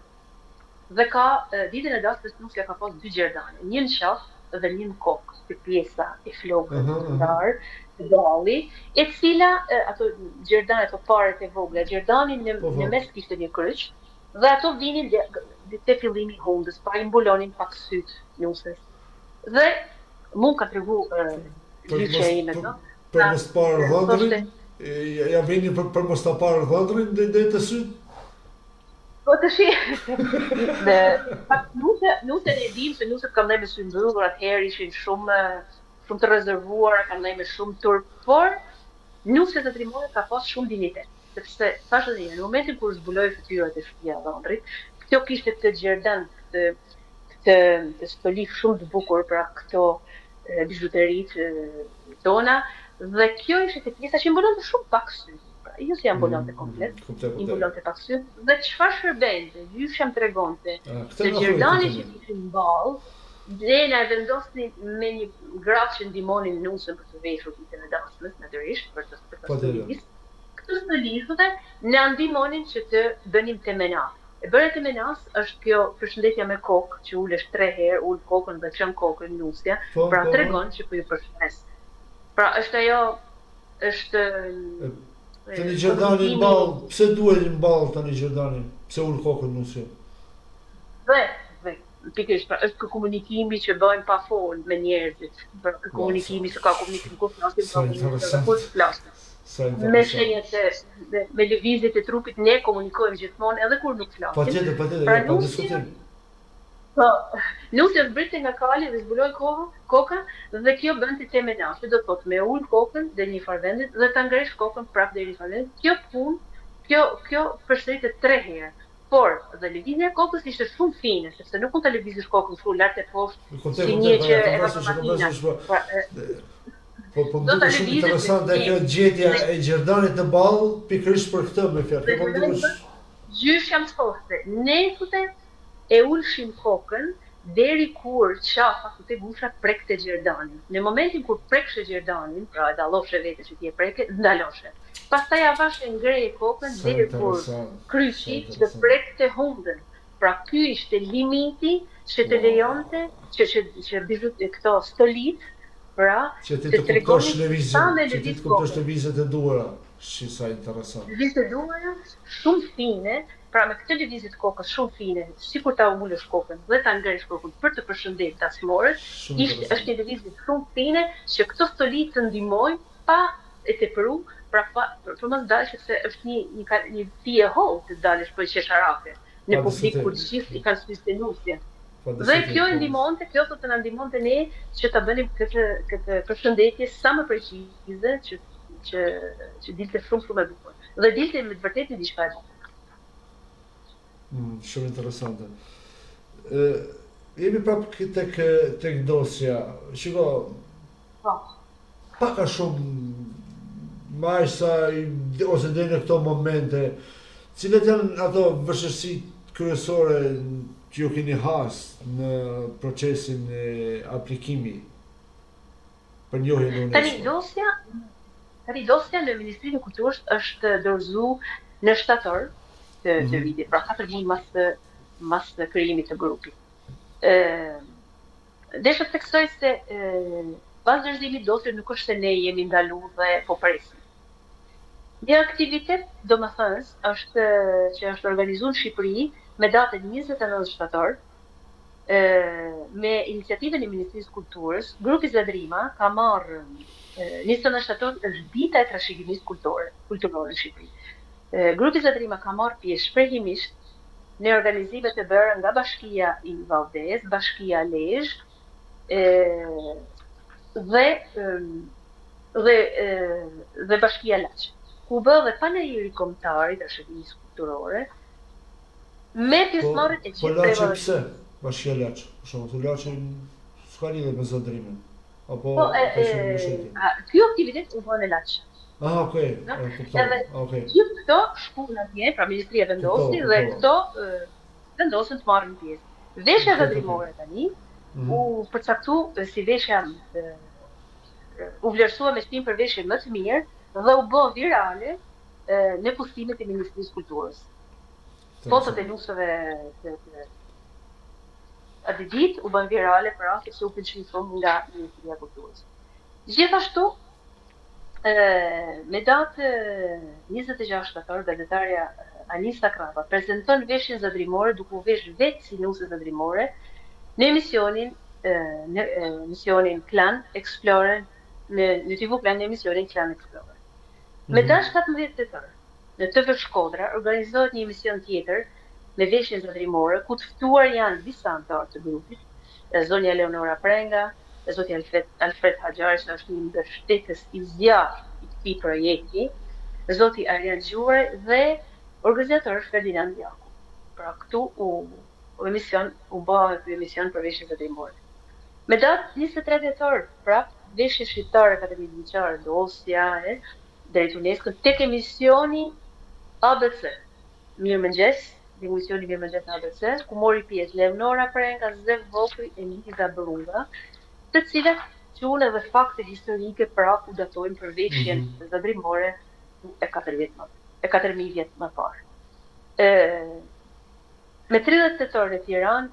S3: Dhe ka ditën e dasmës nusja ka pas 2 gjerdane, një në qafë dhe një në kokë, të pjesa e flokët të ndarë, të dalli, e cila ato gjerdane, ato paret e vogla, gjerdani në mes kishte një kryq, dhe ato vinin te fillimi i hundës, pa i mbulonin pak syt nusës. Dhe mund ka tregu gjyqja ime, no?
S2: Për mos parë dhëndrin, ja vinin për mos ta parë dhëndrin dhe të syt?
S3: Po të shi, nuset e dim se nuset kam ne me sy mbyllur, atëherë ishin shumë të rezervuar, kam ne me shumë turp, por nuset e trimore ka pas shumë dignitet. Sepse, thashë dhe në momentin kur zbuloi fytyrat e shtëpia e Londrit, kjo kishte këtë gjerdan, këtë stolik shumë të bukur, pra këto bijuteritë tona, dhe kjo ishte të pjesa që mbulonte shumë pak sy. Jo si ambulante komplet, ambulante pak sy, dhe çfarë shërbente, gjyshem tregonte se gjerdani që kishin mball, Lena e vendosni me një gratë që ndihmonin nusën për të veshur ditën e dasmës, natyrisht, për të stolisë. Këto stolisë na ndihmonin që të bënim temena. E bëre temenas është kjo përshëndetja me kokë, që ulesh 3 herë, ul kokën dhe çon kokën nusja, pra tregon që po ju përshëndes. Pra është ajo, është
S2: Tani Gjerdani në ball, pse duhet në ball tani Gjerdani? Pse ul kokën nusja?
S3: Dhe, pikërisht, pra është komunikimi që bëjmë pa fol me njerëzit, pra komunikimi se ka komunikim kur flasim, me shenjat me lëvizjet e trupit ne komunikojmë gjithmonë edhe kur nuk flasim.
S2: Patjetër,
S3: pra,
S2: pa diskutim.
S3: Po, nusja zbriste nga kali dhe zbuloi koka dhe kjo bënte temena, që do të thotë me ul kokën deri në një farë vendit dhe ta ngresh kokën prapë deri në një farë vendit. Kjo punë, kjo përsëritet 3 herë. Por dhe lëvizja e kokës ishte shumë fine, sepse nuk mund ta lëvizësh kokën shumë lart e poshtë, si një që e makina.
S2: Po më duket shumë interesante kjo gjetja e Gjerdanit në ball, pikërisht për këtë me fjalë.
S3: Gjysh jam të thoshte, nesër e ulshim kokën deri kur qafa ku te gusha prekte Gjerdanin. Në momentin kur prekshe Gjerdanin, pra e dalloshe vete që ti e preke, ndaloshe. Pastaj avashe ngreje kokën deri kur kryqi të prekte hundën. Pra ky ishte limiti që të lejonte që bizut këto stolit, pra
S2: që ti të kuptosh lëvizjet e duara. Shi sa interesant.
S3: Lëvizjet e duara shumë fine. Pra me këtë lëvizje të kokës shumë fine, sikur ta ulesh kokën dhe ta ngresh kokën për të përshëndetur tasmorët, është një lëvizje shumë fine që këto stolit të ndihmojnë pa e tepëru, pra për mos dalësh se është një fije holl të dalësh për qesharake në publik kur të gjithë i kanë spistenusje. Dhe kjo ndihmonte, kjo do të na ndihmonte ne që ta bënim këtë përshëndetje sa më precize që dilte shumë e bukur. Dhe dilte me të vërtetë diçka e bukur.
S2: Shumë interesante. Jemi prapë tek dosja. Shiko, paka shumë majsa ose dhe në këto momente, cilat janë ato vështirësitë kryesore që ju keni has në procesin e aplikimi për njohjen e UNESCO?
S3: Tani dosja në Ministrinë e Kulturës është dorëzuar në shtator të vitit, pra 4 muaj mas të krijimit të grupit. Desha të theksoj se pas dorëzimit dosjes nuk është se ne jemi ndaluar dhe po presim. Një aktivitet domethënës është që është organizuar në Shqipëri me datën 29 shtator, me iniciativën e Ministrisë së Kulturës, grupi Zadrima ka marrë 29 shtator është dita e trashëgimisë kulturore në Shqipëri. Grupi Zadrima ka marrë pjesë shprehimisht në organizime të bërë nga Bashkia i Valdez, Bashkia Lezhë dhe Bashkia Laç, ku bë dhe panajiri kombëtar i trashëgimisë kulturore me pjesëmarrjet e gjithë
S2: prevave. Po Laçi pse? Bashkia Laç, për shembull, Laçi s'ka lidhje me Zadrimin. Apo
S3: ky aktivitet u bën në Laç.
S2: Okej.
S3: Gjithë këto shkuan atje, pra Ministria vendosi dhe këto vendosën të marrin pjesë. Veshja zadrimore tani u përcaktu si veshja u vlerësua me shtim për veshje më të mirë dhe u bë virale në postimet e Ministrisë së Kulturës. Fotot e nusëve atë ditë u bën virale për anë se u pëlqen shumë nga Ministria e Kulturës. Gjithashtu me datë 26 shtator, gazetarja Anisa Krapa prezanton veshjen zadrimore duke u vesh vetë si nusë zadrimore në emisionin Klan Explorer, në TV Klan në emisionin Klan Explorer. Me datë 17 tetor, në TV Shkodra organizohet një emision tjetër me veshje zotërimore, ku të ftuar janë disa anëtarë të grupit, zonja Leonora Prenga, zoti Alfred Haxhari, që është një mbështetës i zjarrt i këtij projekti, zoti Arjan Gjure dhe organizator Ferdinand Jaku. Pra këtu u bë ky emision për veshje zotërimore. Me datë 23 dhjetor, prap veshje shqiptare Akademitë Liçare Dosja drejt UNESCO tek emisioni ABC. Mirëmëngjes, emisioni Mirëmëngjes në ABC, ku mori pjesë Leonora Prenga, Zev Vokri e Liza Brunga, të cilat quhen edhe fakte historike pra ku datojnë për veshjen zotërimore e 4000 vjet më parë. Me 30 tetor në Tiranë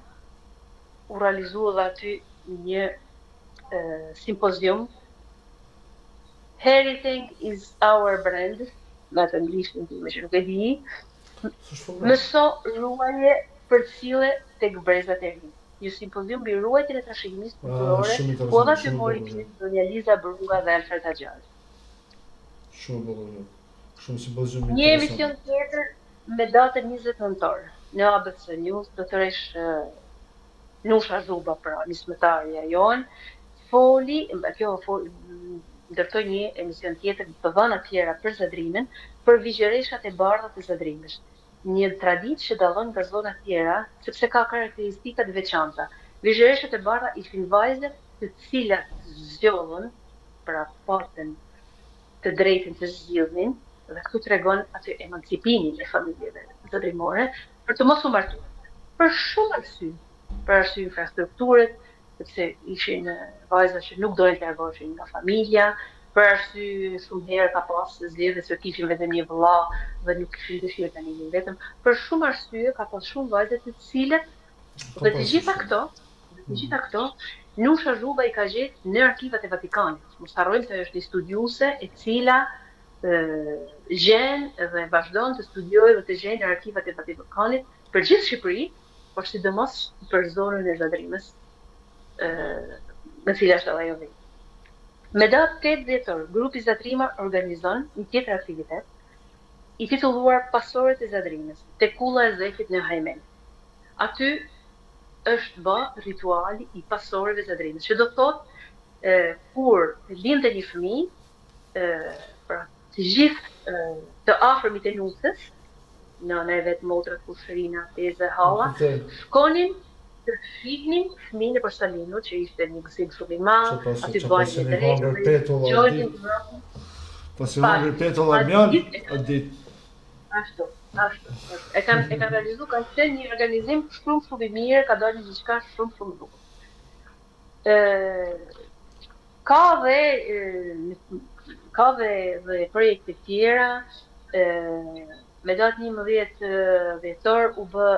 S3: u realizua dhe aty një simpozium Everything is our brand, me të anglishtën time që nuk e di, mëso ruaje për cilë tek brezat e ri. Një simpozium mbi ruajtjen e trashëgimisë kulturore, ku edhe aty mori pjesë zonja Liza Brunga dhe Alfred Haxhari.
S2: Shumë bukur. Shumë simpozium.
S3: Një emision tjetër me datën 20 nëntor në ABC News, doktoresh Nusha Zhuba, pra nismëtarja jon, ndërtoi një emision tjetër të dhëna të tjera për Zadrimin, për vigjereshat e bardha të Zadrimit. Një traditë që dallon nga zona tjera, sepse ka karakteristika të veçanta. Vigjereshat e bardha ishin vajzat të cilat zgjodhën, pra patën të drejtën të zgjidhnin, dhe këtu tregon atë emancipimin e familjeve zadrimore, për të mos u martuar. Për shumë arsye, për arsye infrastrukturët, sepse ishin vajza që nuk donin të largoheshin nga familja, për arsye shumë herë ka pasur zgjedhje se kishin vetëm një vëlla dhe nuk kishin dëshirë të nisin vetëm. Për shumë arsye ka pasur shumë vajza të cilat dhe të gjitha këto, Nusha Zhuba i ka gjetë në arkivat e Vatikanit. Mos harrojmë se është një studiuese e cila gjen dhe vazhdon të studiojë dhe të gjen në arkivat e Vatikanit për gjithë Shqipërinë, por sidomos për zonën e Zadrimës, në cila është edhe ajo vetë. Me datë 8 dhjetor, grupi Zatrima organizon një tjetër aktivitet i titulluar Pasoret e Zadrimës, tek kulla e Zefit në Hajmen. Aty është bë rituali i pasoreve Zadrimës, që do thotë kur lindte një fëmijë, pra të gjithë të afërmit e nusës, nëna e vet, motrat, kushërina, teze, halla, shkonin të shihnin fëmijën e Porsalinut, që ishte një gëzim shumë i madh, aty bënin një drejtë,
S2: pasi hangër petulla mjal atë ditë.
S3: Ashtu. E kanë realizuar, ka qenë një organizim shumë i mirë, ka dalë diçka shumë bukur. Ka dhe projekte tjera, me datë 11 dhjetor u bë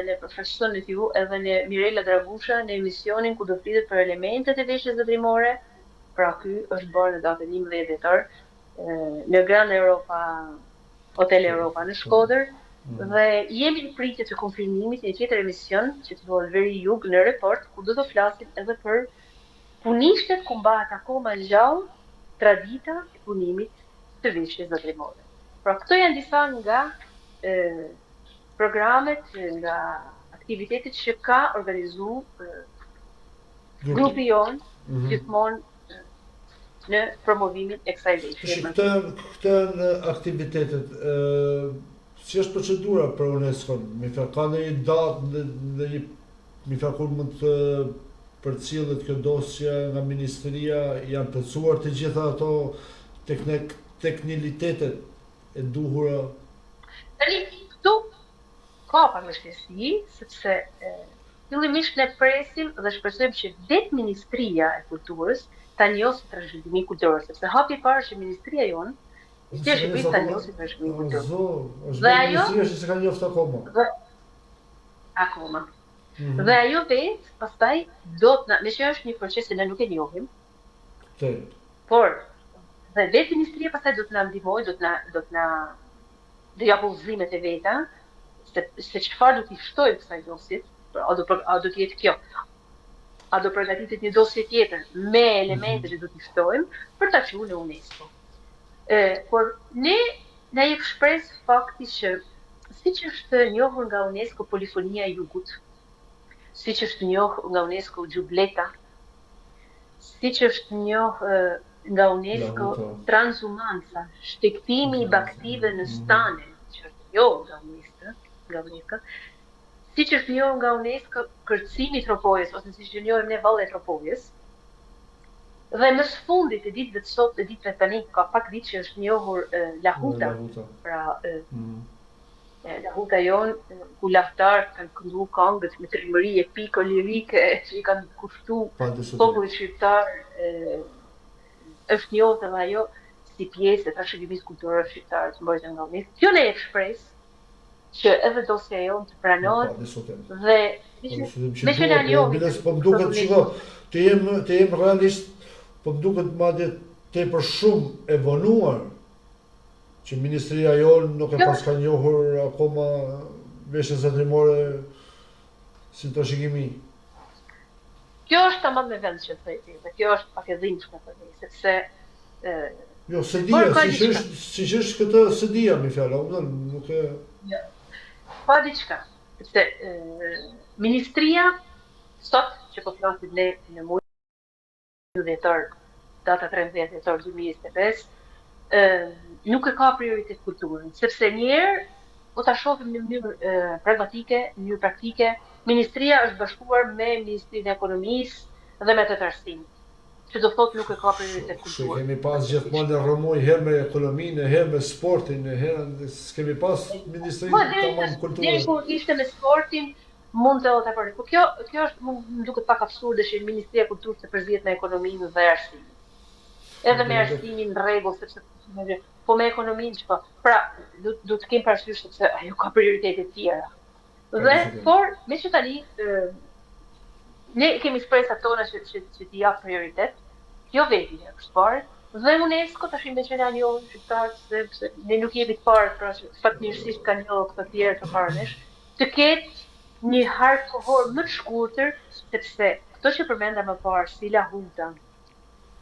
S3: në profesionit ju edhe në Mirela Dragusha në emisionin ku do flitet për elementet e veshjes zadrimore. Pra ky është bërë në datën 11 dhjetor në Grand Europa, Hotel Europa në Shkodër, dhe jemi në pritje të konfirmimit një tjetër emision që quhet Veri Jug në Report, ku do të flasim edhe për punishtet ku mbahet akoma gjallë tradita e punimit të veshjes zadrimore. Pra këto janë disa nga programet, nga aktivitetet që ka organizuar grupi jon gjithmonë në promovimin e kësaj veshje.
S2: Këto aktivitetet, si është procedura për UNESCO? Ka ndonjë datë dhe kur mund të përcjellet kjo dosje nga ministria, janë plotësuar të gjitha ato teknikalitetet e duhura?
S3: Tani këtu ka pak vështirësi, sepse fillimisht ne presim dhe shpresojmë që vetë Ministria e Kulturës ta njosë trashëgiminë kulturore, sepse hapi i parë që Ministria jonë ishte Shqipërisë ta njosë trashëgiminë kulturore. Dhe ajo
S2: Ministria që s'ka njoftë
S3: akoma. Dhe ajo vetë pastaj do të me që është një proces që ne nuk e njohim. Por dhe vetë Ministria pastaj do të na ndihmojë, do japë udhëzimet e veta se çfarë do t'i shtojmë kësaj dosjet, a do të jetë kjo, a do përgatitet një dosje tjetër me elemente që do t'i shtojmë për ta çuar në UNESCO. Por ne jep shpresë fakti që siç është njohur nga UNESCO polifonia e jugut, siç është njohur nga UNESCO Gjubleta, siç është njohur nga UNESCO transhumanca, shtegtimi i baktive në stane, që është njohur nga UNESCO, siç është njohur nga UNESCO kërcimi i tropojës, ose siç e njohim ne valli i tropojës. Dhe më së fundit e ditëve të sot, e ditëve tani, ka pak ditë që është njohur Lahuta. Pra, Lahuta jonë, ku laftarët kanë këndu këngët me trimëri epiko lirike që i kanë kushtu popullit shqiptar, është njohur edhe ajo si pjesë e trashëgimisë kulturore shqiptare të mbrojtjes nga UNESCO. Kjo ne e shpresë që edhe dosja jonë të pranohet dhe me që na njohin.
S2: Po më duket çdo, të jem realist, po më duket madje tepër shumë e vonuar që ministria jonë nuk e pas ka njohur akoma veshjes zemrore si trashëgimi.
S3: Kjo është tamam me vend që thëti, dhe kjo është pak e dhimbshme për ne, sepse
S2: jo, se dia, siç është këtë se dia me fjalë, nuk e
S3: pa diçka, sepse ministria sot që po flasim ne në muajin dhjetor, data 13 dhjetor 2025, nuk e ka prioritet kulturën, sepse njerë, po ta shohim në mënyrë pragmatike, në mënyrë praktike, ministria është bashkuar me Ministrinë e Ekonomisë dhe me të tërësinë, që do thotë nuk e ka prioritet kulturën.
S2: Kemi pas gjithmonë në rrëmuj herë me ekonominë, herë me sportin, herë s'kemi pas ministrinë tamam kulturën.
S3: Deri kur ishte me sportin, mund të ota për. Po kjo është më duket pak absurde që Ministria e Kulturës të përzihet me ekonominë dhe arsimin. Edhe me arsimin në rregull, sepse po me ekonominë ç'po. Pra, do të kem parasysh sepse ajo ka prioritete të tjera. Dhe por me që tani ne kemi shpresat tona që t'i jap prioritet. Kjo veti është parë. Dhe UNESCO tash me që na njohin shqiptarët sepse ne nuk jemi të parë, pra fatmirësisht kanë njohur këto të tjerë të parë nesh, të ketë një harë kohor më të shkurtër, sepse këto që përmenda më parë, si Lahuta,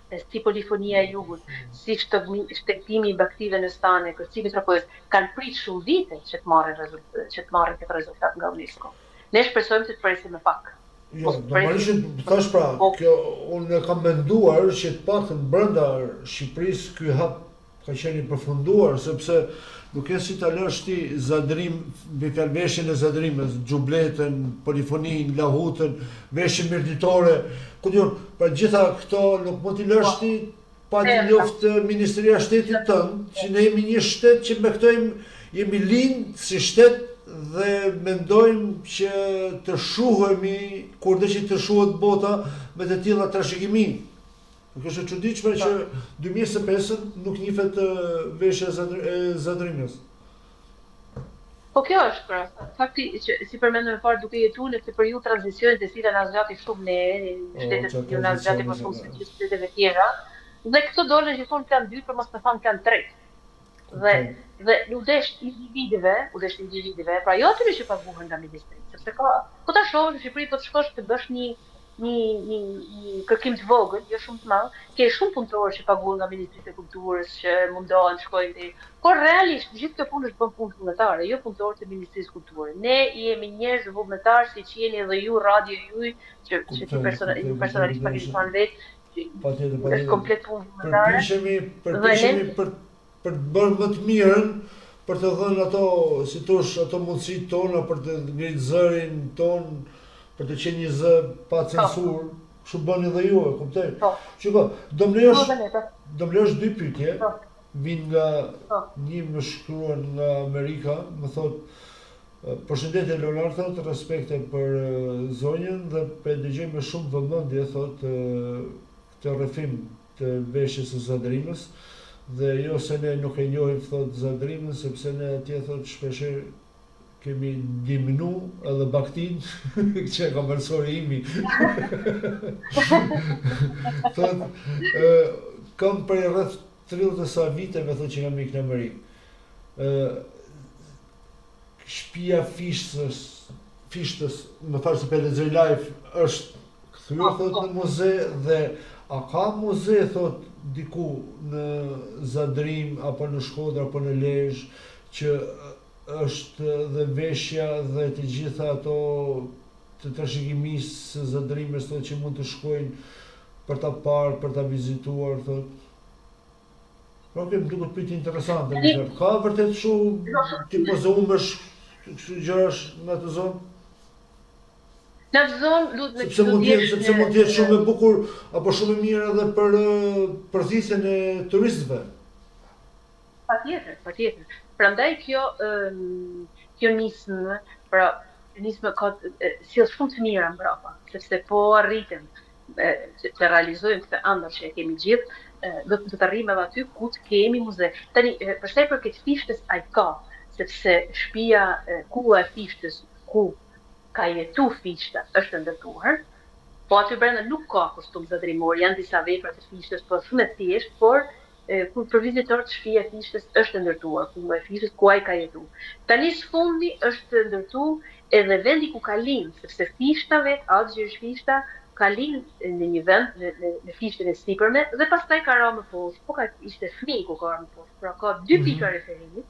S3: si polifonia e jugut, si shtegtimi i baktive në stane, kërcimi i tropojës, kanë pritë shumë vite që të marrin këtë rezultat nga UNESCO. Ne shpresojmë se të presim më pak.
S2: Jo, normalisht thash pra, kjo unë kam menduar që të paktën brenda Shqipërisë ky hap ka qenë i përfunduar, sepse nuk e si ta lësh ti Zadrim, me veshjen e Zadrimës, Xhubletën, polifoninë, Lahutën, veshjen mirditore, ku diun, pra gjitha këto nuk mund t'i lësh ti pa t'i njoftë Ministria e Shtetit tënd, që ne jemi një shtet që me këto jemi lind si shtet dhe mendojmë që të shuhemi kur dhe që të shuhet bota me të tilla trashëgimi. Nuk është e çuditshme që 2025 nuk njihet veshja e Zadrimës.
S3: Po kjo është pra, fakti që si përmendëm më parë duke jetuar në këtë periudhë tranzicionit të cilën na zgjati shumë ne, shtetet jo na zgjati më shumë se gjithë shtetet e tjera, dhe këto dolën gjithmonë plan 2 për mos të thënë plan 3. Dhe u desh individëve, pra jo atyre që paguhen nga ministri, sepse ka, po ta shohësh në Shqipëri, po të shkosh të bësh një kërkim të vogël, jo shumë të madh, ke shumë punëtorë që paguhen nga Ministrisë e Kulturës, që mundohen të shkojnë deri. Por realisht gjithë kjo punë është bën punë vullnetare, jo punëtorë të Ministrisë të Kulturës. Ne jemi njerëz vullnetar, siç jeni edhe ju, radio juaj, që ti personalisht pakistan vetë, është komplet punë vullnetare.
S2: Përpiqemi për të bërë më të mirën, për të dhënë ato mundësitë tona, për të ngritë zërin ton, për të qenë një zë pa censur, kështu bëni dhe ju, e kuptoj. Shiko, do më lejosh dy pyetje, vinë nga një më shkruan nga Amerika, më thot, përshëndetje Leonard, thot, respekte për zonjën dhe për dëgjoj me shumë vëmendje, thot, këtë rrëfim të veshjes së Zadrimës, dhe jo se ne nuk e njohim, thot, Zadrimën, sepse ne atje, thot, shpeshherë kemi dimnu edhe baktin, që e ka mërsori imi. Thot, kam për rreth 30 sa viteve, thot, që kam ikë në Amerikë. Shtëpia Fishtës, më falë se për lexoj live, është kthyer, thot, në muze, dhe a ka muze, thot, diku në Zadrim, apo në Shkodër, apo në Lezhë, që është dhe veshja dhe të gjitha ato të trashëgimisë së zadrimës thotë që mund të shkojnë për ta parë, për ta vizituar, thotë. Pra më duket pyetje interesante, më thënë. Ka vërtet kështu tipozumesh kështu gjërash në atë zonë?
S3: Në atë zonë duhet me
S2: sepse mund të jetë shumë e bukur apo shumë e mirë edhe për përthithjen e turistëve.
S3: Patjetër. Prandaj kjo nismë, pra nismë ka sjell shumë të mira mbrapa, sepse po arritëm të realizojmë këtë ëndër që e kemi gjithë, do të arrijmë edhe aty ku të kemi muze. Tani për sa i përket fishtës ai ka, sepse shtëpia kua e fishtës ku ka jetu fishta është ndërtuar, po aty brenda nuk ka kostum zadrimor, janë disa vepra të fishtës, po shumë e thjeshtë, por kur për vizitorët shtëpia e fishtës është ndërtuar, ku e fishtës ku ai ka jetu. Tani sfundi është ndërtuar edhe vendi ku ka lind, sepse fishta vetë, Agjër fishta, ka lind në një vend në fishtën e sipërme dhe pastaj ka ra më poshtë, po ka ishte fëmijë ku ka ra më poshtë. Pra ka dy pika referimi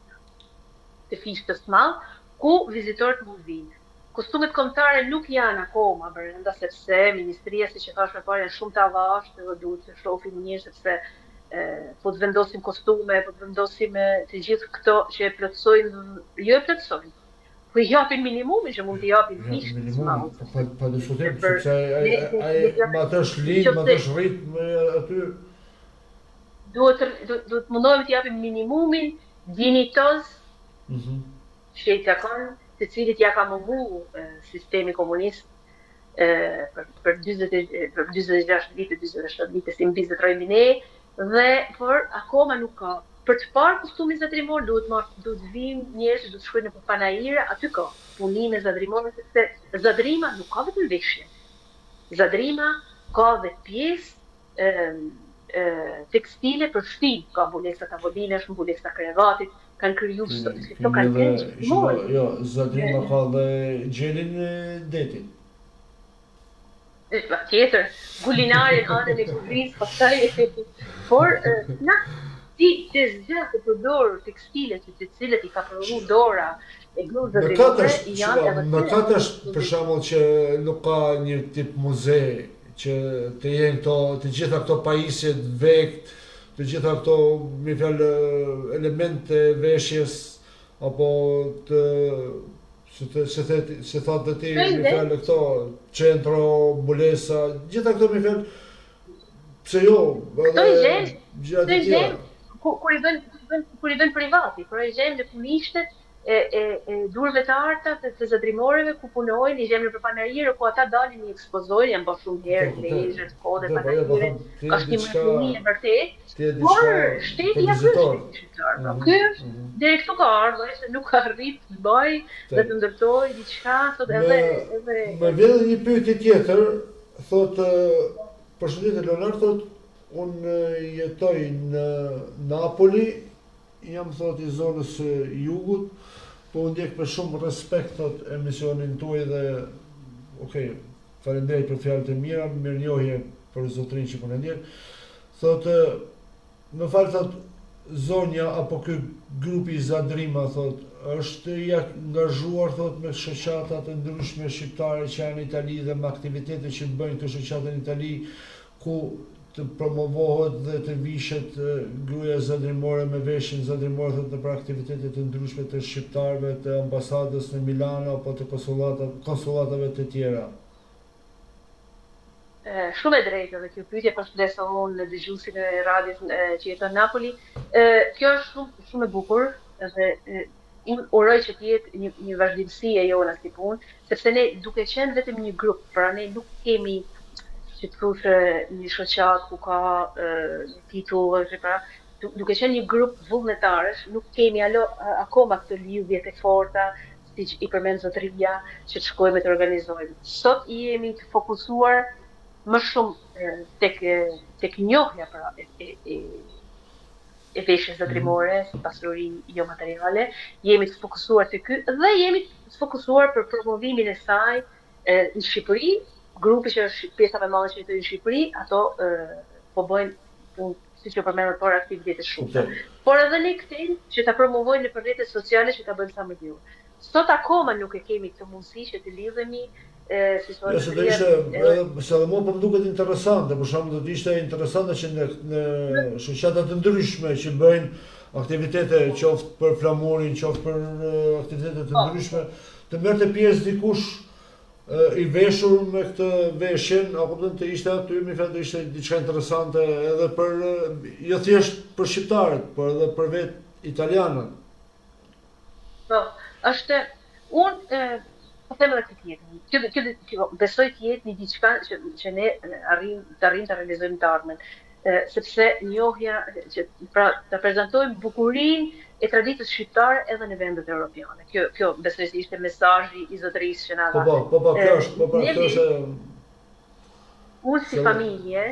S3: të fishtës së madh ku vizitorët mund vinë. Kostumet kombëtare nuk janë akoma brenda sepse ministria, siç e thash më parë, janë shumë të avashtë dhe duhet të shohim mirë sepse po të vendosim kostume, po të vendosim të gjithë këto që e plotësojnë, po i japin minimumin që mund t'i japin fishtë.
S2: Pa diskutim, sepse ai ma të është lind, ma të është rrit me aty.
S3: Duhet mundohemi t'i japim minimumin dinitoz që i takon, të cilit ja ka mungu sistemi komunist për 26 vite, 27 vite, si mbizet rojmë ne, dhe por akoma nuk ka. Për të parë kostumin zadrimor duhet vinë njerëz që duhet shkojnë në panaire, aty ka punime zadrimore, sepse zadrima nuk ka vetëm veshje. Zadrima ka dhe pjesë tekstile për shtim, ka mbulesa tavolinesh, mbulesa krevatit, kanë kriju këto kanë qenë.
S2: Jo, zadrima ka dhe gjelin e detit.
S3: Tjetër, gulinarin anën e kuvris, pastaj, por ti të zgjatë të përdorë tekstilet të cilet i ka provu dora e gru zadrimore janë edhe
S2: mëkat është për shembull që nuk ka një tip muze që të jenë të gjitha këto pajisjet vekt, të gjitha këto me fjalë elemente veshjes apo të se thatë ti me fjalë këto qendro, mbulesa, gjitha këto me fjalë pse jo, edhe gjatë të tjera.
S3: Kur i bën privati, por i gjem në punishtet e durve të arta të zadrimoreve ku punojnë, i gjem në panajire ku ata dalin i ekspozojnë, janë bërë shumë herë, lezhët, kode, panajire, ka shtimërtuni e vërtet, por shteti ja kështë shteti shqiptar. Ky deri këtu ka ardhur, se nuk ka arrit të bëj dhe të ndërtoj diçka, thot edhe.
S2: Më vjen një pyetje tjetër, thotë përshëndetje Leonard, thotë unë jetoj në Napoli, jam thot i zonës jugut, po unë ndjek për shumë respekt thot emisionin tuaj dhe faleminderit për fjalët e mira, mirënjohje për zotrin që po na ndjek. Thot më fal thot zonja apo ky grupi Zadrima thot është i angazhuar thot me shoqata të ndryshme shqiptare që janë në Itali dhe me aktivitete që bëjnë këto shoqata në Itali ku të promovohet dhe të vishet gruaja zadrimore me veshjen zadrimore thot në për aktivitete të ndryshme të shqiptarëve të ambasadës në Milano apo të konsullatave të tjera.
S3: Shumë e drejtë edhe kjo pyetje, përshëndes unë në dëgjuesin e radios që jeton në Napoli. Kjo është shumë e bukur dhe unë uroj që të jetë një vazhdimsi e jona si punë, sepse ne duke qenë vetëm një grup, pra ne nuk kemi që të thushë një shoqat ku ka një titull, duke qenë një grup vullnetarësh, nuk kemi akoma këtë lidhje të forta, siç i përmend zotëria, që të shkojmë të organizojmë. Sot jemi të fokusuar më shumë tek njohja pra e veshjes zadrimore, si pasuri jo materiale, jemi të fokusuar te ky dhe jemi të fokusuar për promovimin e saj në Shqipëri. Grupi që është pjesa më e madhe që jetojnë në Shqipëri, ato po bëjnë punë siç që përmendur por aktivitete shumë. Por edhe ne kthejmë që ta promovojnë në rrjetet sociale që ta bëjmë sa më gjuhë. Sot akoma nuk e kemi këtë mundësi që të lidhemi si thonë.
S2: Se do ishte se edhe mua po më duket interesante, për shembull do të ishte interesante që në shoqata të ndryshme që bëjnë aktivitete qoftë për flamurin, qoftë për aktivitete të ndryshme, të merrte pjesë dikush i veshur me këtë veshjen, apo të ishte aty, më thënë do ishte diçka interesante edhe për jo thjesht për shqiptarët, por edhe për vetë italianët.
S3: Po, është po them edhe këtë tjetër. Kjo besoj të jetë një diçka që ne arrim të realizojmë të ardhmen. Sepse njohja që pra ta prezantojmë bukurinë e traditës shqiptare edhe në vendet europiane. Kjo besoj se ishte mesazhi i zotërisë që na dha.
S2: Po, kjo është,
S3: unë si familje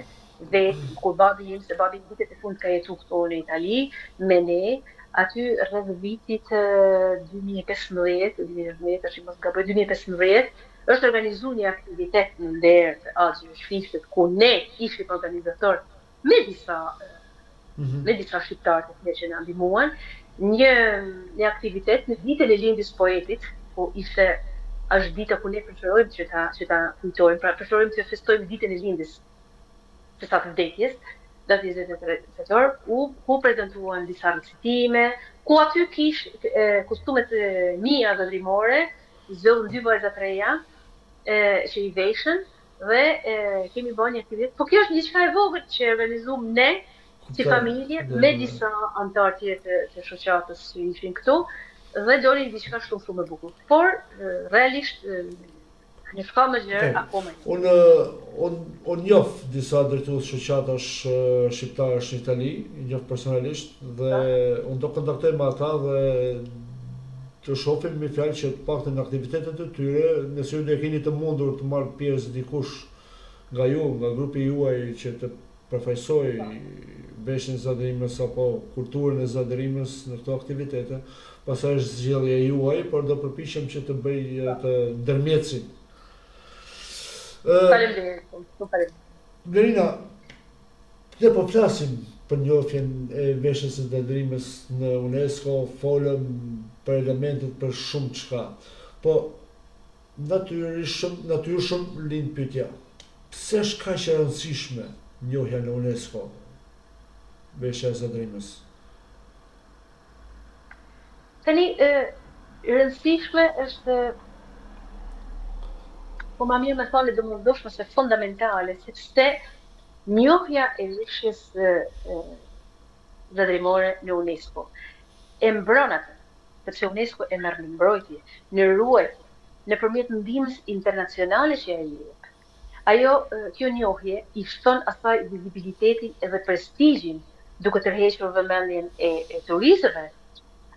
S3: vetë kur babi im, se babi vitet e fund ka jetu këtu në Itali me ne, aty rreth vitit 2015, është organizuar një aktivitet në nder të Axhi Shfishtit ku ne ishim organizator me disa shqiptarë që na ndihmuan, një aktivitet në ditën e lindjes poetit, ku ishte është dita ku ne preferojmë që ta kujtojmë, pra preferojmë të festojmë ditën e lindjes së së vdekjes, datë 23 tetor, ku prezantuan disa recitime, ku aty kish kostumet mia zotërimore, zgjollën 2 vajza të reja që i veshën dhe kemi bërë një aktivitet. Po kjo është diçka e vogël që organizuam ne si familje me disa anëtar tjerë të shoqatës që ishin këtu dhe doli diçka shumë e bukur. Por realisht në shka më gjerë akoma.
S2: Unë njoh disa drejtues shoqatash shqiptarësh në Itali, i njoh personalisht dhe unë do kontaktoj me ata dhe të shohim me fjalë që të paktën në aktivitetet e tyre, nëse ju do keni të mundur të marrë pjesë dikush nga ju, nga grupi juaj që të përfaqësoj veshjen e Zadrimës apo kulturën e Zadrimës në këto aktivitete, pastaj është zgjedhja juaj, por do përpiqem që të bëj të ndërmjetësin.
S3: Faleminderit.
S2: Blerina, ne po flasim për njohjen e veshjes së Zadrimës në UNESCO, folëm për elementet për shumë çka. Po natyrshëm lind pyetja. Pse është kaq e rëndësishme njohja në UNESCO veshja e Zadrimës?
S3: Tani rëndësishme është po ma mirë me thoni domosdoshme se fondamentale, sepse njohja e veshjes zadrimore në UNESCO e mbron atë, sepse UNESCO e merr në mbrojtje, në ruajtje, nëpërmjet ndihmës internacionale që ai jep. Kjo njohje i shton asaj vizibilitetin edhe prestigjin, duke tërhequr vëmendjen e turistëve,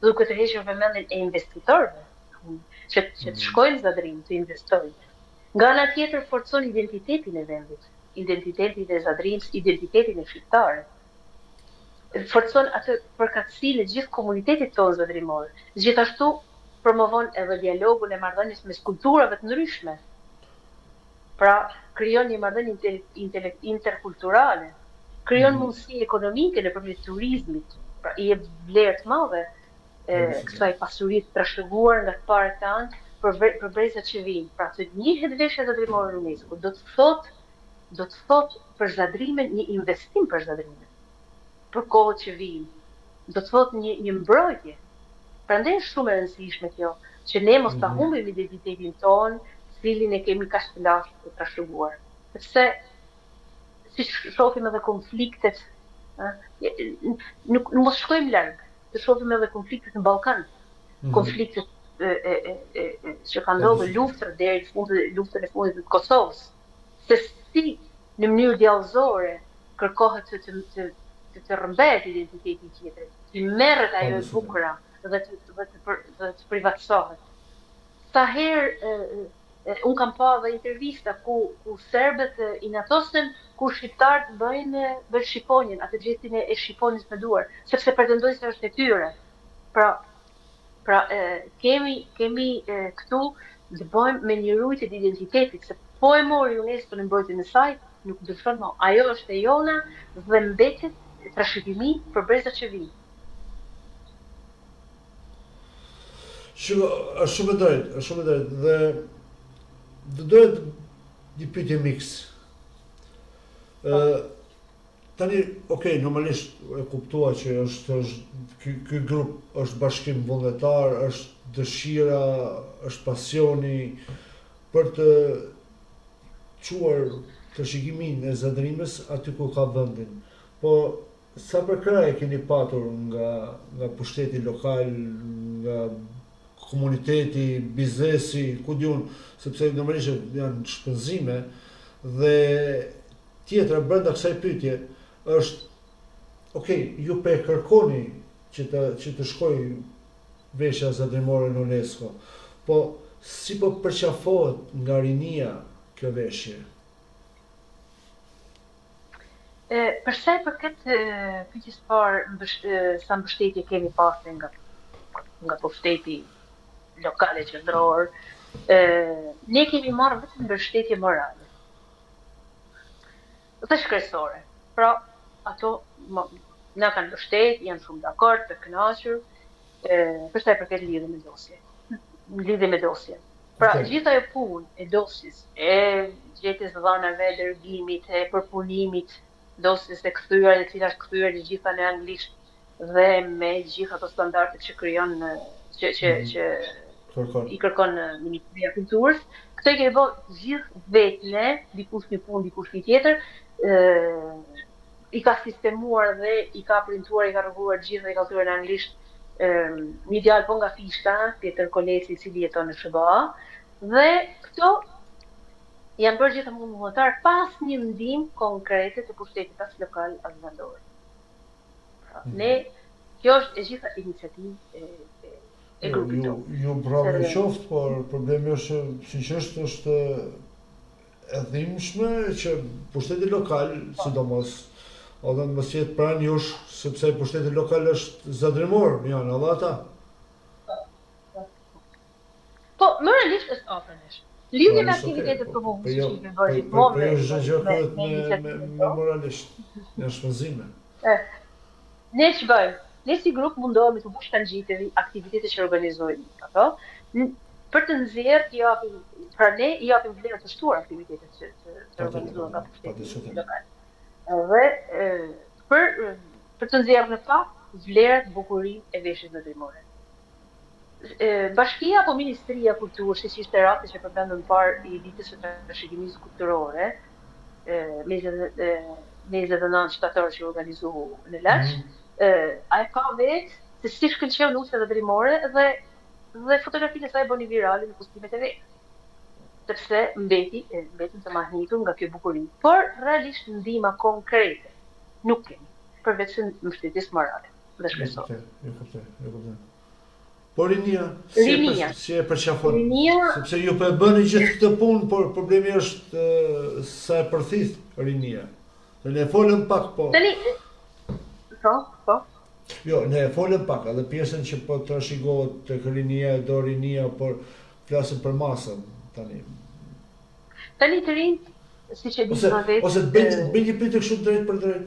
S3: duke tërhequr vëmendjen e investitorëve, që të shkojnë në Zadrim, të investojnë. Nga ana tjetër forcon identitetin e vendit, identitetin e Zadrimës, identitetin e shqiptarëve. Forcon atë përkatësinë e gjithë komunitetit tonë zadrimor. Gjithashtu promovon edhe dialogun e marrëdhënies mes kulturave të ndryshme. Pra, krijon një marrëdhënie interkulturale, krijon mundësi ekonomike nëpërmjet turizmit, pra i jep vlerë të madhe kësaj pasurie të trashëguar nga të parët tanë për brezat që vijnë. Pra, të njihet veshja zadrimore në UNESCO, do të thotë për Zadrimen një investim për Zadrimen, për kohët që vijnë. Do të thotë një mbrojtje. Prandaj është shumë e rëndësishme kjo, që ne mos ta humbim identitetin tonë, cilin e kemi kaq të lashtë të trashëguar. Sepse si shohim edhe konfliktet, nuk mos shkojmë larg, të shohim edhe konfliktet në Ballkan, konfliktet që kanë ndodhur luftër deri luftën e fundit të Kosovës, se si në mënyrë djallëzore kërkohet të rrëmbet identiteti tjetrit, të merret ajo e bukura dhe të privatësohet. Sa herë unë kam pa dhe intervista ku serbët inatosen kur shqiptarët bëjnë shqiponjen, atë gjestin e shqiponjes me duar, sepse pretendojnë se është e tyre. Pra kemi këtu të bëjmë me një rujtje të identitetit, se po e mori UNESCO në mbrojtjen e saj, nuk dëshon më. Ajo është e jona dhe mbetet trashëgimi për brezat që vinë.
S2: Është shumë e drejtë, dhe dohet një pyetje miks. Tani, normalisht e kuptua që ky grup është bashkim vullnetar, është dëshira, është pasioni për të quar trashëgimin e zadrimës aty ku ka vendin. Po sa për kraj keni patur nga pushteti lokal, nga komuniteti, biznesi, ku diun, sepse normalisht janë shpenzime, dhe tjetra brenda kësaj pyetje është, ju pe kërkoni që të shkoj veshja zadrimore në UNESCO, po si po përqafohet nga rinia kjo veshje?
S3: Për sa i përket pyetjes parë, sa mbështetje kemi pasur nga pushteti lokal e qendror, ne kemi marrë vetëm mbështetje morale. Dhe shkresore. Pra, ato na kanë mbështet, janë shumë dakord, të kënaqur, për sa i përket lidhje me dosjen. Pra, gjitha ajo punë e dosjes, e gjetjes dhanave, dërgimit, e përpunimit, dosjes e kthyer, e cila është kthyer të gjitha në anglisht dhe me gjitha ato standardet që krijon që i kërkon Ministria e Kulturës. Këtë i kemi bërë gjithë vetë, dikush një punë, dikush një tjetër, i ka sistemuar dhe i ka printuar, i ka rreguar gjithë dhe i ka thyer në anglisht një djalë po nga Fishta, Pjetër Kolesi, i cili jeton në SBA, dhe këto janë bërë gjithë mund vullnetar pas një ndihmë konkrete të pushtetit as lokal as vendor. Kjo është e gjitha iniciativë e grupit tonë.
S2: Ju bravo qoftë, por problemi është, sinqerisht është e dhimbshme që pushteti lokal, sidomos, edhe mos jetë pranë jush, sepse pushteti lokal është zadrimor, janë edhe ata.
S3: Po, më realisht është afër nesh. Lidhje me aktivitetet komunale që kemi bërë gjithmonë.
S2: Po jo çdo gjë kryhet me moralisht, në shpenzime.
S3: Ne ç'bëjmë? Ne si grup mundohemi të bëjmë tangjitëri aktivitete që organizojmë ato, për të nxjerrë ne i japim vlerë të shtuar aktivitetet që organizohen nga pushteti lokal. Dhe për të nxjerrë në fakt vlerën, bukurinë e veshjes zadrimore. Bashkia apo Ministria e Kulturës, siç ishte rasti që përmendëm parë i ditës së trashëgimisë kulturore, 29 shtator që organizohu në Laç, ai ka vetë se si shkëlqeu nusja zadrimore dhe fotografinë e saj bëni virale në kustimet e vetë. Sepse mbetën të mahnitur nga kjo bukuri. Por realisht ndihma konkrete nuk kemi, përveç mbështetjes morale dhe shpresore.
S2: Jo kuptoj. Po rinia, si e përqafon? Sepse ju po e bëni gjithë këtë punë, por problemi është sa e përthith rinia. Ne folëm pak, po.
S3: Tani, po.
S2: Jo, ne folëm pak, edhe pjesën që po trashëgohet tek rinia, do rinia, por flasim për masën tani.
S3: Tani të rinjt, siç e di më vetë.
S2: Ose të bëjnë një pyetje kështu drejt për drejt.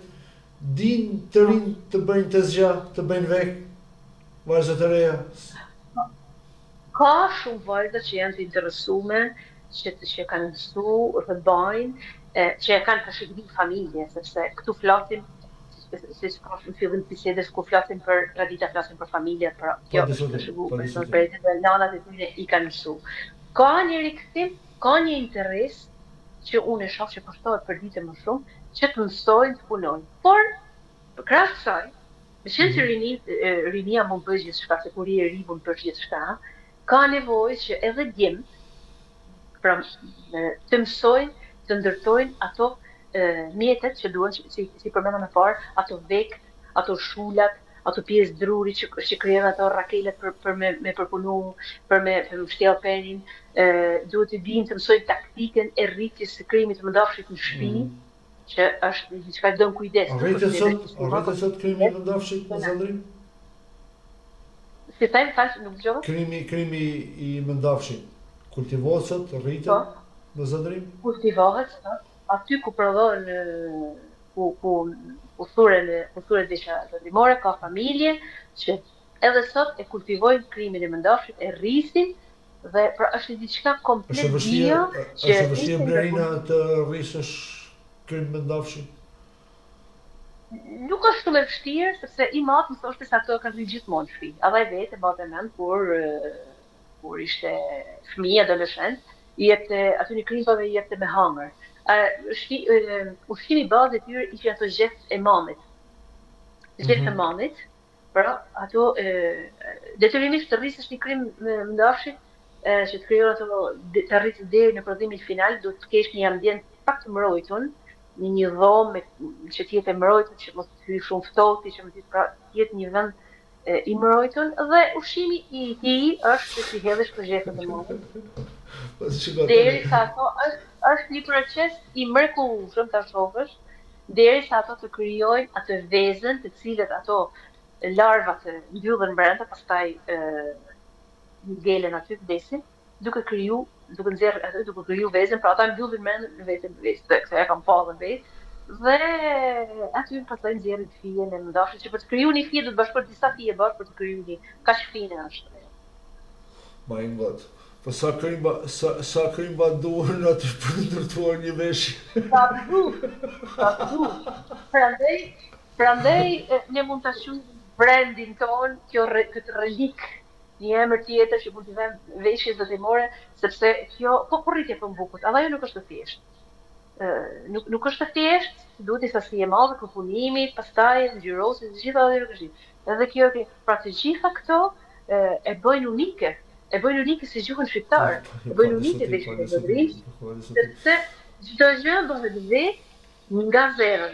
S2: Din të rinj të bëjnë të zgja, të bëjnë vek, vajzat e reja.
S3: Ka shumë vajza që janë të interesume, që kanë mësuar të bëjnë, që kanë trashëgimi familje, sepse këtu flasim, siç në fillim të bisedës ku flasim për tradita, flasim për familje, për kjo është trashëguar, për nanat e tyre i kanë mësuar. Ka një rikthim, ka një interes që unë e shoh që përshtohet për ditë më shumë, që të mësojnë të punojnë. Por, për krahas kësaj, me qenë që rinia mund bëjë gjithçka, se kur i ri mund bësh gjithçka, ka nevojë që edhe djemt, pra të mësojnë, të ndërtojnë ato mjetet që duhen, si përmendëm më parë, ato vekt, ato shullat, ato pjesë druri që krijon ato rakelet për me përpunu, për me shtjell penin, duhet të dinë të mësojnë taktikën e rritjes së krimit të mëndafshit në shtëpi, që është diçka që don kujdes.
S2: Arrete sot krimi i mëndafshit në Zadrim?
S3: Si them, nuk dëgjova?
S2: Krimi i mëndafshit kultivohet sot, rritet në Zadrim?
S3: Kultivohet, aty ku prodhohen, ku kulturën vendimore, ka familje që edhe sot e kultivojnë krimin e mëndafshit, e rrisin, dhe pra është diçka komplet bio që
S2: është vështirë Blerina të rrisësh krim mëndafshin?
S3: Nuk është shumë e vështirë, sepse i matë më thoshte se ato kanë rritë gjithmonë në shtëpi. Edhe ai vetë mbante mend kur ishte fëmijë adoleshent, aty në krimpave jepte me hangër. Ushqimi bazë i tyre ishin ato gjethet e mamit. Gjethet e mamit, pra ato detyrimisht të rrisësh një krim mëndafshi, që të krijon ato të rrisësh deri në prodhimin final, duhet të kesh një ambient pak të mbrojtur, në një dhomë që të jetë e mbrojtur, që mos të hyj shumë ftohti, që mos të jetë një vend i mbrojtur, dhe ushqimi i tij është që ti hedhësh të gjethet e mamit. Derisa ato është një proces i mrekullueshëm ta shohësh, derisa ato të krijojnë atë vezën të cilët ato larvat mbyllen brenda, pastaj ngelen aty vdesin, duke kriju vezën, pra ata mbyllin në veten vezë, këtë e kam pa dhe vetë, dhe aty pastaj nxjerrin fijen e mëndafshit, që për të krijuar një fije do të bashkohet disa fije bashkë për të krijuar një kaq fine është.
S2: My God. Po sa krimba duhen aty për të ndërtuar një veshje.
S3: Sa du. Prandaj ne mund ta shohim brandin ton, këtë relik, një emër tjetër që mund t'i vëmë veshjes vendimore, sepse kjo po rritje për mbukut, edhe ajo nuk është të thjeshtë. Nuk është të thjeshtë, duhet disa sije madhe përpunimit, pastaj ngjyrosit, gjitha ato kështu. Edhe kjo, pra të gjitha këto e bëjnë unike si gjuhën shqiptare, e bëjnë unike veshjen e zotërisë, sepse çdo gjë bëhet vetë nga zero.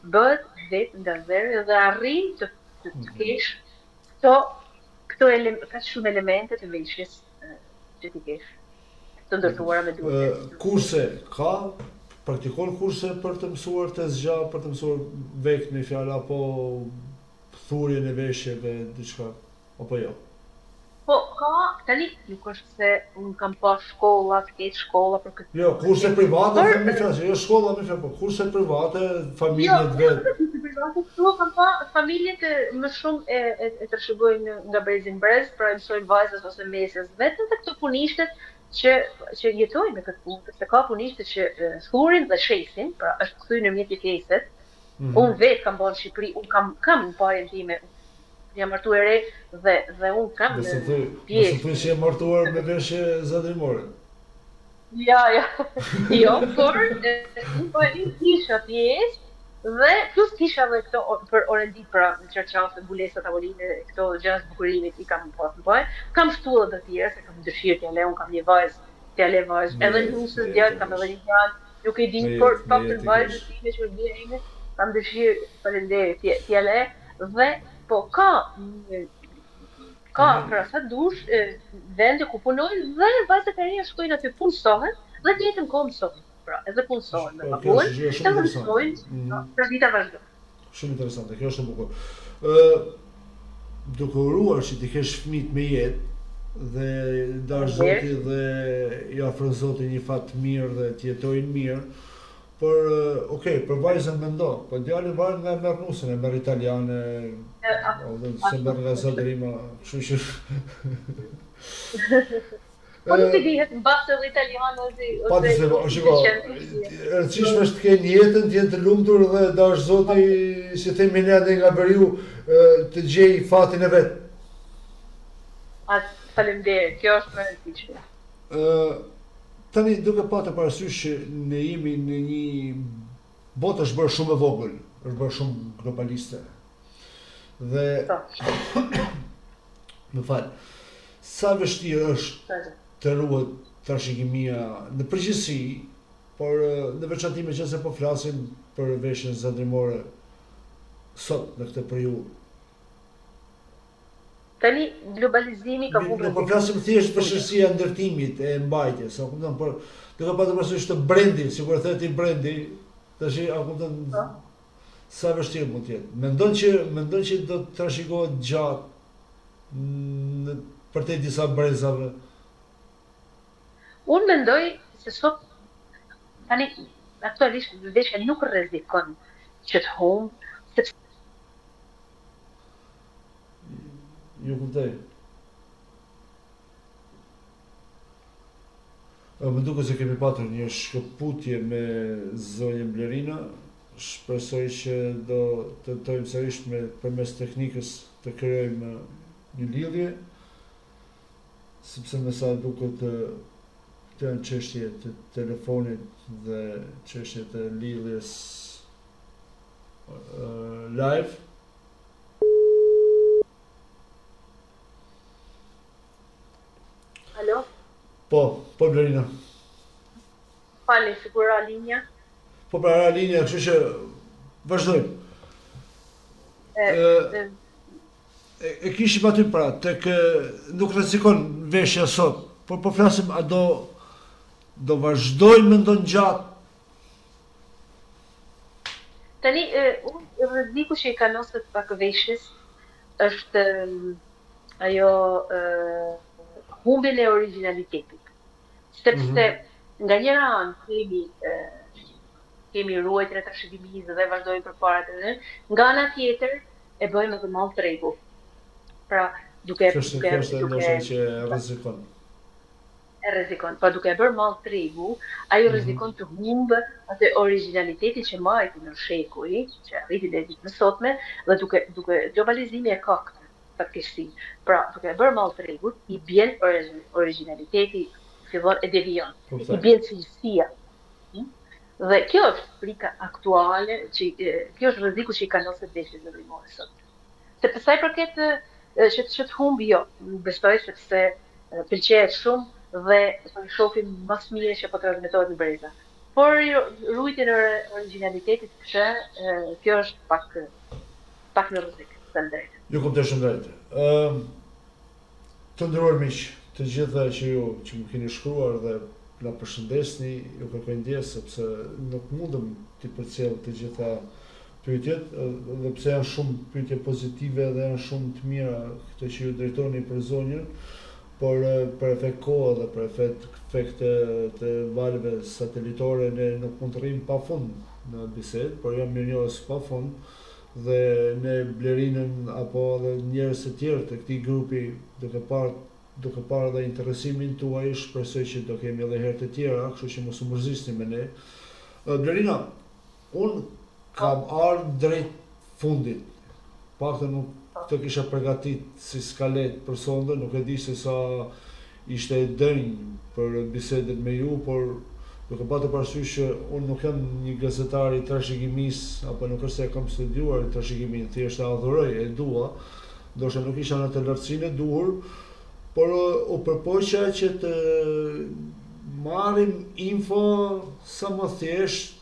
S3: Bëhet vetë nga zero dhe arrin të kesh ka shumë elemente të veshjes që ti kesh të ndërtuara me duhet.
S2: Kurse, praktikon kurse për të mësuar të zgja, për të mësuar vek në fjalë, apo thurjen e veshjeve, diçka, apo jo?
S3: Po, tani nuk është se unë kam pa shkolla, të ketë shkolla për këtë.
S2: Jo, kurse private, jo shkolla, po kurse private, familjet vetë.
S3: Këtu kam pa familjet më shumë e trashëgojnë nga brezi në brez, pra e mësojnë vajzat ose mesës vetëm të këto punishtet që jetojnë me këtë punë, se ka punishtet që thurin dhe shesin, pra është kthyr në mjet pjesët. Unë vetë kam bërë në Shqipëri, unë kam në parën time, jam martuar e re dhe unë kam në pjesë.
S2: Nëse thuj që jam martuar me veshje zadrimore.
S3: Jo, por unë kisha pjesë, dhe plus kisha dhe këto për orendit, pra në qërqafë, mbulesa, tavoline, këto gjasë bukurimit i kam pas në paj. Kam shtullë dhe tjera, se kam dëshirë t'jale, unë kam një vajzë, edhe në nusës djallë, kam edhe një gjallë, nuk e di, por pak të vajzë të time që më bje ime, kam dëshirë falenderi t'jale, dhe po ka pra sa dush vende ku punojnë dhe vajzët e reja shkojnë aty punësohen dhe t'jetën kohë mësohen. Pra, edhe punësohen me paguën, edhe mësojnë për vita vazhdo.
S2: Shumë interesante, kjo është e bukur. Duke uruar që ti kesh fëmijët me jetë dhe dash Zoti dhe i afron Zoti një fat mirë dhe të jetojnë mirë, për vajzën mendo, po djalin varet nga merr nusën, e merr italiane, se merr nga zotërima, kështu që
S3: Po nuk e dihet mbase edhe italiane ose
S2: rëndësishme është të kenë jetën, të jenë të lumtur dhe dash Zoti, si themi ne ande nga veriu, të gjej fatin e vet.
S3: Faleminderit, kjo është më e rëndësishme.
S2: Tani duke patur parasysh që ne jemi në një botë është bërë shumë e vogël, është bërë shumë globaliste. Dhe më fal, sa vështirë është të ruhet trashëgimia në përgjithësi, por në veçantë me qenë se po flasim për veshjen zadrimore sot në këtë periudhë.
S3: Tani globalizimi ka bërë.
S2: Nuk po flasim thjesht për çështja e ndërtimit e mbajtjes, a kupton, por duke patur parasysh të brendi, sikur thotë ti brendi, tash a kupton sa vështirë mund të jetë. Mendon që do të trashëgohet gjatë për te disa brezave?
S3: Unë mendoj se sot, tani, aktualisht veshja nuk rrezikon që të humbë, Sepse
S2: Ju kuptoj. Më duket se kemi patur një shkëputje me zonjën Blerina. Shpresoj që do tentojmë sërish përmes teknikës të krijojmë një lidhje, sepse me sa duket të janë çështje të telefonit dhe çështje të lidhjes live.
S3: alo,
S2: Po Blerina.
S3: falni, sigura linja.
S2: Po pra linja, kështu që vazhdojmë. E kishim aty pra, tek nuk rrezikon veshja sot, por po flasim a do vazhdojmë me ndonjë gjatë.
S3: Tani, rreziku që i kanoset pak veshjes është ajo humbjen e origjinalitetit. Sepse nga njëra anë kemi ruajtjen e trashëgimisë dhe vazhdojmë përpara të dhe, nga ana tjetër e bëjmë edhe mall tregu. Pra, duke
S2: ndoshta që
S3: rrezikon, po duke bërë mall tregu, ajo rrezikon të humbë atë origjinalitetin që mbajti në shekuj, që arriti deri në sotme, dhe duke globalizimi e ka këtë fatkeqësi. Pra, duke bërë mall tregut, i bjen origjinaliteti, fillon e devijon, i bjen cilësia. Dhe kjo është frika aktuale, kjo është rreziku që i kanoset veshjes zemrimore sot. Sepse sa i përket që të humbi, jo, besoj sepse pëlqejet shumë dhe po shohim më së miri që po transmetohet në breza. Por rujtjen e origjinalitetit kjo është pak në rrezik, të drejtë.
S2: Ju kuptoj shumë drejt. Të nderuar miq, të gjitha që ju që më keni shkruar dhe na përshëndesni, ju kërkoj ndjes sepse nuk mundem t'i përcjell të gjitha pyetjet, dhe pse janë shumë pyetje pozitive dhe janë shumë të mira këto që ju drejtoni për zonjën, por për efekt kohë dhe për efekt të valëve satelitore ne nuk mund të rrim pafund në bisedë, por jam mirënjohës pafund dhe ne Blerinën apo edhe njerëz të tjerë të këtij grupi duke parë dhe interesimin tuaj, shpresoj që do kemi edhe herë të tjera, kështu që mos u mërzisni me ne. Blerina, unë kam ardhur drejt fundit. Paktën nuk të kisha përgatit si skalet për sonde, nuk e di se sa ishte e dënjë për bisedet me ju, por duke patur parasysh që unë nuk jam një gazetar i trashëgimisë, apo nuk është se e kam studiuar trashëgimin, thjesht e adhuroj, e dua, ndoshta nuk isha në të lartësinë e duhur, por u përpoqja që të marrim info sa më thjesht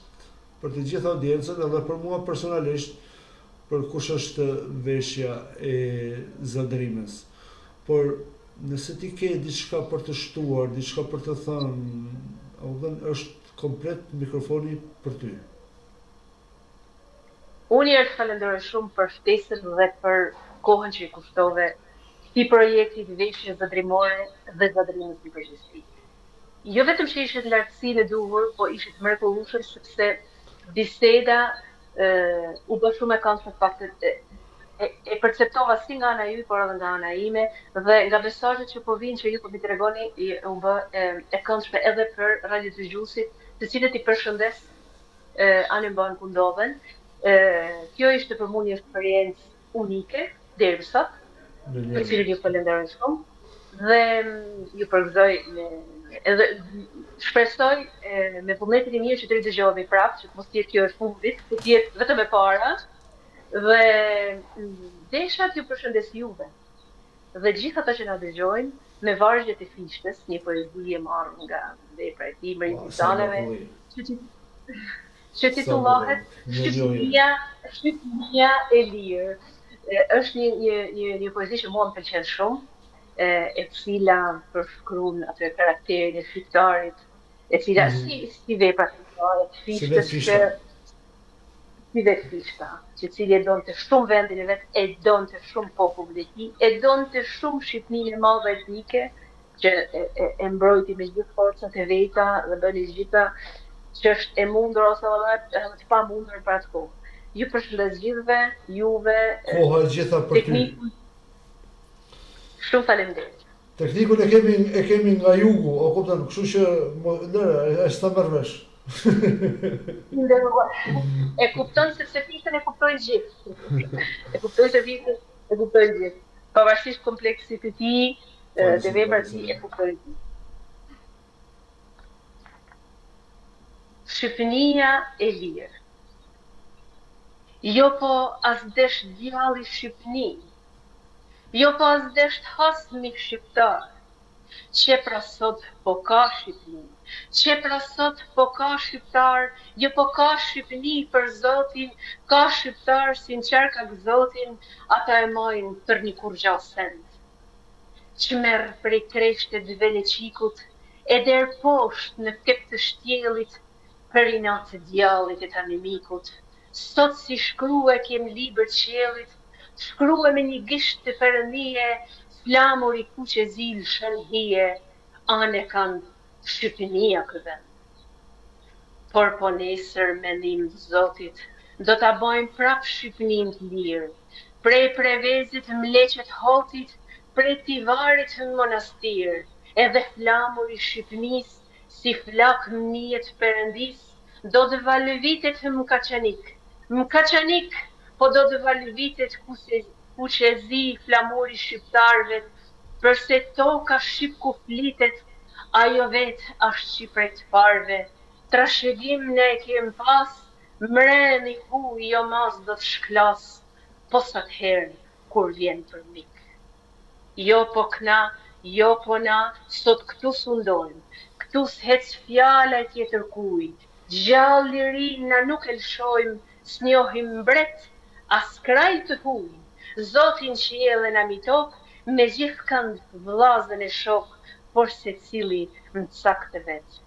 S2: për të gjithë audiencën edhe për mua personalisht, për kush është veshja e Zëndërimës. Por nëse ti ke diçka për të shtuar, diçka për të thënë, është komplet mikrofoni për ty.
S3: Unë jërë të falenderoj shumë për ftesën dhe për kohën që i kushtove këtij projekti të veshjes zëndrimore dhe Zëndërimës në përgjithësi. Jo vetëm që ishit lartësinë e duhur, po ishit mrekullueshëm sepse biseda u bë shumë e këndshme faktet e perceptova si nga ana juaj, por edhe nga ana ime, dhe nga mesazhet që po vinë që ju po mi tregoni, u bë e këndshme edhe për radiodëgjuesit, të cilët i përshëndes anë mban ku ndodhen. Kjo ishte për mua një eksperiencë unike deri më sot, për cilën ju falenderoj shumë dhe ju përgëzoj edhe shpresoj me vullnetin e mirë që të ridëgjohemi prapë, që të mos jetë kjo e fundit, të jetë vetëm e para, dhe desha t'ju përshëndes juve dhe gjithë ata që na dëgjojnë me vargjet e fishtes, një poezi e marrë nga vepra e Timrit Insaneve, që titullohet Shqipënia e lirë. Është një poezi që mua më pëlqen shumë, e cila përshkruan atë karakterin e shqiptarit, e cila si vepra të fishtes, si vetë fishta, që cili e donte shumë vendin e vet, e donte shumë popullin e tij, e donte shumë Shqipërinë e madhe etnike, që e mbrojti me gjithë forcat e veta dhe bëni gjitha që është e mundur ose edhe të pamundur për atë kohë. Ju përshëndes gjithëve, juve,
S2: Koha e gjitha për ty.
S3: teknikun. Shumë faleminderit.
S2: Teknikun e kemi nga jugu, o kupton, kështu që lëre, e s'ta merr vesh.
S3: E kupton sepse fikën e kuptojnë gjithë. E kuptojnë se fikën e kuptojnë gjithë. Pavarësisht kompleksit të tij, të veprat e kuptojnë gjithë. Shqipënia e lirë. Jo po as desh djalli Shqipni. Jo po as desh hasmi shqiptar. Që pra sot po ka Shqipni. Që pra sot po ka shqiptar, jo po ka Shqipni për Zotin, ka shqiptar si në qerka Zotin, ata e majnë për një kurgja send. Që merë prej kreshte dvele qikut, e der poshtë në këtë të shtjelit, për inatë të djallit e të animikut. Sot si shkrue kem libër qelit, shkrue me një gisht të përëndije, flamur i kuqe zilë shënhije, ane kanë Shqipënia këven. Por po nesër mendim të Zotit, do ta bojmë prap Shqipënin të lirë, prej prevezit mleqet hotit, prej tivarit në monastir, edhe flamur i Shqipënis, si flak mnijet përëndis, do të valëvitet më kaçanik, po do të valëvitet kuqe zi flamuri shqiptarve, përse toka shqip ku flitet, ajo vetë ashtë Shqipëret parve, trashëgim ne e kem pas, mreni hu jo mas do të shklas, po sa të herë kur vjen për mik. Jo po kna, jo po na, sot këtu sundojmë, këtu s'hec fjala e tjetër kuj, gjallë liri na nuk e lshojmë, s'njohim mbret, as kraj të huj, Zotin qiellin na mitok, me gjithë kënd vllazën e shok, por se cili në cakt të vetë.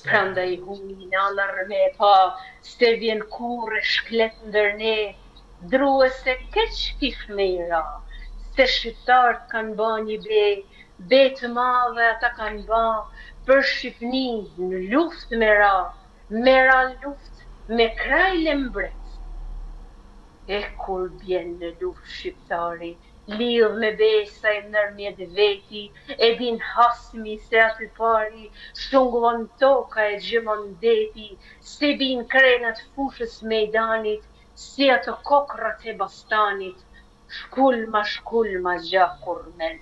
S3: Prandaj huj në alarme pa, se vjen kurre shklet ndër ne, drue se keq kish me i ra, se shqiptarët kanë ba një be të madhe ata kanë ba, për Shqipni në luft me ra luft me krajle mbret. E kur bjen në luft shqiptari, lidh me besa e nërmjet veti, e din hasmi se aty pari, shungullon toka e gjimon deti, se bin krenat fushës mejdanit, si ato kokrat e bastanit, shkullma gjakur men.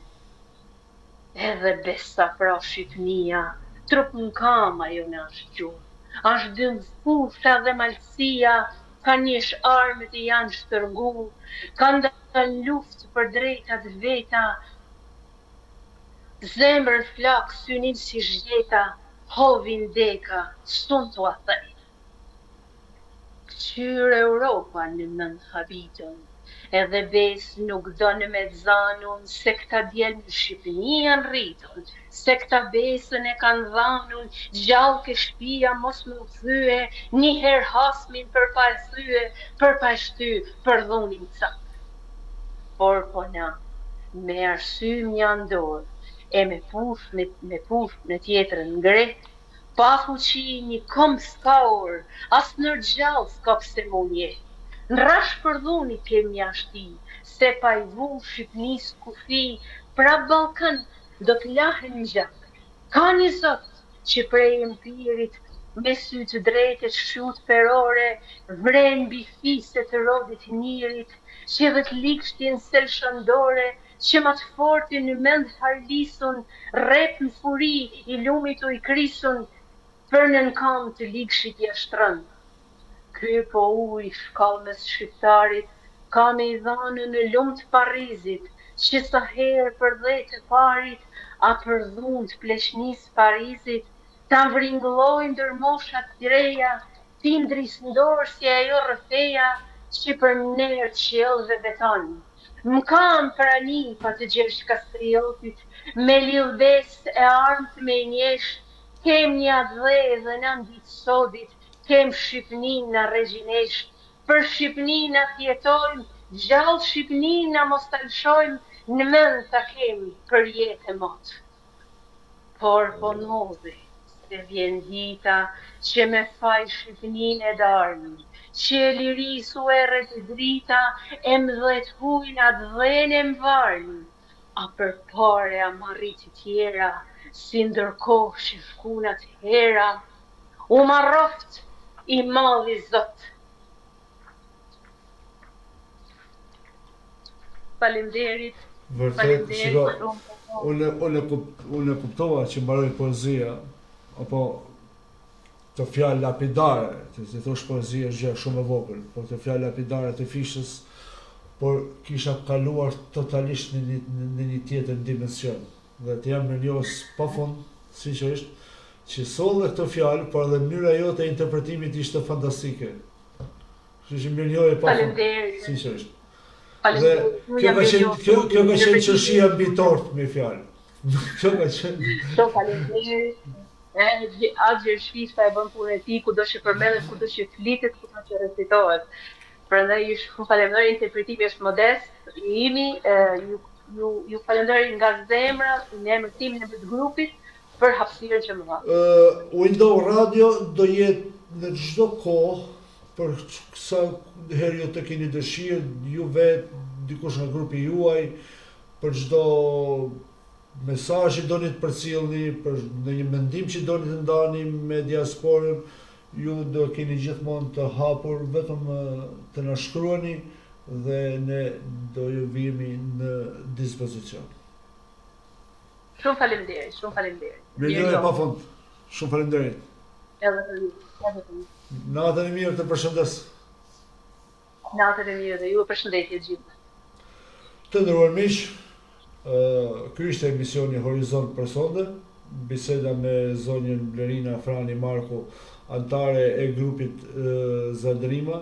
S3: Edhe besa pra Shqipnia, trup në kama jo në ashtë gjurë, ashtë dëmë fusha dhe malësia, ka njësh armët i janë shtërngu, kanë dalë luftë për drejtat veta, zemrën flak, synin si zgjeta, hovin deka, sun të athej. Qyre Europa në mënd habitën, edhe bes nuk donë me zanun, se këta djelë në Shqipëni janë rritën, se këta besën e kanë dhanun, gjallë ke shpia mos më thyë, njëherë hasmin për pa e thyë, për pa e shty, për dhunin cak. Por po na, me arsym një ndorë, e me push në tjetërën ngret, pa fuqi një kom s'ka orë, as nër gjallë s'ka pse munje. Në rash për dhuni kem një ashti, se pa i vu Shqipnis kufi, pra Balkan do të lahen gjak. Ka një zot që prej empirit, me sy të drejtet shut perore, vren bifise të rodit njërit, që dhe të likshtjen sel shëndore, që ma të forti në mend harlisun, rep në furi i lumit u i krisun, për në kam të likshit jashtërën. Ky po uj shkallmes shqiptarit, ka me i dhanë në lumë të Parizit, që sa herë për dhe të parit, a për dhund pleshnis Parizit, ta vringullojnë dërmoshat t'reja, tindris ndorë si ajo rëfeja, që për nërë qelve beton. Më kam prani pa të gjesh kastriotit, me lillbes e armët me njesh, kem një adhe dhe në nditë sodit, kem Shqipnin në regjinesh, për Shqipnin në tjetojmë, gjallë Shqipnin në mos të lëshojmë, në mend të kem për jetë e motë. Por po nodhi, se vjen dita që me faj Shqipnin e darmi, që liri suerët e drita, e mdhet hujnat dhe në mvarni, a për pare a marrit të tjera, si ndërkohë shifkunat hera, u marroft i madhi zot. Faleminderit.
S2: Vërtet, shiko, unë kuptova që mbaroi poezia, apo të fjalë lapidare, të thosh poezia është gjë shumë e vogël, por të fjalë lapidare të fishës, por kisha kaluar totalisht në një tjetër dimension. Dhe të jam mirënjohës pafund, sinqerisht, që solle këtë fjalë, por edhe mënyra jote e interpretimit ishte fantastike. Kështu që mirënjohje pafund, sinqerisht. Dhe kjo ka qenë çështja mbi tort me fjalë. Kjo ka qenë.
S3: Shumë faleminderit. Agjer Shfishta e bën punën e tij, kudo që përmendet, kudo që flitet, kudo që recitohet. Prandaj ju shumë falenderoj, interpretimi është modest, jemi, ju falenderoj nga zemra, në emër tim, në emër të grupit, për hapësirën që më dha.
S2: Window Radio do jetë në çdo kohë, për sa herë ju të keni dëshirë, ju vetë, dikush nga grupi juaj, për çdo mesazh që doni të përcjellni, për ndonjë mendim që doni të ndani me diasporën, ju do keni gjithmonë të hapur, vetëm të na shkruani dhe ne do ju vijemi në dispozicion.
S3: Shumë faleminderit, shumë faleminderit.
S2: Mirënjohje pafund. Shumë faleminderit.
S3: Edhe për ju.
S2: Natën e mirë, të përshëndes.
S3: Natën e mirë dhe ju përshëndetje gjithë.
S2: Të nderuar miq, ky ishte emisioni Horizont për sonde, biseda me zonjën Blerina Frani Marku, antare e grupit Zadrima,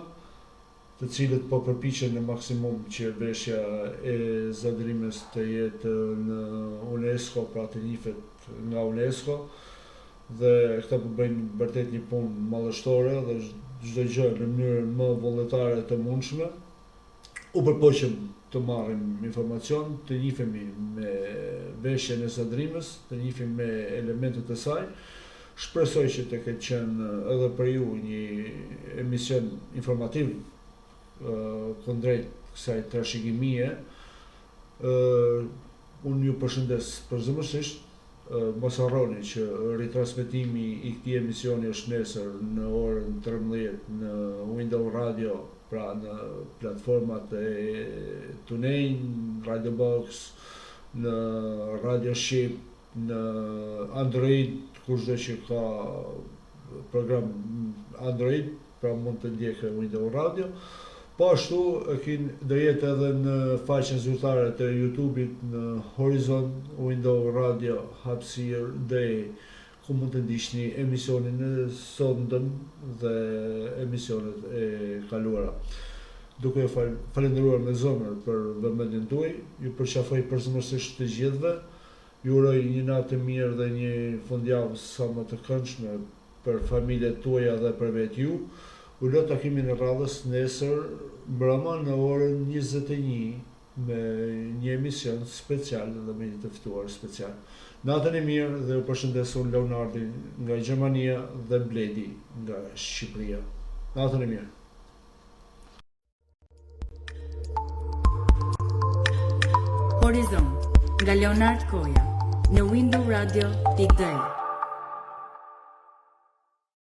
S2: të cilët po përpiqen në maksimum që veshja e Zadrimës të jetë në UNESCO, pra të njihet nga UNESCO, dhe këta po bëjnë vërtet një punë madhështore dhe çdo gjë në mënyrën më vullnetare të mundshme. U përpoqëm të marrim informacion, të njihemi me veshjen e Zadrimës, të njihemi me elementet e saj. Shpresoj që të ketë qenë edhe për ju një emision informativ kundrejt kësaj trashëgimie. Unë ju përshëndes përzemërsisht. Mos harroni që ritransmetimi i këtij emisioni është nesër në orën 13 në Window Radio, pra në platformat e TuneIn, Radio Box, në Radio Shqip, në Android, kushdo që ka program Android, pra mund të ndjekë Window Radio. Po ashtu do jetë edhe në faqen zyrtare të YouTube-it në Horizont Window Radio hapësirë Day, ku mund të ndiqni emisionin e sotëm dhe emisionet e kaluara. Duke ju falendëruar me zemër për vëmendjen tuaj, ju përqafoj përzemërsisht të gjithëve. Ju uroj një natë të mirë dhe një fundjavë sa më të këndshme për familjet tuaja dhe për vetë ju. U lot takimin e radhës nesër mbrëma në orën 21 me një emision special dhe me një të ftuar special. Natën e mirë dhe u përshëndes unë Leonardi nga Gjermania dhe Bledi nga Shqipëria. Natën e mirë.
S1: Horizont nga Leonard Koja në Window Radio Big Day.